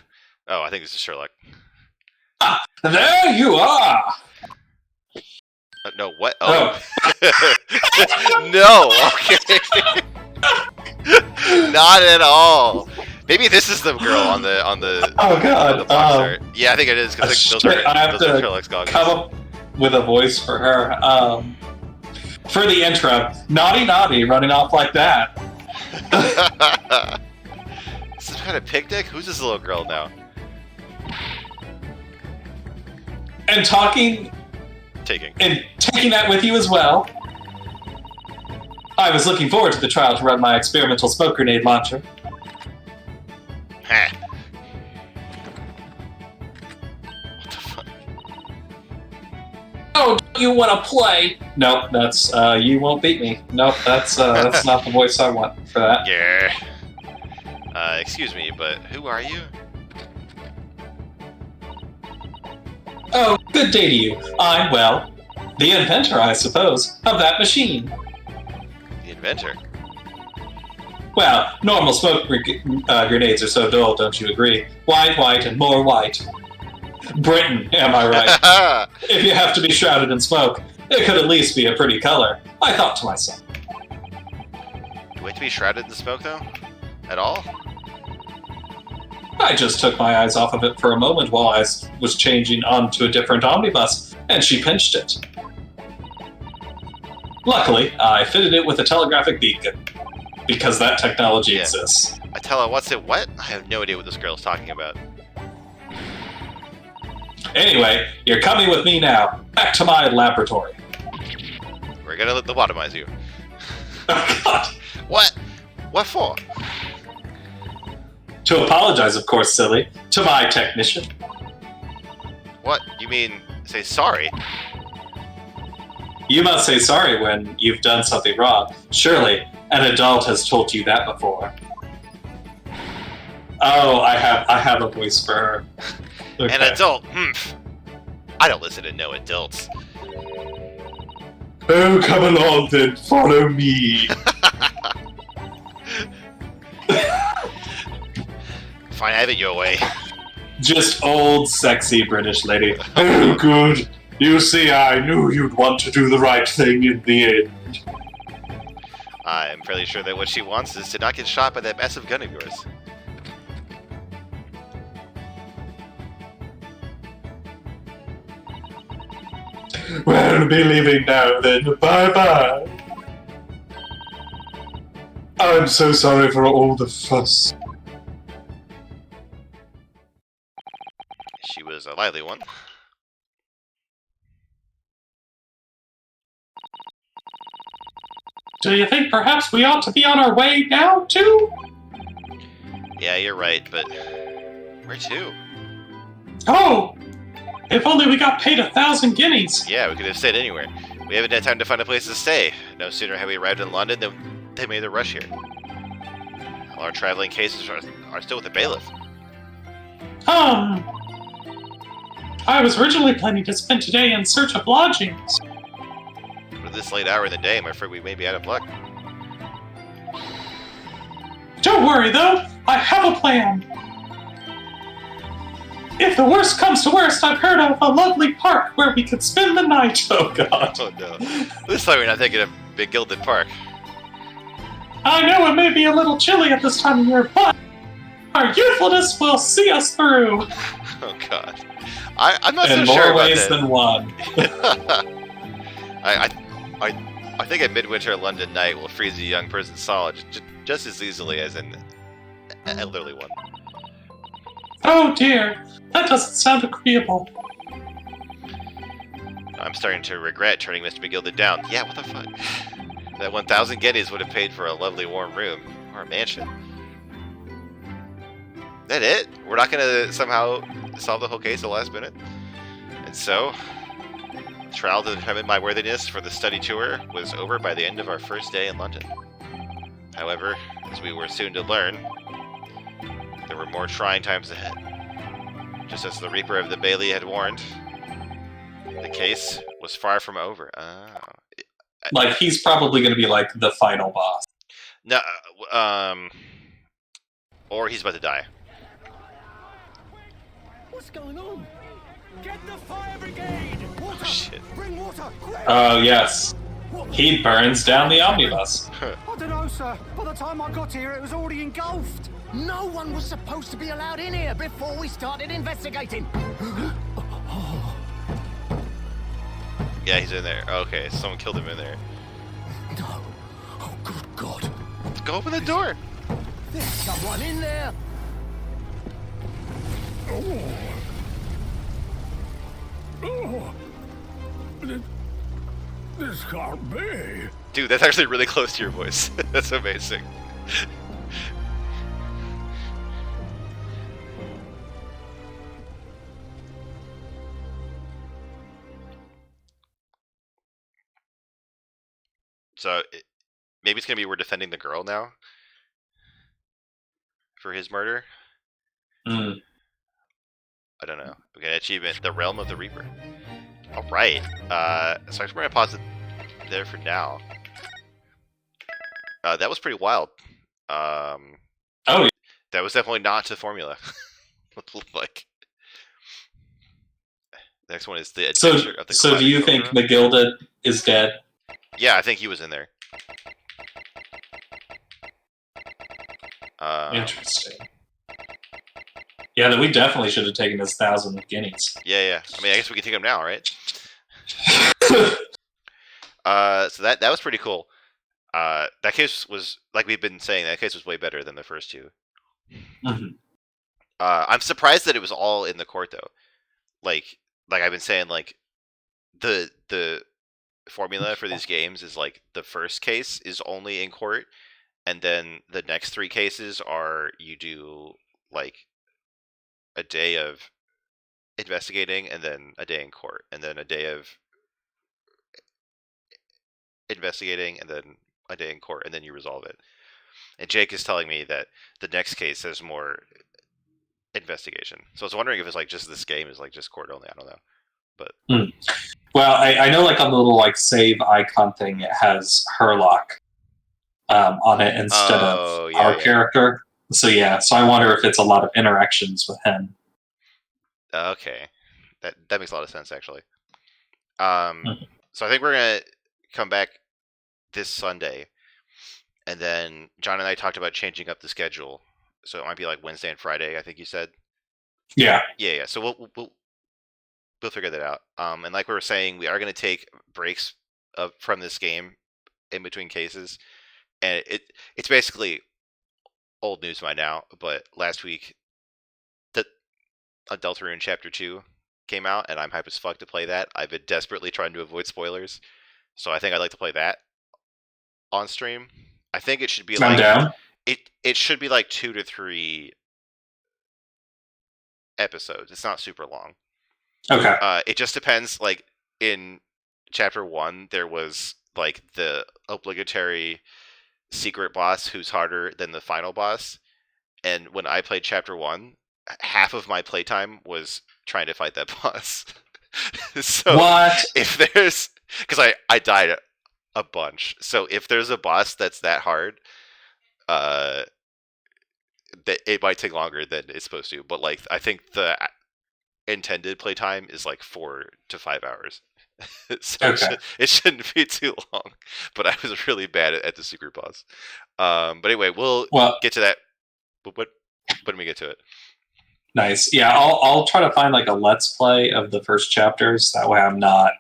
Oh, I think this is Sherlock. Ah, there you are! No, what? Oh. No, okay. Not at all. Maybe this is the girl on the Oh god. on the box art. Yeah, I think it is, because those are Sherlock's goggles. Come up with a voice for her. For the intro, naughty, running off like that. Some kind of picnic? Who's this little girl now? And taking that with you as well. I was looking forward to the trial to run my experimental smoke grenade launcher. Huh. What the fuck? Oh, do you want to play? Nope, that's you won't beat me. Nope, that's not the voice I want for that. Yeah. Excuse me, but who are you? Oh, good day to you. I'm, well, the inventor, I suppose, of that machine. The inventor? Well, normal smoke grenades are so dull, don't you agree? White, and more white. Britain, am I right? If you have to be shrouded in smoke, it could at least be a pretty color. I thought to myself. Do we have to be shrouded in the smoke, though? At all? I just took my eyes off of it for a moment while I was changing onto a different omnibus, and she pinched it. Luckily, I fitted it with a telegraphic beacon, because that technology exists. I tell her, what's it, what? I have no idea what this girl's talking about. Anyway, you're coming with me now, back to my laboratory. We're gonna lobotomize you. Oh, God. What? What for? To apologize, of course, silly, to my technician. What? You mean, say sorry? You must say sorry when you've done something wrong. Surely, an adult has told you that before. Oh, I have a voice for her. Okay. An adult? I don't listen to no adults. Oh, come along then, follow me. Fine, have it your way. Just old, sexy British lady. Oh, good. You see, I knew you'd want to do the right thing in the end. I'm fairly sure that what she wants is to not get shot by that massive gun of yours. Well, be leaving now then. Bye-bye. I'm so sorry for all the fuss. She was a lively one. Do you think perhaps we ought to be on our way now, too? Yeah, you're right, but where to? Oh! If only we got paid 1,000 guineas. Yeah, we could have stayed anywhere. We haven't had time to find a place to stay. No sooner have we arrived in London than they made the rush here. All our traveling cases are still with the bailiff. I was originally planning to spend today in search of lodgings. For this late hour in the day, I'm afraid we may be out of luck. Don't worry, though. I have a plan. If the worst comes to worst, I've heard of a lovely park where we could spend the night. Oh, God. Oh no. This time we're not thinking of Big Gilded Park. I know it may be a little chilly at this time of year, but our youthfulness will see us through. Oh god. I'm not In so sure more about ways that. than one. I think a midwinter London night will freeze a young person's soul just as easily as an elderly one. Oh dear, that doesn't sound agreeable. I'm starting to regret turning Mr. McGilded down. Yeah, what the fuck? That 1,000 guineas would have paid for a lovely warm room or a mansion. That it? We're not gonna somehow solve the whole case at the last minute? And so, the trial to determine my worthiness for the study tour was over by the end of our first day in London. However, as we were soon to learn, there were more trying times ahead. Just as the Reaper of the Bailey had warned, the case was far from over. Like, he's probably going to be, like, the final boss. No, or he's about to die. What's going on? Get the fire brigade! Water! Oh, shit. Bring water, quick! Oh, yes. He burns down the omnibus. I don't know, sir. By the time I got here, it was already engulfed. No one was supposed to be allowed in here before we started investigating. Yeah, he's in there. Okay, someone killed him in there. No. Oh, good God. Go open the door! There's someone in there. This can't be. Dude, that's actually really close to your voice. That's amazing. So, maybe it's gonna be we're defending the girl now? For his murder? Mm. I don't know. Okay, achievement, the Realm of the Reaper. Alright, so I'm gonna pause it there for now. That was pretty wild. Oh, yeah. That was definitely not to formula. Like, the next one is the adventure of the So do you think Clown. McGilded is dead? Yeah, I think he was in there. Interesting. Yeah, then we definitely should have taken his 1,000 guineas. Yeah. I mean, I guess we can take him now, right? So that was pretty cool. That case was, like we've been saying, that case was way better than the first two. Mm-hmm. I'm surprised that it was all in the court though. Like I've been saying, like the formula for these games is like the first case is only in court, and then the next three cases are you do like a day of investigating, and then a day in court, and then a day of investigating, and then a day in court, and then you resolve it. And Jake is telling me that the next case there's more investigation. So I was wondering if it's like just this game is like just court only. I don't know, but well, I know like on the little like save icon thing, it has Sherlock on it instead of our character. So so I wonder if it's a lot of interactions with him. Okay, that makes a lot of sense actually. So I think we're gonna come back this Sunday, and then John and I talked about changing up the schedule, so it might be like Wednesday and Friday. I think you said. Yeah. So we'll figure that out. And like we were saying, we are going to take breaks from this game in between cases, and it's basically old news by now. But last week, the Deltarune Chapter 2 came out, and I'm hype as fuck to play that. I've been desperately trying to avoid spoilers, so I think I'd like to play that on stream. I think it should be I'm down. It should be like 2 to 3 episodes. It's not super long. Okay. It just depends. Like in Chapter 1, there was like the obligatory secret boss who's harder than the final boss. And when I played Chapter 1, half of my playtime was trying to fight that boss. So what? If there's... Because I died a bunch. So if there's a boss that's that hard, it might take longer than it's supposed to. But like, I think the intended playtime is like 4 to 5 hours. So okay. it shouldn't be too long. But I was really bad at the secret boss. But anyway, we'll get to that. But when we get to it. Nice. Yeah, I'll try to find like a let's play of the first chapters. That way I'm not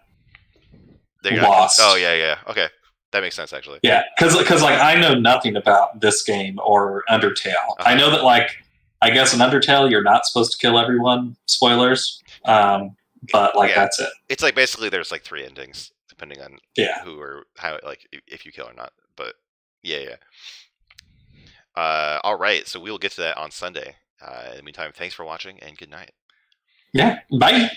lost. Oh yeah. Okay, that makes sense actually. Yeah, because like I know nothing about this game or Undertale. I know that like I guess in Undertale you're not supposed to kill everyone. Spoilers. But like that's it. It's like basically there's like 3 endings depending on who or how, like if you kill or not. But yeah. All right, so we will get to that on Sunday. In the meantime, thanks for watching and good night. Yeah. Bye.